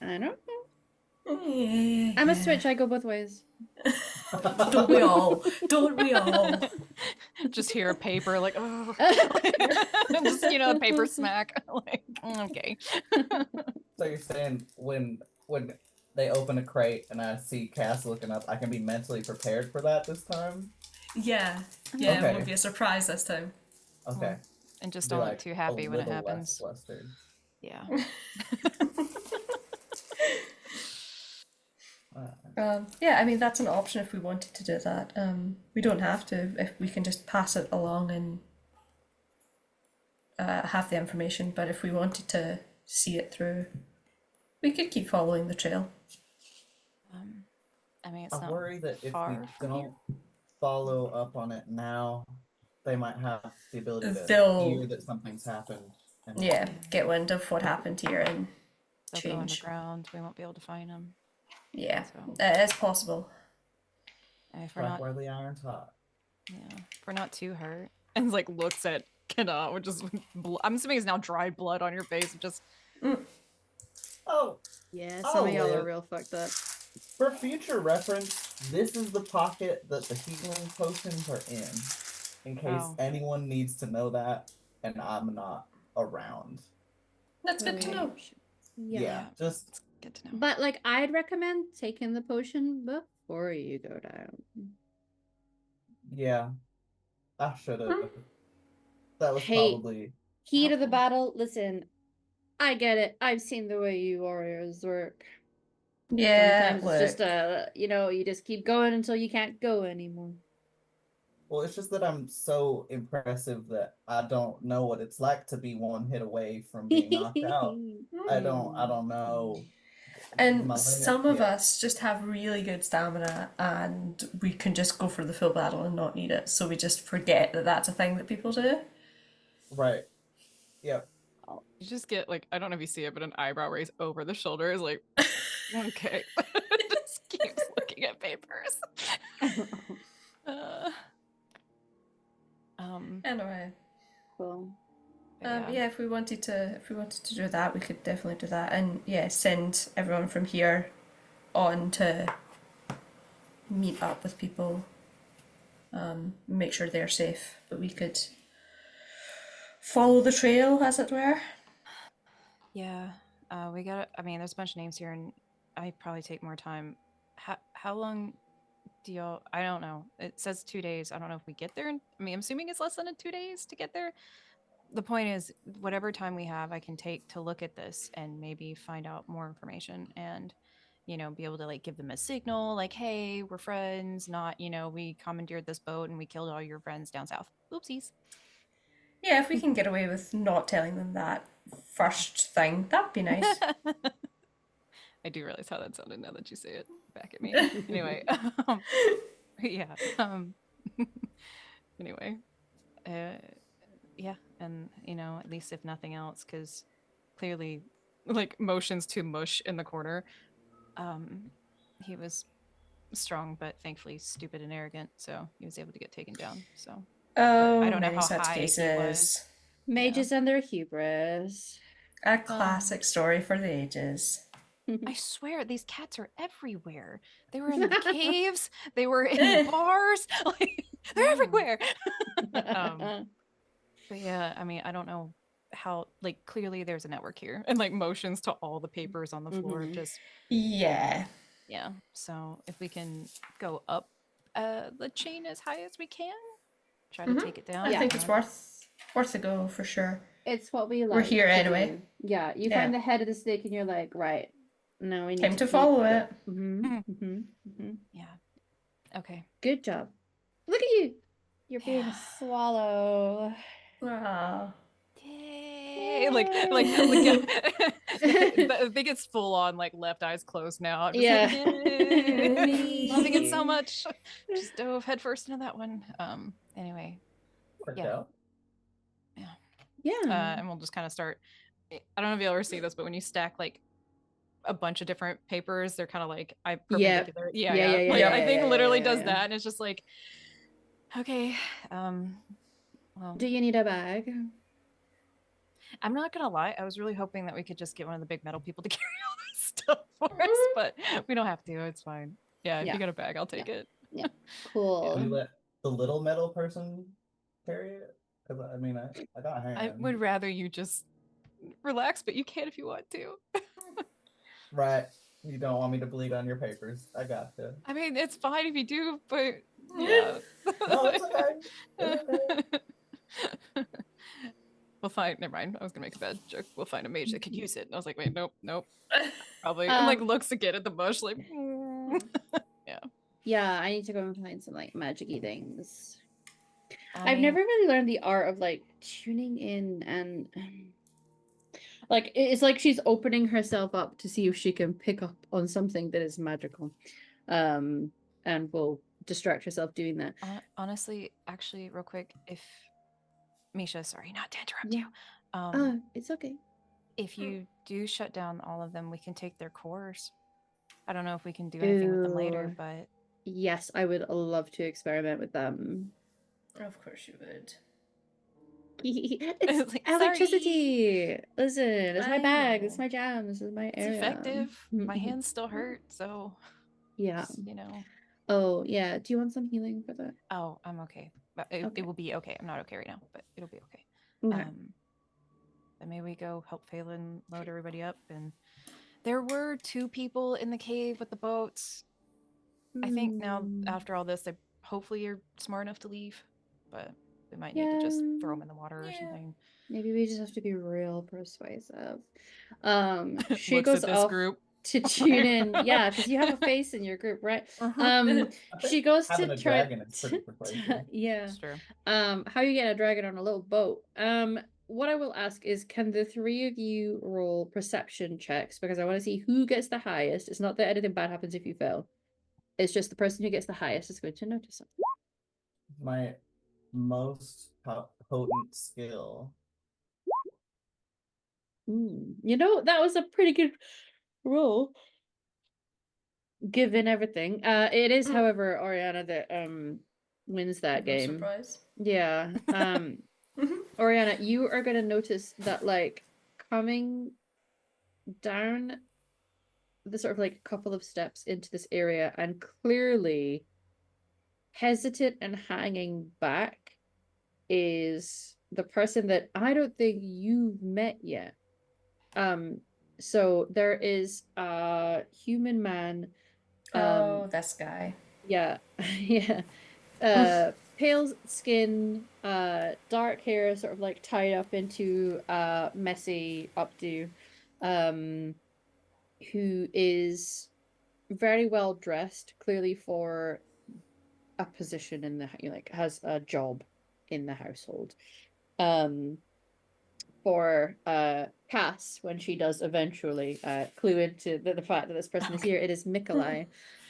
Speaker 1: I don't know.
Speaker 4: Yeah.
Speaker 1: I'm a switch. I go both ways.
Speaker 4: Don't we all? Don't we all?
Speaker 3: just hear a paper like, oh, just a paper smack. Like, okay.
Speaker 2: So you're saying when they open a crate and I see Cass looking up, I can be mentally prepared for that this time?
Speaker 4: Yeah.
Speaker 2: Okay.
Speaker 4: It won't be a surprise this time.
Speaker 2: Okay.
Speaker 3: And just
Speaker 2: Be
Speaker 3: don't
Speaker 2: like
Speaker 3: look too happy
Speaker 2: a
Speaker 3: when it
Speaker 2: little less
Speaker 3: happens.
Speaker 2: flustered.
Speaker 3: Yeah.
Speaker 4: Yeah, I mean, that's an option if we wanted to do that. We don't have to, if we can just pass it along and have the information, but if we wanted to see it through, we could keep following the trail.
Speaker 3: I mean, it's
Speaker 2: I
Speaker 3: not
Speaker 2: worry that if we
Speaker 3: far from here.
Speaker 2: don't follow up on it now, they might have the ability to
Speaker 4: They'll-
Speaker 2: hear that something's happened and
Speaker 4: Yeah,
Speaker 2: whatnot.
Speaker 4: get wind of what happened here and
Speaker 3: They'll go
Speaker 4: change.
Speaker 3: underground. We won't be able to find them.
Speaker 4: Yeah,
Speaker 3: So
Speaker 4: it is possible.
Speaker 3: if we're
Speaker 2: Strike
Speaker 3: not,
Speaker 2: where the iron's hot.
Speaker 3: yeah, if we're not too hurt, and like looks at Kana, which is, I'm assuming it's now dried blood on your face. Just
Speaker 2: Oh,
Speaker 1: Yeah,
Speaker 2: I'll
Speaker 1: some of y'all are
Speaker 2: live.
Speaker 1: real fucked up.
Speaker 2: For future reference, this is the pocket that the healing potions are in case
Speaker 3: Oh.
Speaker 2: anyone needs to know that, and I'm not around.
Speaker 4: That's good to know.
Speaker 2: Yeah,
Speaker 3: Yeah.
Speaker 2: just
Speaker 3: it's good to know.
Speaker 1: But like, I'd recommend taking the potion before you go down.
Speaker 2: yeah, I should have.
Speaker 4: Hmm.
Speaker 2: That was
Speaker 1: Hey,
Speaker 2: probably
Speaker 1: Heat of the
Speaker 3: helpful.
Speaker 1: battle. Listen, I get it. I've seen the way you warriors work.
Speaker 4: Yeah,
Speaker 1: Sometimes it's just
Speaker 4: look.
Speaker 1: you just keep going until you can't go anymore.
Speaker 2: well. It's just that I'm so impressive that I don't know what it's like to be one hit away from being knocked out. I don't know.
Speaker 4: And
Speaker 2: My limit.
Speaker 4: some of
Speaker 2: Yeah,
Speaker 4: us just have really good stamina and we can just go for the full battle and not need it. So we just forget that that's a thing that people do.
Speaker 2: right. Yep.
Speaker 3: You just get like, I don't know if you see it, but an eyebrow raise over the shoulder is like, okay. Just keeps looking at papers. Uh,
Speaker 4: Anyway,
Speaker 1: Cool.
Speaker 3: but
Speaker 4: yeah, if we wanted to do that, we could definitely do that, and yeah, send everyone from here on to meet up with people, make sure they're safe, but we could follow the trail, as it were.
Speaker 3: Yeah, we got. I mean, there's a bunch of names here, and I probably take more time. How long do y'all? I don't know. It says 2 days. I don't know if we get there. I mean, I'm assuming it's less than 2 days to get there. The point is, whatever time we have, I can take to look at this and maybe find out more information and, be able to like give them a signal, like, hey, we're friends. Not, we commandeered this boat and we killed all your friends down south. Oopsies.
Speaker 4: Yeah, if we can get away with not telling them that first thing, that'd be nice.
Speaker 3: I do realize how that sounded now that you say it back at me. Anyway, yeah. Anyway, yeah, and at least if nothing else, because clearly, like motions to mush in the corner. He was strong, but thankfully stupid and arrogant, so he was able to get taken down. So
Speaker 4: Oh,
Speaker 3: I don't know
Speaker 4: many
Speaker 3: how
Speaker 4: such
Speaker 3: high he was.
Speaker 4: cases.
Speaker 1: Mages and their hubris.
Speaker 4: A classic story for the ages.
Speaker 3: I swear these cats are everywhere. They were in the caves. They were in bars. Like they're everywhere. But yeah, I mean, I don't know how. Like clearly, there's a network here, and like motions to all the papers on the floor. Just
Speaker 4: Yeah.
Speaker 3: yeah. So if we can go up the chain as high as we can, try to take it down.
Speaker 4: I think it's worth a go for sure.
Speaker 1: It's what we like.
Speaker 4: We're here
Speaker 1: to
Speaker 4: anyway.
Speaker 1: do. Yeah, you
Speaker 4: Yeah.
Speaker 1: find the head of the snake and you're like, right. No, we need
Speaker 4: Time to
Speaker 1: keep
Speaker 4: follow
Speaker 1: the-
Speaker 4: it.
Speaker 3: Yeah. Okay.
Speaker 1: Good job. Look at you. You're being a swallow.
Speaker 4: Ah.
Speaker 3: Yay! Yeah. I think it's full on like left eyes closed now. I'm just
Speaker 1: Yeah.
Speaker 3: like, yay! Loving it so much. Just dove headfirst into that one. Anyway.
Speaker 2: Worked
Speaker 3: Yeah.
Speaker 2: out.
Speaker 1: Yeah.
Speaker 3: And we'll just kind of start. I don't know if you'll ever see this, but when you stack like a bunch of different papers, they're kind of like perpendicular.
Speaker 1: Yeah,
Speaker 3: Like,
Speaker 1: yeah,
Speaker 3: I think literally does
Speaker 1: yeah.
Speaker 3: that, and it's just like, okay. Well,
Speaker 1: Do you need a bag?
Speaker 3: I'm not gonna lie. I was really hoping that we could just get one of the big metal people to carry all this stuff for us, but we don't have to. It's fine. Yeah, if
Speaker 1: Yeah.
Speaker 3: you got a bag, I'll take it.
Speaker 1: Yeah. Cool.
Speaker 2: Can you let the little metal person carry it? Because I mean, I got a hand.
Speaker 3: I would rather you just relax, but you can if you want to.
Speaker 2: Right. You don't want me to bleed on your papers. I gotcha.
Speaker 3: I mean, it's fine if you do, but yeah.
Speaker 2: No, it's okay. It's okay.
Speaker 3: We'll find. Never mind. I was gonna make a bad joke. We'll find a mage that could use it. And I was like, wait, nope. Probably. And like looks again at the bush, like. Yeah.
Speaker 1: Yeah, I need to go and find some like magic-y things.
Speaker 3: I
Speaker 1: I've
Speaker 3: mean,
Speaker 1: never really learned the art of like tuning in and like it's like she's opening herself up to see if she can pick up on something that is magical. And will distract herself doing that.
Speaker 3: honestly, actually, real quick, if Misha, sorry, not to interrupt
Speaker 1: Yeah.
Speaker 3: you.
Speaker 1: It's okay.
Speaker 3: If you do shut down all of them, we can take their cores. I don't know if we can do anything with them later,
Speaker 1: Ew.
Speaker 3: but
Speaker 1: Yes, I would love to experiment with them.
Speaker 4: Of course you would.
Speaker 1: It's
Speaker 3: like,
Speaker 1: electricity. Listen, it's my
Speaker 4: I
Speaker 1: bag.
Speaker 4: know.
Speaker 1: It's my jam. This is my
Speaker 3: it's
Speaker 1: area.
Speaker 3: effective. My hands still hurt, so
Speaker 1: Yeah.
Speaker 3: you know.
Speaker 1: Oh, yeah. Do you want some healing for that?
Speaker 3: Oh, I'm okay. But it
Speaker 1: Okay.
Speaker 3: will be okay. I'm not okay right now, but it'll be okay.
Speaker 1: Okay.
Speaker 3: And maybe we go help Phelan load everybody up. And there were 2 people in the cave with the boats. I think now
Speaker 1: Hmm.
Speaker 3: after all this, they hopefully you're smart enough to leave, but we might need to just throw them in the water or
Speaker 4: Yeah.
Speaker 3: something.
Speaker 1: Maybe we just have to be real persuasive. She
Speaker 3: Looks
Speaker 1: goes
Speaker 3: at this
Speaker 1: off
Speaker 3: group.
Speaker 1: to tune in. Yeah, because you have a face in your group, right?
Speaker 3: Uh-huh.
Speaker 1: She goes
Speaker 2: Having
Speaker 1: to
Speaker 2: a
Speaker 1: try.
Speaker 2: dragon is pretty persuasive.
Speaker 1: Yeah.
Speaker 3: It's true.
Speaker 1: How you get a dragon on a little boat? What I will ask is, can the 3 of you roll perception checks? Because I want to see who gets the highest. It's not that anything bad happens if you fail. It's just the person who gets the highest is going to notice it.
Speaker 2: My most potent skill.
Speaker 1: You know, that was a pretty good roll, given everything. It is, however, Oriana that wins that
Speaker 4: No
Speaker 1: game.
Speaker 4: surprise.
Speaker 1: Yeah. Oriana, you are gonna notice that, like, coming down the sort of like couple of steps into this area and clearly hesitant and hanging back is the person that I don't think you've met yet. So there is a human man.
Speaker 4: Oh, this guy.
Speaker 1: Yeah, yeah. Pale skin, dark hair, sort of like tied up into a messy updo. Who is very well dressed, clearly for a position in the like has a job in the household. For Cass, when she does eventually clue into the fact that this person is here, it is Mikolai.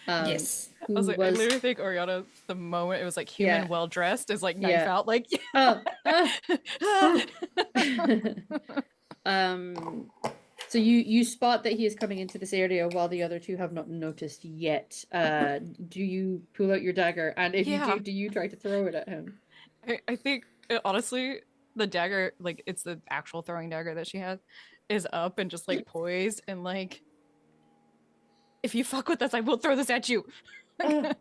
Speaker 4: Yes.
Speaker 3: I was
Speaker 1: Who
Speaker 3: like, I
Speaker 1: was
Speaker 3: literally think Oriana, the moment it was like human
Speaker 1: Yeah.
Speaker 3: well dressed, is like knife
Speaker 1: Yeah.
Speaker 3: out, like
Speaker 1: So you spot that he is coming into this area while the other 2 have not noticed yet. Do you pull out your dagger? And if you
Speaker 3: Yeah.
Speaker 1: do you try to throw it at him?
Speaker 3: I think honestly, the dagger, like it's the actual throwing dagger that she has, is up and just like poised and like, if you fuck with us, I will throw this at you. To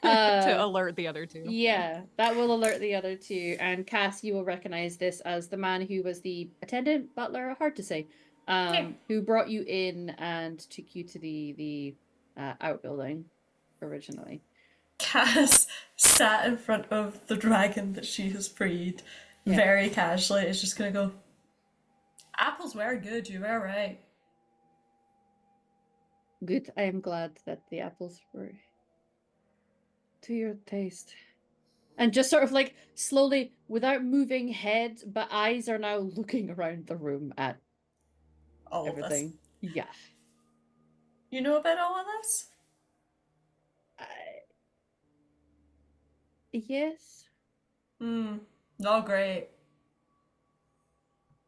Speaker 3: alert the other 2.
Speaker 1: Yeah, that will alert the other 2. And Cass, you will recognize this as the man who was the attendant, butler, hard to say, who brought you in and took you to the outbuilding originally.
Speaker 4: Cass sat in front of the dragon that she has freed,
Speaker 1: Yeah.
Speaker 4: very casually. Is just gonna go, apples were good, you were right.
Speaker 1: Good. I am glad that the apples were to your taste. And just sort of like slowly, without moving head, but eyes are now looking around the room at
Speaker 4: All of this.
Speaker 1: everything. Yeah.
Speaker 4: You know about all of this?
Speaker 1: Yes.
Speaker 4: Not great.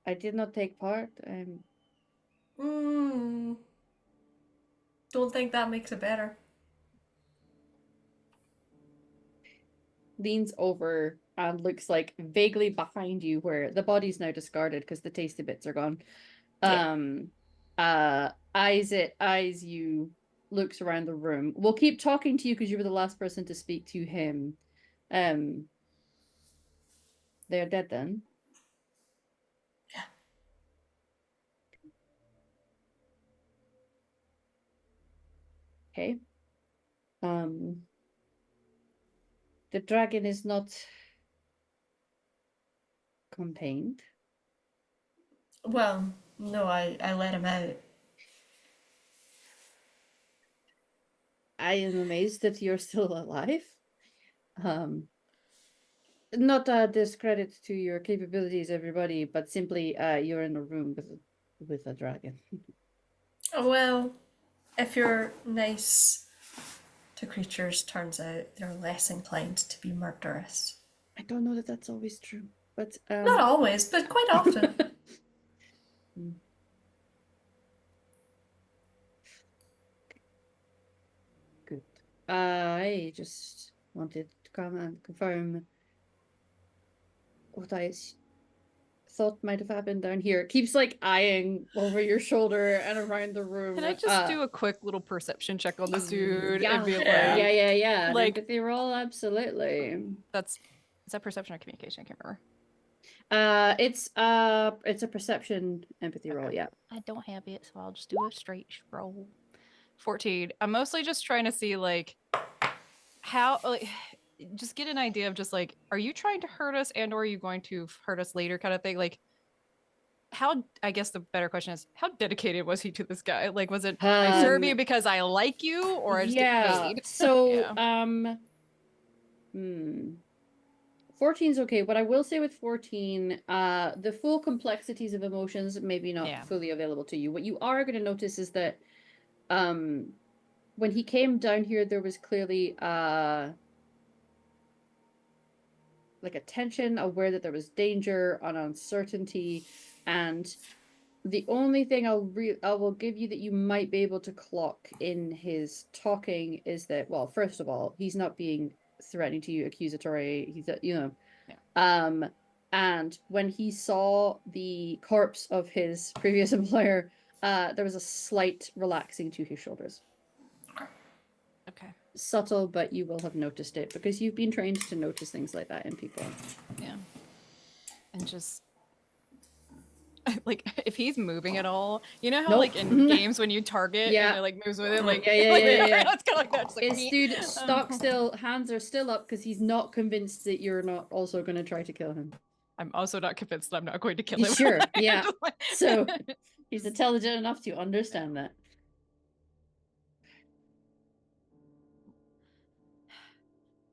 Speaker 1: I did not take part.
Speaker 4: Don't think that makes it better.
Speaker 1: Leans over and looks like vaguely behind you where the body's now discarded because the tasty bits are gone.
Speaker 4: Yeah.
Speaker 1: Eyes you, looks around the room. We'll keep talking to you because you were the last person to speak to him. They're dead then.
Speaker 4: Yeah.
Speaker 1: Okay. The dragon is not contained.
Speaker 4: Well, no, I let him out.
Speaker 1: I am amazed that you're still alive. Not a discredit to your capabilities, everybody, but simply you're in a room with a dragon.
Speaker 4: Well, if you're nice to creatures, turns out they're less inclined to be murderous.
Speaker 1: I don't know that that's always true, but
Speaker 4: Not always, but quite often.
Speaker 1: Good. I just wanted to come and confirm what I thought might have happened down here. Keeps like eyeing over your shoulder and around the room.
Speaker 3: Can I just do a quick little perception check on this dude
Speaker 1: Yeah,
Speaker 3: and be like,
Speaker 1: yeah.
Speaker 3: like-
Speaker 1: Empathy roll, absolutely.
Speaker 3: is that perception or communication? I can't remember.
Speaker 1: It's a perception empathy roll.
Speaker 3: Okay.
Speaker 1: Yeah.
Speaker 3: I don't have it, so I'll just do a straight roll. 14. I'm mostly just trying to see like how like just get an idea of just like, are you trying to hurt us and or are you going to hurt us later kind of thing? Like how, I guess the better question is, how dedicated was he to this guy? Like, was it I serve you because I like you or I just get paid?
Speaker 1: So
Speaker 3: Yeah.
Speaker 1: 14's okay. What I will say with 14, the full complexities of emotions maybe not
Speaker 3: Yeah.
Speaker 1: fully available to you. What you are going to notice is that when he came down here, there was clearly like a tension, aware that there was danger, an uncertainty, and the only thing I will give you that you might be able to clock in his talking is that, well, first of all, he's not being threatening to you, accusatory. He's
Speaker 3: Yeah.
Speaker 1: and when he saw the corpse of his previous employer, there was a slight relaxing to his shoulders.
Speaker 3: Okay.
Speaker 1: Subtle, but you will have noticed it because you've been trained to notice things like that in people.
Speaker 3: Yeah. And just like if he's moving at all, you know how like in games when you target and it like moves with it, like
Speaker 1: yeah.
Speaker 3: It's kind of like that. Just like,
Speaker 1: His dude stock still, hands are still up because he's not convinced that you're not also going to try to kill him.
Speaker 3: I'm also not convinced that I'm not going to kill him.
Speaker 1: Sure, yeah. So he's intelligent enough to understand that.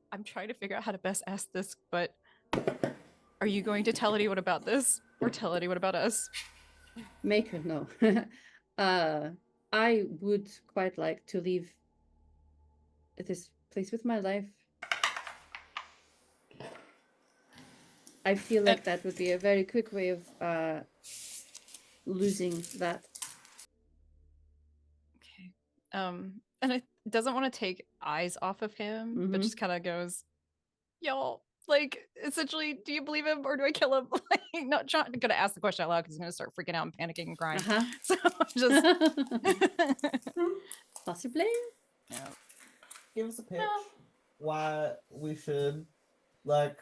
Speaker 3: I'm trying to figure out how to best ask this, but are you going to tell anyone about this or tell anyone about us?
Speaker 1: Maker, no. I would quite like to leave this place with my life. I feel like that would be a very quick way of losing that.
Speaker 3: Okay. And it doesn't want to take eyes off of him, but just kind of goes, y'all, like, essentially, do you believe him or do I kill him? Like, not trying gonna ask the question out loud because he's gonna start freaking out and panicking and crying. So just
Speaker 1: possibly.
Speaker 3: Yeah.
Speaker 2: Give us a pitch. Why we should, like,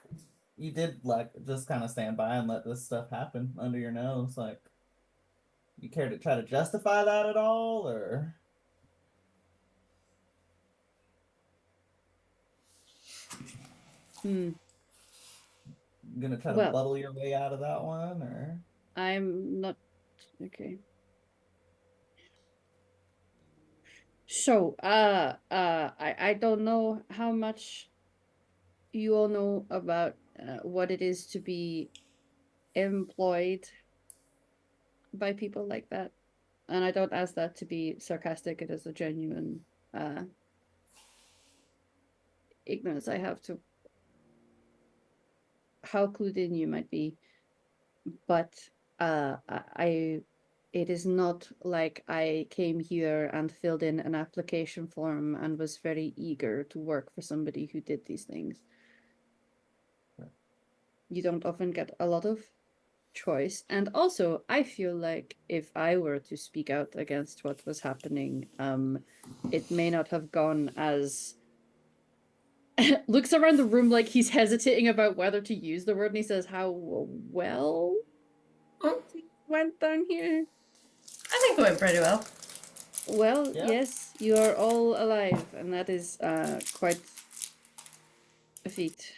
Speaker 2: you did like just kind of stand by and let this stuff happen under your nose. Like, you care to try to justify that at all, or? Gonna try to bubble your way out of that one, or?
Speaker 1: I'm not okay. So, I don't know how much you all know about what it is to be employed by people like that, and I don't ask that to be sarcastic. It is a genuine ignorance I have to how clued in you might be, but it is not like I came here and filled in an application form and was very eager to work for somebody who did these things. You don't often get a lot of choice. And also, I feel like if I were to speak out against what was happening, it may not have gone as... looks around the room like he's hesitating about whether to use the word, and he says, how well went down here?
Speaker 4: I think it went pretty well.
Speaker 1: Well,
Speaker 2: Yeah.
Speaker 1: yes, you are all alive, and that is quite a feat.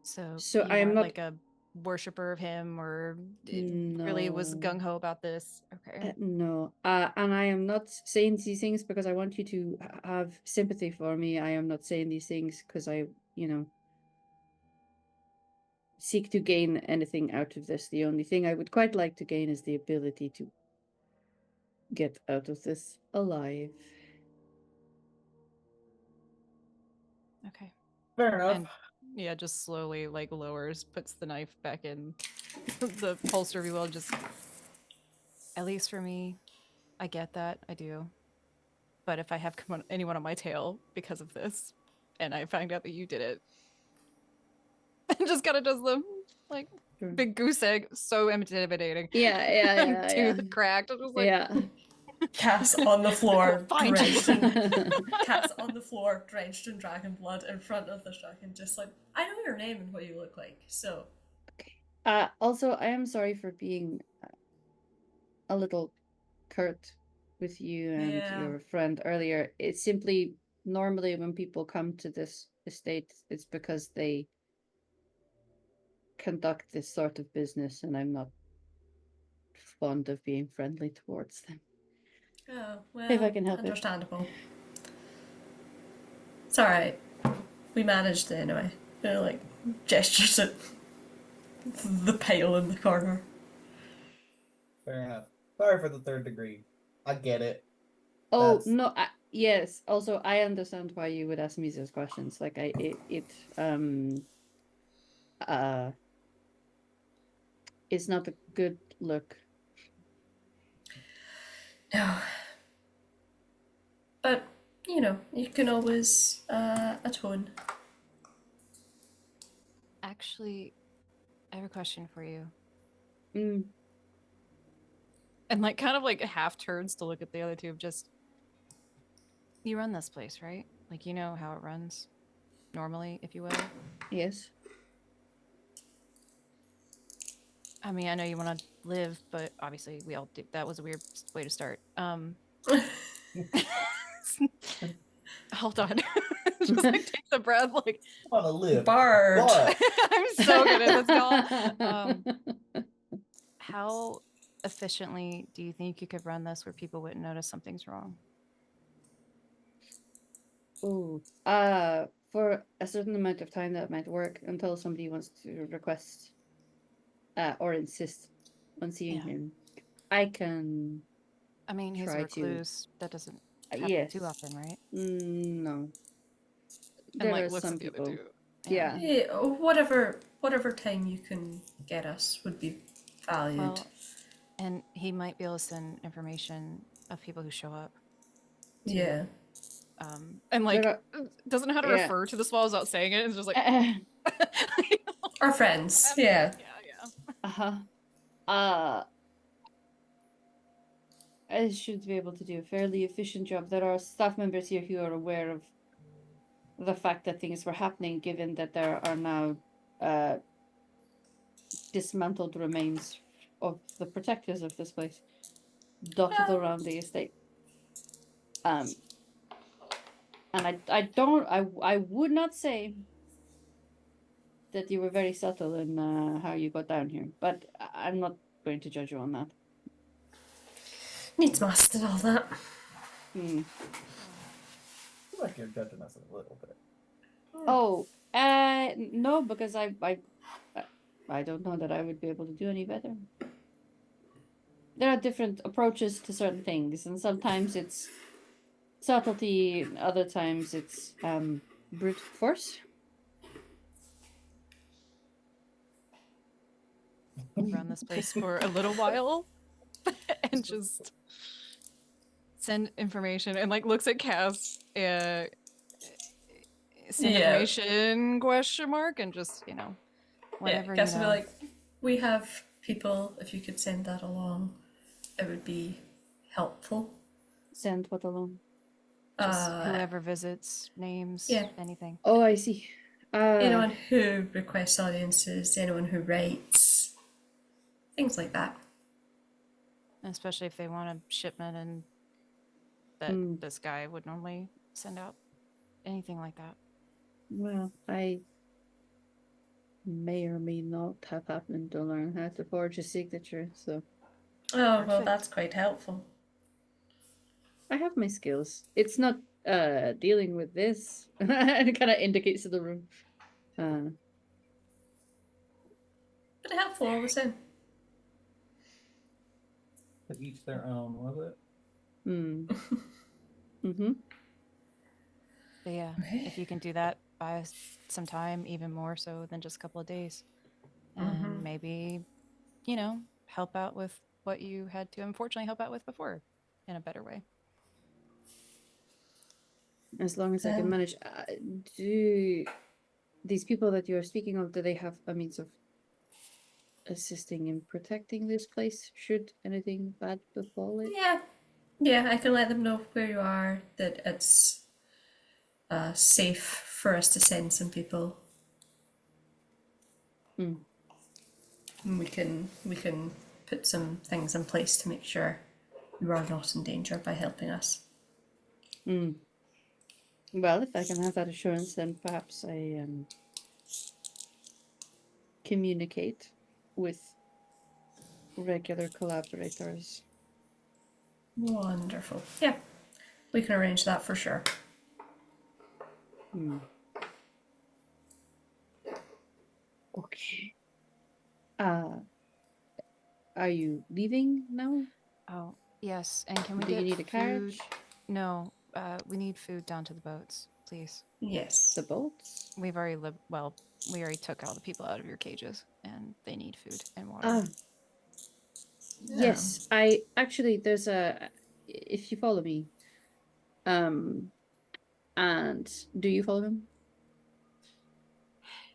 Speaker 3: So
Speaker 1: I am
Speaker 3: not
Speaker 1: not
Speaker 3: like a worshiper of him or really was gung-ho about this. Okay.
Speaker 1: No, and I am not saying these things because I want you to have sympathy for me. I am not saying these things because I, seek to gain anything out of this. The only thing I would quite like to gain is the ability to get out of this alive.
Speaker 3: Okay.
Speaker 2: Fair enough.
Speaker 3: And Yeah, just slowly like lowers, puts the knife back in the holster, if you will. Just at least for me, I get that, I do. But if I have anyone on my tail because of this, and I find out that you did it, and just kind of does the like
Speaker 1: Sure.
Speaker 3: big goose egg, so intimidating.
Speaker 1: Yeah.
Speaker 3: Tooth cracked. I was just like,
Speaker 1: Yeah.
Speaker 4: Cass on the floor,
Speaker 3: Find
Speaker 4: drenched
Speaker 3: you.
Speaker 4: in Cass on the floor, drenched in dragon blood, in front of the dragon, just like, I know your name and what you look like. So
Speaker 1: Also, I am sorry for being a little curt with you and
Speaker 4: Yeah.
Speaker 1: your friend earlier. It's simply normally when people come to this estate, it's because they conduct this sort of business, and I'm not fond of being friendly towards them.
Speaker 4: oh well,
Speaker 1: If I can help it.
Speaker 4: understandable. It's all right. We managed it anyway. You know, like gestures at the pail in the corner.
Speaker 2: Fair enough. Sorry for the third degree. I get it.
Speaker 1: Oh
Speaker 2: That's-
Speaker 1: no, yes. Also, I understand why you would ask me those questions. Like, it's not a good look.
Speaker 4: No. But, you know, you can always atone.
Speaker 3: Actually, I have a question for you.
Speaker 1: Mm.
Speaker 3: And like kind of like half turns to look at the other two of just, you run this place, right? Like you know how it runs normally, if you will.
Speaker 1: Yes.
Speaker 3: I mean, I know you want to live, but obviously we all do. That was a weird way to start. Hold on. Just like takes a breath, like
Speaker 2: I want to live.
Speaker 4: Bard.
Speaker 2: But
Speaker 3: I'm so good at this, y'all. How efficiently do you think you could run this where people wouldn't notice something's wrong?
Speaker 1: Ooh. For a certain amount of time that might work until somebody wants to request or insist on seeing
Speaker 3: Yeah.
Speaker 1: him. I can
Speaker 3: I mean, he's a
Speaker 1: try to.
Speaker 3: recluse. That doesn't happen
Speaker 1: Yes.
Speaker 3: too often, right?
Speaker 1: No.
Speaker 3: And
Speaker 1: There
Speaker 3: like
Speaker 1: are
Speaker 3: looks
Speaker 1: some
Speaker 3: at the
Speaker 1: people.
Speaker 3: other two.
Speaker 1: Yeah.
Speaker 4: Yeah, whatever time you can get us would be valued.
Speaker 3: Well, and he might be able to send information of people who show up.
Speaker 4: Yeah.
Speaker 3: And like
Speaker 1: There
Speaker 3: doesn't know how to
Speaker 1: yeah.
Speaker 3: refer to the swallows without saying it. It's just like
Speaker 4: Our friends. Yeah.
Speaker 3: yeah.
Speaker 1: I should be able to do a fairly efficient job. There are staff members here who are aware of the fact that things were happening, given that there are now dismantled remains of the protectors of this place dotted
Speaker 4: Well.
Speaker 1: around the estate. And I would not say that you were very subtle in how you got down here, but I'm not going to judge you on that.
Speaker 4: Needs must and all that.
Speaker 1: Hmm.
Speaker 2: I feel like you're judging us a little bit.
Speaker 1: Oh, no, because I don't know that I would be able to do any better. There are different approaches to certain things, and sometimes it's subtlety, and other times it's brute force.
Speaker 3: Run this place for a little while and just send information and like looks at Cass send
Speaker 4: Yeah.
Speaker 3: information question mark and just whatever
Speaker 4: Yeah, guess
Speaker 3: you
Speaker 4: we'll
Speaker 3: know.
Speaker 4: be like, we have people, if you could send that along, it would be helpful.
Speaker 1: Send what along?
Speaker 3: Just whoever visits, names,
Speaker 4: yeah.
Speaker 3: anything.
Speaker 1: Oh, I see.
Speaker 4: Anyone who requests audiences, anyone who writes, things like that.
Speaker 3: Especially if they want a shipment and that this guy would normally send out. Anything like that.
Speaker 1: Well, I may or may not have happened to learn how to forge a signature, so.
Speaker 4: Oh, well,
Speaker 3: Perfect.
Speaker 4: that's quite helpful.
Speaker 1: I have my skills. It's not dealing with this. And it kind of indicates to the room.
Speaker 4: But helpful all the same.
Speaker 2: To each their own, was it?
Speaker 1: Mm-hmm.
Speaker 3: But yeah, if you can do that buy us some time, even more so than just a couple of days. And maybe, help out with what you had to unfortunately help out with before in a better way.
Speaker 1: As long as I can manage. Do these people that you are speaking of, do they have a means of assisting in protecting this place should anything bad befall it?
Speaker 4: Yeah, I can let them know where you are, that it's safe for us to send some people.
Speaker 1: Hmm.
Speaker 4: And we can put some things in place to make sure you are not in danger by helping us.
Speaker 1: Well, if I can have that assurance, then perhaps I communicate with regular collaborators.
Speaker 4: Wonderful. Yeah, we can arrange that for sure.
Speaker 1: Okay. Are you leaving now?
Speaker 3: Oh, yes. And can we
Speaker 1: Do
Speaker 3: get
Speaker 1: you need a
Speaker 3: food?
Speaker 1: carriage?
Speaker 3: No, we need food down to the boats, please.
Speaker 4: Yes.
Speaker 1: The boats?
Speaker 3: We've already we already took all the people out of your cages, and they need food and water.
Speaker 1: Yes. I actually there's a if you follow me. And do you follow him?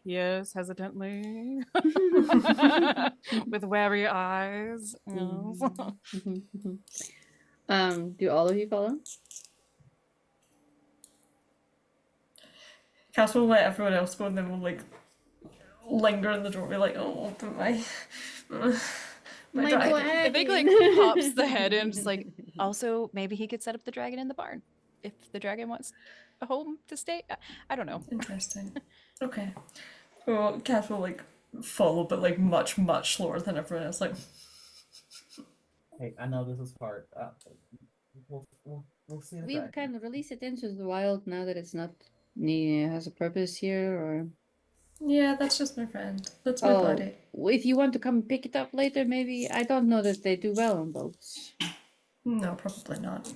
Speaker 3: Yes, hesitantly. With wary eyes. Yes.
Speaker 1: Do all of you follow him?
Speaker 4: Cass will let everyone else go and then we'll like linger in the doorway like, oh, but my dragon.
Speaker 3: I think like pops the head in, just like, also maybe he could set up the dragon in the barn if the dragon wants a home to stay. I don't know.
Speaker 4: Interesting. Okay. Well, Cass will like follow, but like much slower than everyone else. Like,
Speaker 2: Hey, I know this is hard. We'll see.
Speaker 1: We kind of release it into the wild now that it's not has a purpose here, or
Speaker 4: yeah, that's just my friend. That's my buddy.
Speaker 1: If you want to come pick it up later, maybe. I don't know that they do well on boats.
Speaker 4: No, probably not.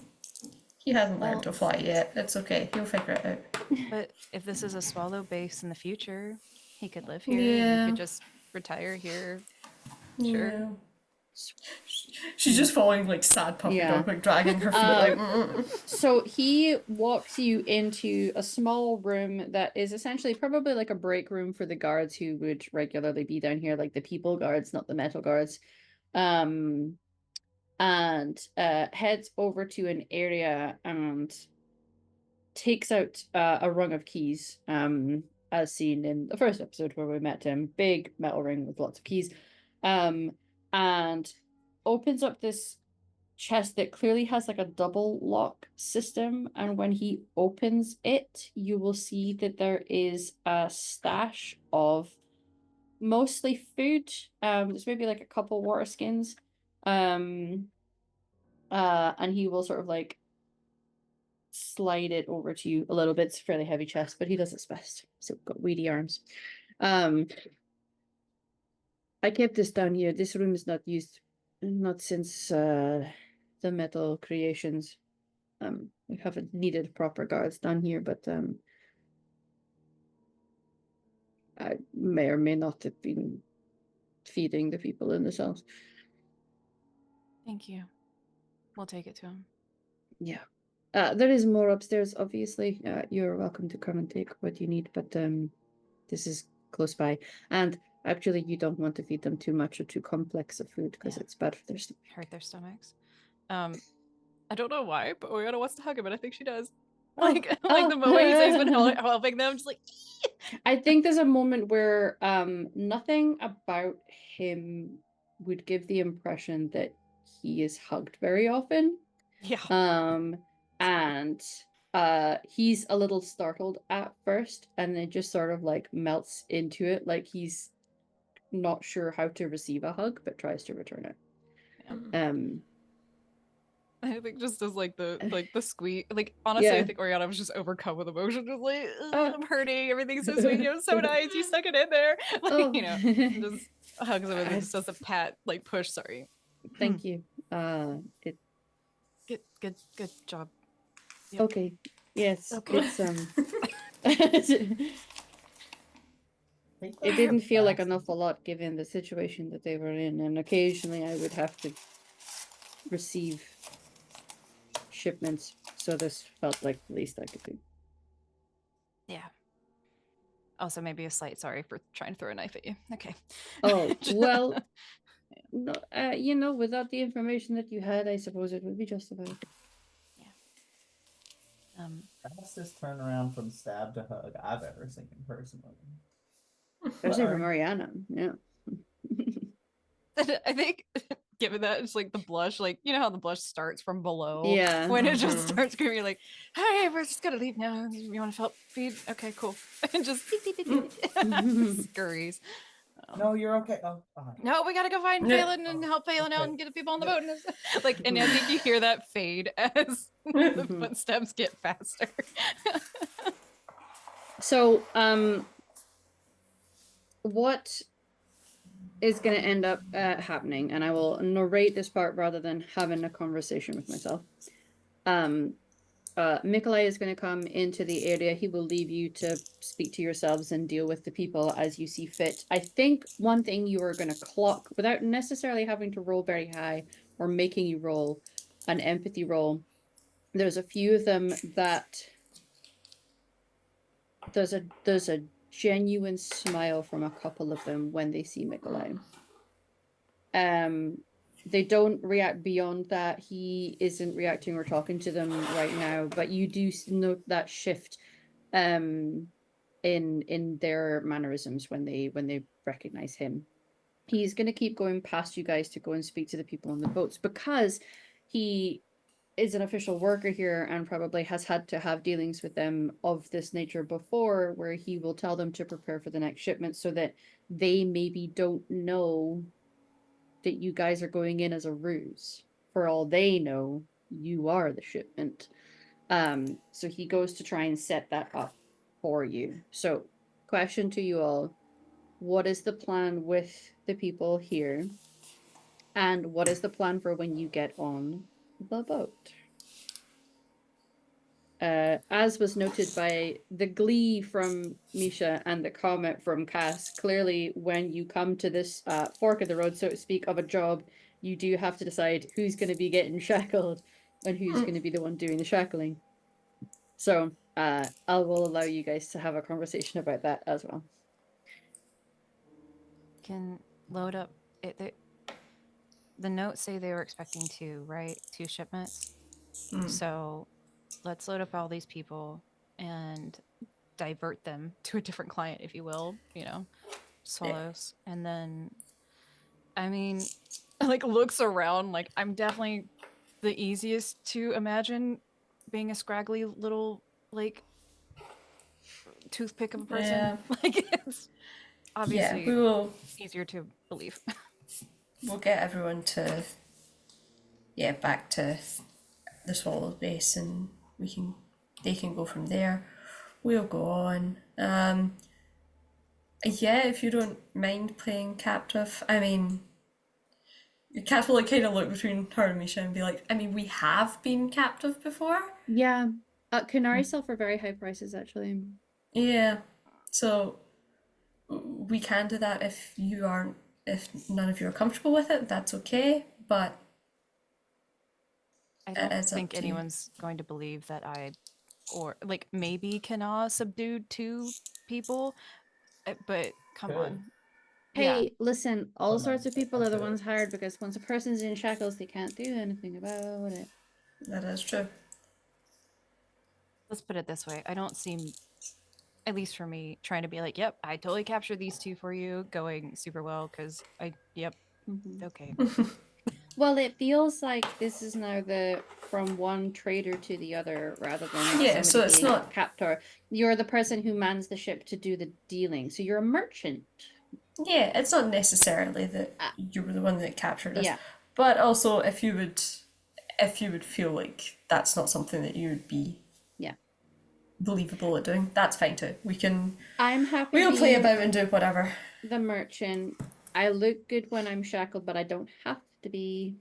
Speaker 4: He hasn't learned to fly yet. It's okay. He'll figure it out.
Speaker 3: But if this is a swallow base in the future, he could live here.
Speaker 4: Yeah.
Speaker 3: You could just retire here. Sure.
Speaker 4: Yeah. She's just following like sad puppy dog, like dragging her feet. Like.
Speaker 1: So he walks you into a small room that is essentially probably like a break room for the guards who would regularly be down here, like the people guards, not the metal guards. And heads over to an area and takes out a rung of keys, as seen in the first episode where we met him. Big metal ring with lots of keys, and opens up this chest that clearly has like a double lock system. And when he opens it, you will see that there is a stash of mostly food. There's maybe like a couple water skins. And he will sort of like slide it over to you a little bit. It's a fairly heavy chest, but he does his best. So got weedy arms. I kept this down here. This room is not used, not since the metal creations. We haven't needed proper guards down here, but I may or may not have been feeding the people in the cells.
Speaker 3: Thank you. We'll take it to him.
Speaker 1: Yeah. There is more upstairs, obviously. You're welcome to come and take what you need, but this is close by. And actually, you don't want to feed them too much or too complex of food because it's bad for their stomach.
Speaker 3: Hurt their stomachs. I don't know why, but Oriana wants to hug him, and I think she does. Like the moment he says he's been helping them, just like.
Speaker 1: I think there's a moment where nothing about him would give the impression that he is hugged very often.
Speaker 3: Yeah.
Speaker 1: And he's a little startled at first, and then just sort of like melts into it, like he's not sure how to receive a hug, but tries to return it.
Speaker 3: Yeah. I think just as like the squeak, like honestly, I think Oriana was just overcome with emotion, just like I'm hurting, everything's so sweet, you're so nice, you stuck it in there, like, just hugs him and just does a pat, like push. Sorry.
Speaker 1: Thank you.
Speaker 3: Good job.
Speaker 1: Yep. Okay. Yes.
Speaker 3: Okay.
Speaker 1: It's It
Speaker 2: Take that
Speaker 1: didn't feel like an
Speaker 2: fast.
Speaker 1: awful lot given the situation that they were in, and occasionally I would have to receive shipments, so this felt like the least I could do.
Speaker 3: Yeah. Also, maybe a slight sorry for trying to throw a knife at you. Okay.
Speaker 1: Oh, well, no, you know, without the information that you had, I suppose it would be justified.
Speaker 2: Fastest turnaround from stab to hug I've ever seen personally.
Speaker 1: Especially from
Speaker 2: Sorry.
Speaker 1: Mariana, yeah.
Speaker 3: I think, given that it's like the blush, like you know how the blush starts from below.
Speaker 1: Yeah.
Speaker 3: When it just
Speaker 4: Mhm.
Speaker 3: starts screaming, like, "Hey, we're just gonna leave now. You want to help feed? Okay, cool." And just scurries.
Speaker 2: No, you're okay. Oh,
Speaker 3: No, we gotta go find
Speaker 4: Yeah.
Speaker 3: Phelan and help Phelan out
Speaker 2: Okay.
Speaker 3: and get the people on the
Speaker 2: Yeah.
Speaker 3: boat. And like, and I think you hear that fade as the footsteps get faster.
Speaker 1: So, what is going to end up happening, and I will narrate this part rather than having a conversation with myself. Mikolai is going to come into the area. He will leave you to speak to yourselves and deal with the people as you see fit. I think one thing you are going to clock, without necessarily having to roll very high or making you roll an empathy roll, there's a few of them that there's a genuine smile from a couple of them when they see Mikolai. They don't react beyond that. He isn't reacting or talking to them right now, but you do note that shift in their mannerisms when they recognize him. He's going to keep going past you guys to go and speak to the people on the boats because he is an official worker here and probably has had to have dealings with them of this nature before, where he will tell them to prepare for the next shipment so that they maybe don't know that you guys are going in as a ruse. For all they know, you are the shipment. So he goes to try and set that up for you. So, question to you all: what is the plan with the people here? And what is the plan for when you get on the boat? As was noted by the glee from Misha and the comment from Cass, clearly when you come to this fork of the road, so to speak, of a job, you do have to decide who's going to be getting shackled and who's going to be the one doing the shackling. So I will allow you guys to have a conversation about that as well.
Speaker 3: Can load up it. The notes say they were expecting 2, right? 2 shipments. So let's load up all these people and divert them to a different client, if you will, you know, Swallows. Yeah. And then, I mean, like looks around, like I'm definitely the easiest to imagine being a scraggly little, like, toothpick of a person.
Speaker 4: Yeah.
Speaker 3: Like, it's obviously
Speaker 4: we will
Speaker 3: easier to believe.
Speaker 4: We'll get everyone to back to the Swallows base, and they can go from there. We'll go on. If you don't mind playing captive, I mean, Kat will like kind of look between her and Misha and be like, I mean, we have been captive before.
Speaker 1: Yeah, Canary sell for very high prices actually.
Speaker 4: Yeah, so we can do that if none of you are comfortable with it. That's okay, but
Speaker 3: I don't think anyone's going to believe that or like maybe Kana subdued 2 people, but come on.
Speaker 1: Hey, listen, all sorts of people are the ones hired because once a person's in shackles, they can't do anything about it.
Speaker 4: That is true.
Speaker 3: Let's put it this way. I don't seem, at least for me, trying to be like, yep, I totally captured these 2 for you, going super well, because okay.
Speaker 1: Well, it feels like this is now from one trader to the other rather than
Speaker 4: so it's
Speaker 1: being
Speaker 4: not
Speaker 1: a captor. You're the person who mans the ship to do the dealing, so you're a merchant.
Speaker 4: Yeah, it's not necessarily that you were the one that captured us.
Speaker 1: Yeah.
Speaker 4: But also if you would feel like that's not something that you would be believable at doing, that's fine too.
Speaker 1: I'm happy.
Speaker 4: We'll play about and do whatever.
Speaker 1: The merchant. I look good when I'm shackled, but I don't have to be.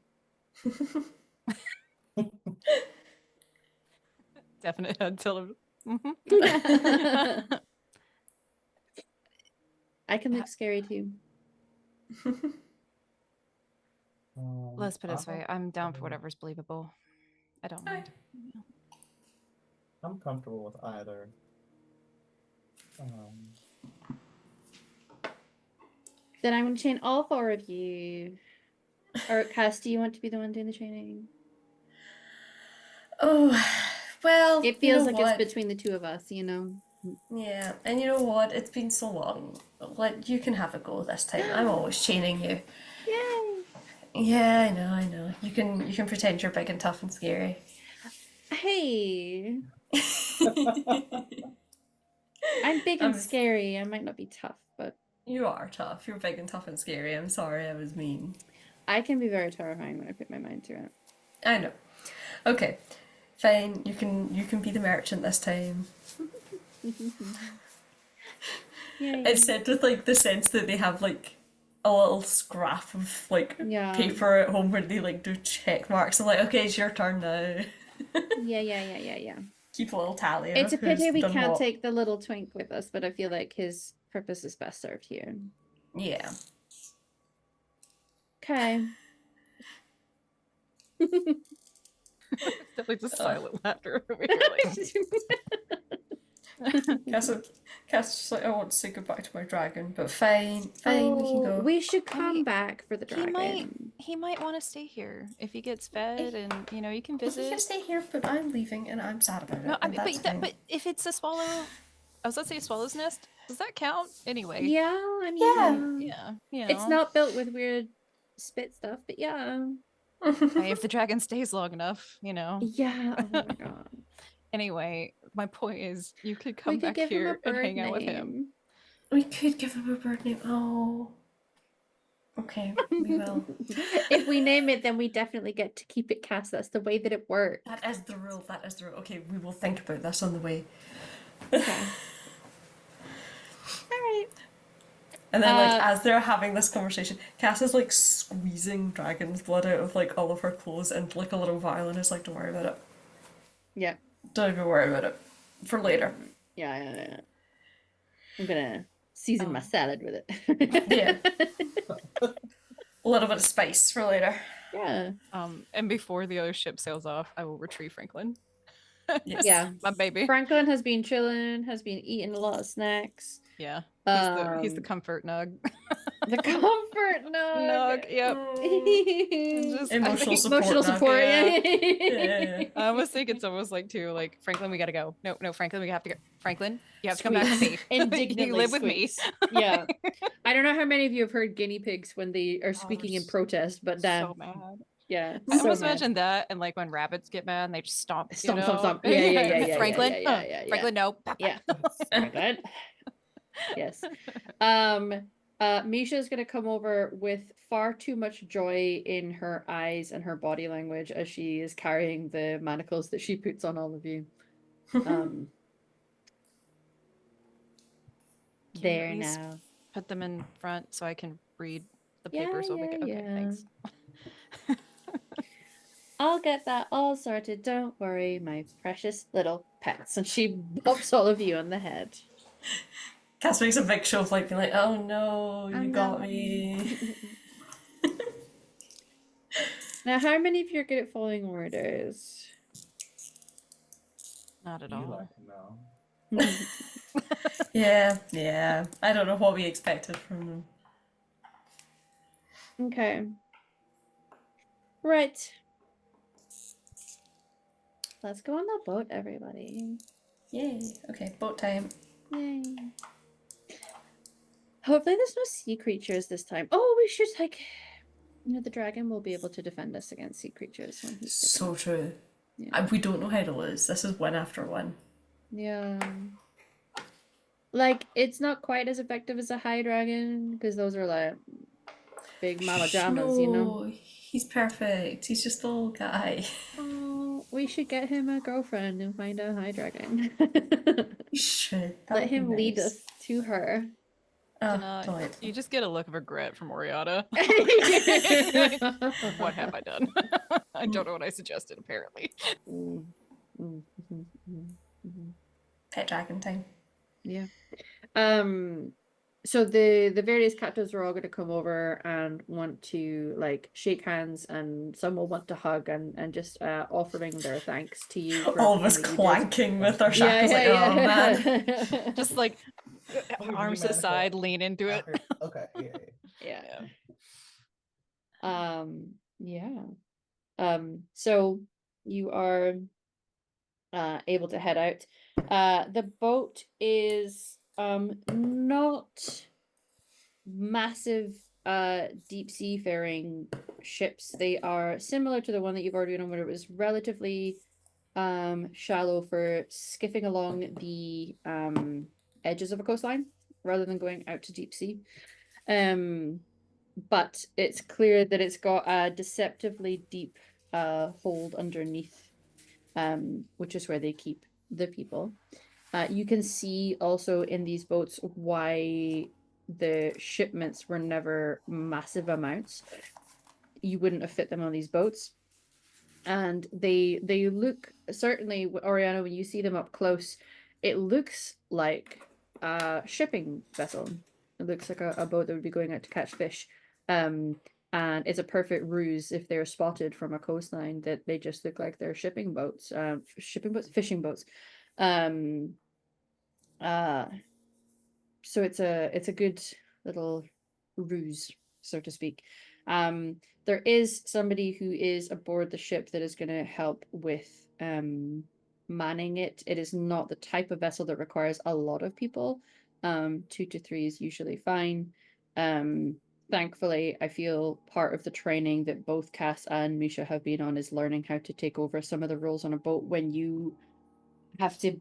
Speaker 3: Definite head tilt. Mhm.
Speaker 1: I can look scary too.
Speaker 3: Let's put it this
Speaker 2: I'm-
Speaker 3: way. I'm down for whatever's believable. I don't mind.
Speaker 2: I'm comfortable with either. Um,
Speaker 1: Then I'm going to chain all 4 of you. Or Cass, do you want to be the one doing the training?
Speaker 4: Oh, well,
Speaker 1: It
Speaker 4: you
Speaker 1: feels
Speaker 4: know
Speaker 1: like
Speaker 4: what?
Speaker 1: it's between the 2 of us, you know?
Speaker 4: Yeah, and you know what? It's been so long. Like, you can have a go this time. I'm always chaining you.
Speaker 1: Yay!
Speaker 4: Yeah, I know. You can pretend you're big and tough and scary.
Speaker 1: Hey, I'm big and
Speaker 4: I'm-
Speaker 1: scary. I might not be tough, but
Speaker 4: You are tough. You're big and tough and scary. I'm sorry, I was mean.
Speaker 1: I can be very terrifying when I put my mind to it.
Speaker 4: I know. Okay, fine. You can be the merchant this time.
Speaker 1: Yay.
Speaker 4: It's said with like the sense that they have like a little scrap of like
Speaker 1: Yeah.
Speaker 4: paper at home where they like do check marks. I'm like, okay, it's your turn now.
Speaker 1: Yeah.
Speaker 4: Keep a little tally. of
Speaker 1: It's a pity
Speaker 4: who's
Speaker 1: we
Speaker 4: done
Speaker 1: can't
Speaker 4: what.
Speaker 1: take the little twink with us, but I feel like his purpose is best served here.
Speaker 4: Yeah.
Speaker 1: Okay.
Speaker 3: Definitely just silent laughter over here.
Speaker 4: Cass just like, I want to say goodbye to my dragon, but fine, we can go.
Speaker 1: We should
Speaker 3: I
Speaker 1: come
Speaker 3: mean,
Speaker 1: back for the dragon.
Speaker 3: he might want to stay here if he gets fed, and you know you can
Speaker 4: You can
Speaker 3: visit.
Speaker 4: stay here, but I'm leaving and I'm sad about it.
Speaker 3: No, I
Speaker 4: and
Speaker 3: mean,
Speaker 4: that's fine.
Speaker 3: but if it's a swallow, I was gonna say a swallow's nest. Does that count anyway?
Speaker 1: Yeah, I mean,
Speaker 4: Yeah.
Speaker 3: Yeah, you
Speaker 1: it's
Speaker 3: know.
Speaker 1: not built with weird spit stuff, but yeah.
Speaker 3: Hey, if the dragon stays long enough, you know.
Speaker 1: Yeah, oh my god.
Speaker 3: Anyway, my point is, you could
Speaker 1: We
Speaker 3: come
Speaker 1: could
Speaker 3: back
Speaker 1: give him a
Speaker 3: here and
Speaker 1: bird
Speaker 3: hang out with him.
Speaker 1: name.
Speaker 4: We could give him a bird name. Oh. Okay, we will.
Speaker 1: If we name it, then we definitely get to keep it cast. That's the way that it works.
Speaker 4: That is the rule. That is the rule. Okay, we will think about this on the way.
Speaker 1: Okay. Alright.
Speaker 4: And then, like,
Speaker 1: Uh,
Speaker 4: as they're having this conversation, Cass is like squeezing dragon's blood out of like all of her clothes into like a little vial, and is like, "Don't worry about it.
Speaker 1: Yeah.
Speaker 4: Don't even worry about it. For later."
Speaker 1: Yeah. I'm gonna season my
Speaker 3: Oh.
Speaker 1: salad with it.
Speaker 4: Yeah. A little bit of spice for later.
Speaker 1: Yeah.
Speaker 3: And before the other ship sails off, I will retrieve Franklin.
Speaker 4: Yes.
Speaker 1: Yeah.
Speaker 3: My baby.
Speaker 1: Franklin has been chilling, has been eating a lot of snacks.
Speaker 3: Yeah. He's the comfort nug.
Speaker 1: The comfort nug.
Speaker 3: Nug, yep.
Speaker 1: Just,
Speaker 4: Emotional
Speaker 1: emotional
Speaker 4: support
Speaker 1: support.
Speaker 3: nug,
Speaker 1: Yeah.
Speaker 3: I almost think it's almost like too like Franklin, we gotta go. No, Franklin, we have to go. Franklin, you have to come back with me.
Speaker 1: Indignantly
Speaker 3: You live with me.
Speaker 1: squeaks. Yeah. I don't know how many of you have heard guinea pigs when they are
Speaker 3: they're
Speaker 1: speaking in
Speaker 3: so-
Speaker 1: protest, but damn.
Speaker 3: So mad.
Speaker 1: Yeah.
Speaker 3: I
Speaker 1: so
Speaker 3: almost
Speaker 1: mad.
Speaker 3: imagine that, and like when rabbits get mad and they just stomp. you
Speaker 1: Stomp,
Speaker 3: know?
Speaker 1: stomp, stomp. Yeah.
Speaker 3: Franklin,
Speaker 1: Yeah.
Speaker 3: Franklin, no.
Speaker 1: Yeah. Franklin. Yes. Misha is going to come over with far too much joy in her eyes and her body language as she is carrying the manacles that she puts on all of you.
Speaker 3: Can you at
Speaker 1: There
Speaker 3: least
Speaker 1: now.
Speaker 3: Put them in front so I can read the
Speaker 1: Yeah,
Speaker 3: papers. Okay,
Speaker 1: yeah.
Speaker 3: thanks.
Speaker 1: I'll get that all sorted. Don't worry, my precious little pets. And she bops all of you on the head.
Speaker 4: Cass makes a big show of like being like, "Oh no, you
Speaker 1: Oh,
Speaker 4: got
Speaker 1: no.
Speaker 4: me."
Speaker 1: Now, how many of you are good at following orders?
Speaker 3: Not at
Speaker 2: You
Speaker 3: all.
Speaker 2: let me know.
Speaker 4: Yeah. I don't know what we expected from them.
Speaker 1: Okay. Right. Let's go on the boat, everybody.
Speaker 4: Yay. Okay, boat time.
Speaker 1: Yay. Hopefully there's no sea creatures this time. Oh, we should the dragon will be able to defend us against sea creatures when he's
Speaker 4: So true.
Speaker 1: Yeah.
Speaker 4: And we don't know how to lose. This is win after win.
Speaker 1: Yeah. Like, it's not quite as effective as a high dragon, because those are like big mama jamas, you know?
Speaker 4: No, he's perfect. He's just a little guy.
Speaker 1: Oh, we should get him a girlfriend and find a high dragon.
Speaker 4: We should. That
Speaker 1: Let
Speaker 4: would be
Speaker 1: him lead
Speaker 4: nice.
Speaker 1: us to her.
Speaker 4: Oh,
Speaker 3: Cannot- you just get a look of regret from Oriana. What have I done? I don't know what I suggested, apparently.
Speaker 4: pet dragon time.
Speaker 1: Yeah. So the various captives are all going to come over and want to like shake hands, and some will want to hug and just offering their thanks to you for
Speaker 4: All of us
Speaker 1: everything that you did.
Speaker 4: clanking with our
Speaker 1: Yeah,
Speaker 4: shackles, like, oh man.
Speaker 1: yeah.
Speaker 3: Just like
Speaker 2: Let me
Speaker 3: arms
Speaker 2: re-manifest
Speaker 3: aside, lean into it.
Speaker 2: after- Okay, yeah.
Speaker 1: Yeah.
Speaker 3: Yeah.
Speaker 1: Yeah. So you are able to head out. The boat is not massive deep seafaring ships. They are similar to the one that you've already done, where it was relatively shallow for skiffing along the edges of a coastline rather than going out to deep sea. But it's clear that it's got a deceptively deep hold underneath, which is where they keep the people. You can see also in these boats why the shipments were never massive amounts. You wouldn't have fit them on these boats. And they look, certainly, Oriana, when you see them up close, it looks like a shipping vessel. It looks like a boat that would be going out to catch fish. And it's a perfect ruse if they're spotted from a coastline that they just look like they're fishing boats. So it's a good little ruse, so to speak. There is somebody who is aboard the ship that is going to help with manning it. It is not the type of vessel that requires a lot of people. 2 to 3 is usually fine. Thankfully, I feel part of the training that both Cass and Misha have been on is learning how to take over some of the roles on a boat when you have to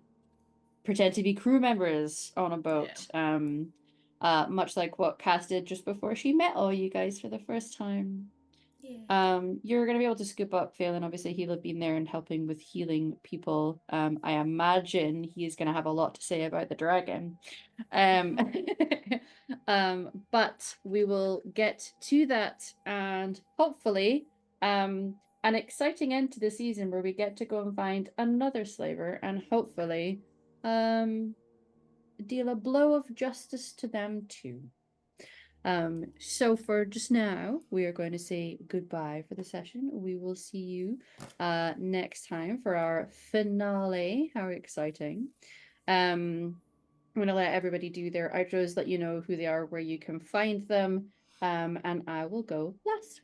Speaker 1: pretend to be crew members on a boat. Much like what Cass did just before she met all you guys for the first time.
Speaker 4: Yeah.
Speaker 1: You're gonna be able to scoop up Phelan. Obviously, he'll have been there and helping with healing people. I imagine he's gonna have a lot to say about the dragon. But we will get to that, and hopefully, an exciting end to the season where we get to go and find another slaver, and hopefully, deal a blow of justice to them too. So for just now, we are going to say goodbye for the session. We will see you next time for our finale. How exciting. I'm gonna let everybody do their outros, let you know who they are, where you can find them. And I will go last.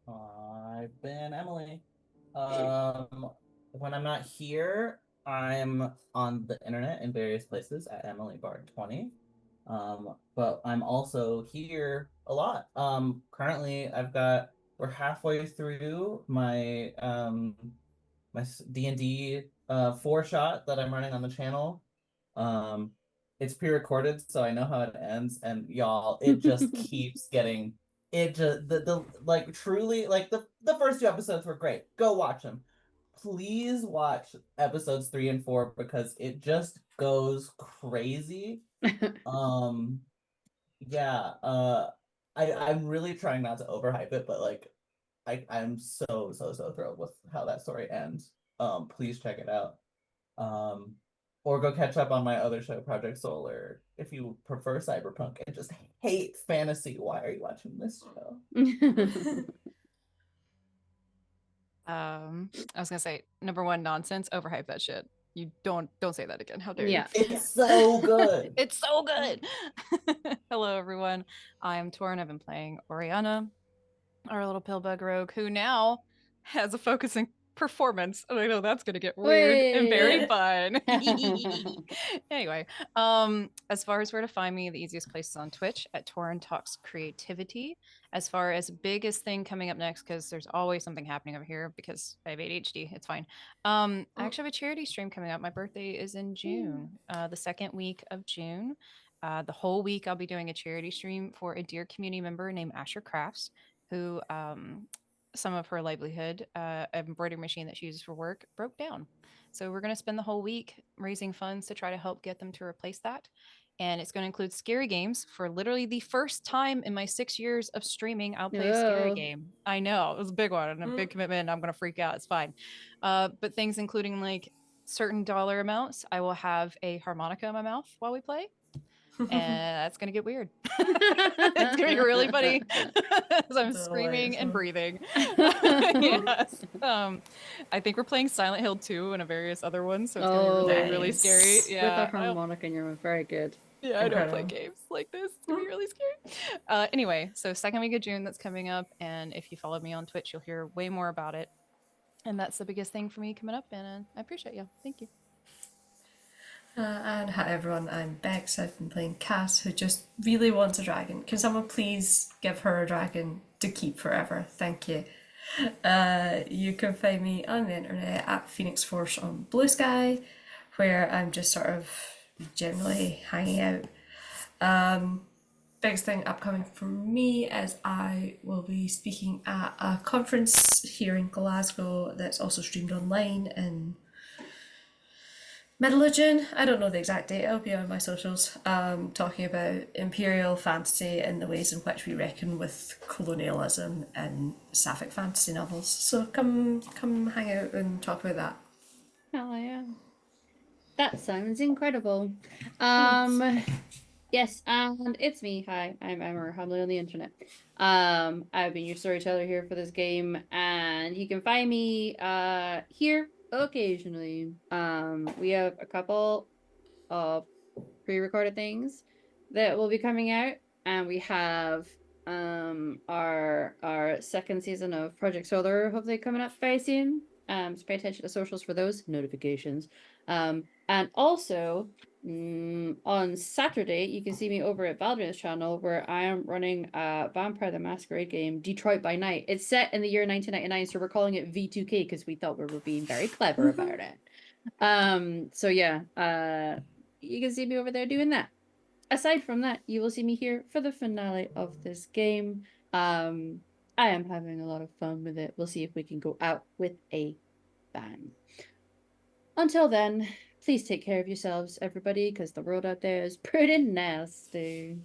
Speaker 2: I've been Emily. When I'm not here, I'm on the internet in various places at EmilyBard20. But I'm also here a lot. Currently we're halfway through my my D&D 4-shot that I'm running on the channel. It's pre-recorded, so I know how it ends, and y'all, it just keeps getting the like truly like the first 2 episodes were great. Go watch them. Please watch episodes 3 and 4 because it just goes crazy. Yeah, I'm really trying not to overhype it, but like I'm so thrilled with how that story ends. Please check it out. Or go catch up on my other show, Project Solar. If you prefer cyberpunk and just hate fantasy, why are you watching this show?
Speaker 3: I was gonna say, number one, nonsense, overhype that shit. You don't say that again. How dare
Speaker 1: Yeah.
Speaker 3: you?
Speaker 2: It's so good.
Speaker 3: It's so good. Hello, everyone. I'm Torin. I've been playing Oriana, our little pillbug rogue, who now has a focus in performance. And I know that's gonna get weird and very
Speaker 1: Whey!
Speaker 3: fun. Anyway, as far as where to find me, the easiest place is on Twitch at Torin Talks Creativity. As far as biggest thing coming up next, because there's always something happening over here because I have ADHD. It's fine. I actually have a charity stream coming up. My birthday is in June, the second week of June. The whole week I'll be doing a charity stream for a dear community member named Asher Crafts, who some of her livelihood, embroidery machine that she uses for work, broke down. So we're going to spend the whole week raising funds to try to help get them to replace that. And it's going to include scary games. For literally the first time in my 6 years of streaming, I'll play a scary
Speaker 1: Oh.
Speaker 3: game. I know, it was a big one and a big commitment. I'm going to freak out. It's fine. But things including like certain dollar amounts, I will have a harmonica in my mouth while we play. And that's gonna get weird. It's gonna be really funny as I'm screaming and breathing. Yes. I think we're playing Silent Hill 2 and a various other ones, so it's gonna be really, really scary.
Speaker 4: Nice.
Speaker 3: Yeah,
Speaker 1: With a harmonica in your mouth, very good.
Speaker 3: yeah, I don't play
Speaker 4: Incredible.
Speaker 3: games like this. It's gonna be really scary. Anyway, so second week of June that's coming up, and if you follow me on Twitch, you'll hear way more about it. And that's the biggest thing for me coming up, and I appreciate you. Thank you.
Speaker 4: And hi everyone, I'm Bex. I've been playing Cass, who just really wants a dragon. Can someone please give her a dragon to keep forever? Thank you. You can find me on the internet at Phoenix Force on Blue Sky, where I'm just sort of generally hanging out. Biggest thing upcoming for me is I will be speaking at a conference here in Glasgow that's also streamed online in middle of June. I don't know the exact date, it'll be on my socials. Talking about imperial fantasy and the ways in which we reckon with colonialism in sapphic fantasy novels. So come hang out and talk about that.
Speaker 1: Oh yeah. That sounds incredible. Yes, and it's me. Hi, I'm Emma, humbly on the internet. I've been your storyteller here for this game, and you can find me here occasionally. We have a couple of pre-recorded things that will be coming out, and we have our second season of Project Solar hopefully coming up very soon. So pay attention to socials for those notifications. And also on Saturday, you can see me over at Valdrin's channel where I am running a Vampire the Masquerade game, Detroit by Night. It's set in the year 1999, so we're calling it V2K because we thought we were being very clever about it. So yeah, you can see me over there doing that. Aside from that, you will see me here for the finale of this game. I am having a lot of fun with it. We'll see if we can go out with a bang. Until then, please take care of yourselves, everybody, because the world out there is pretty nasty.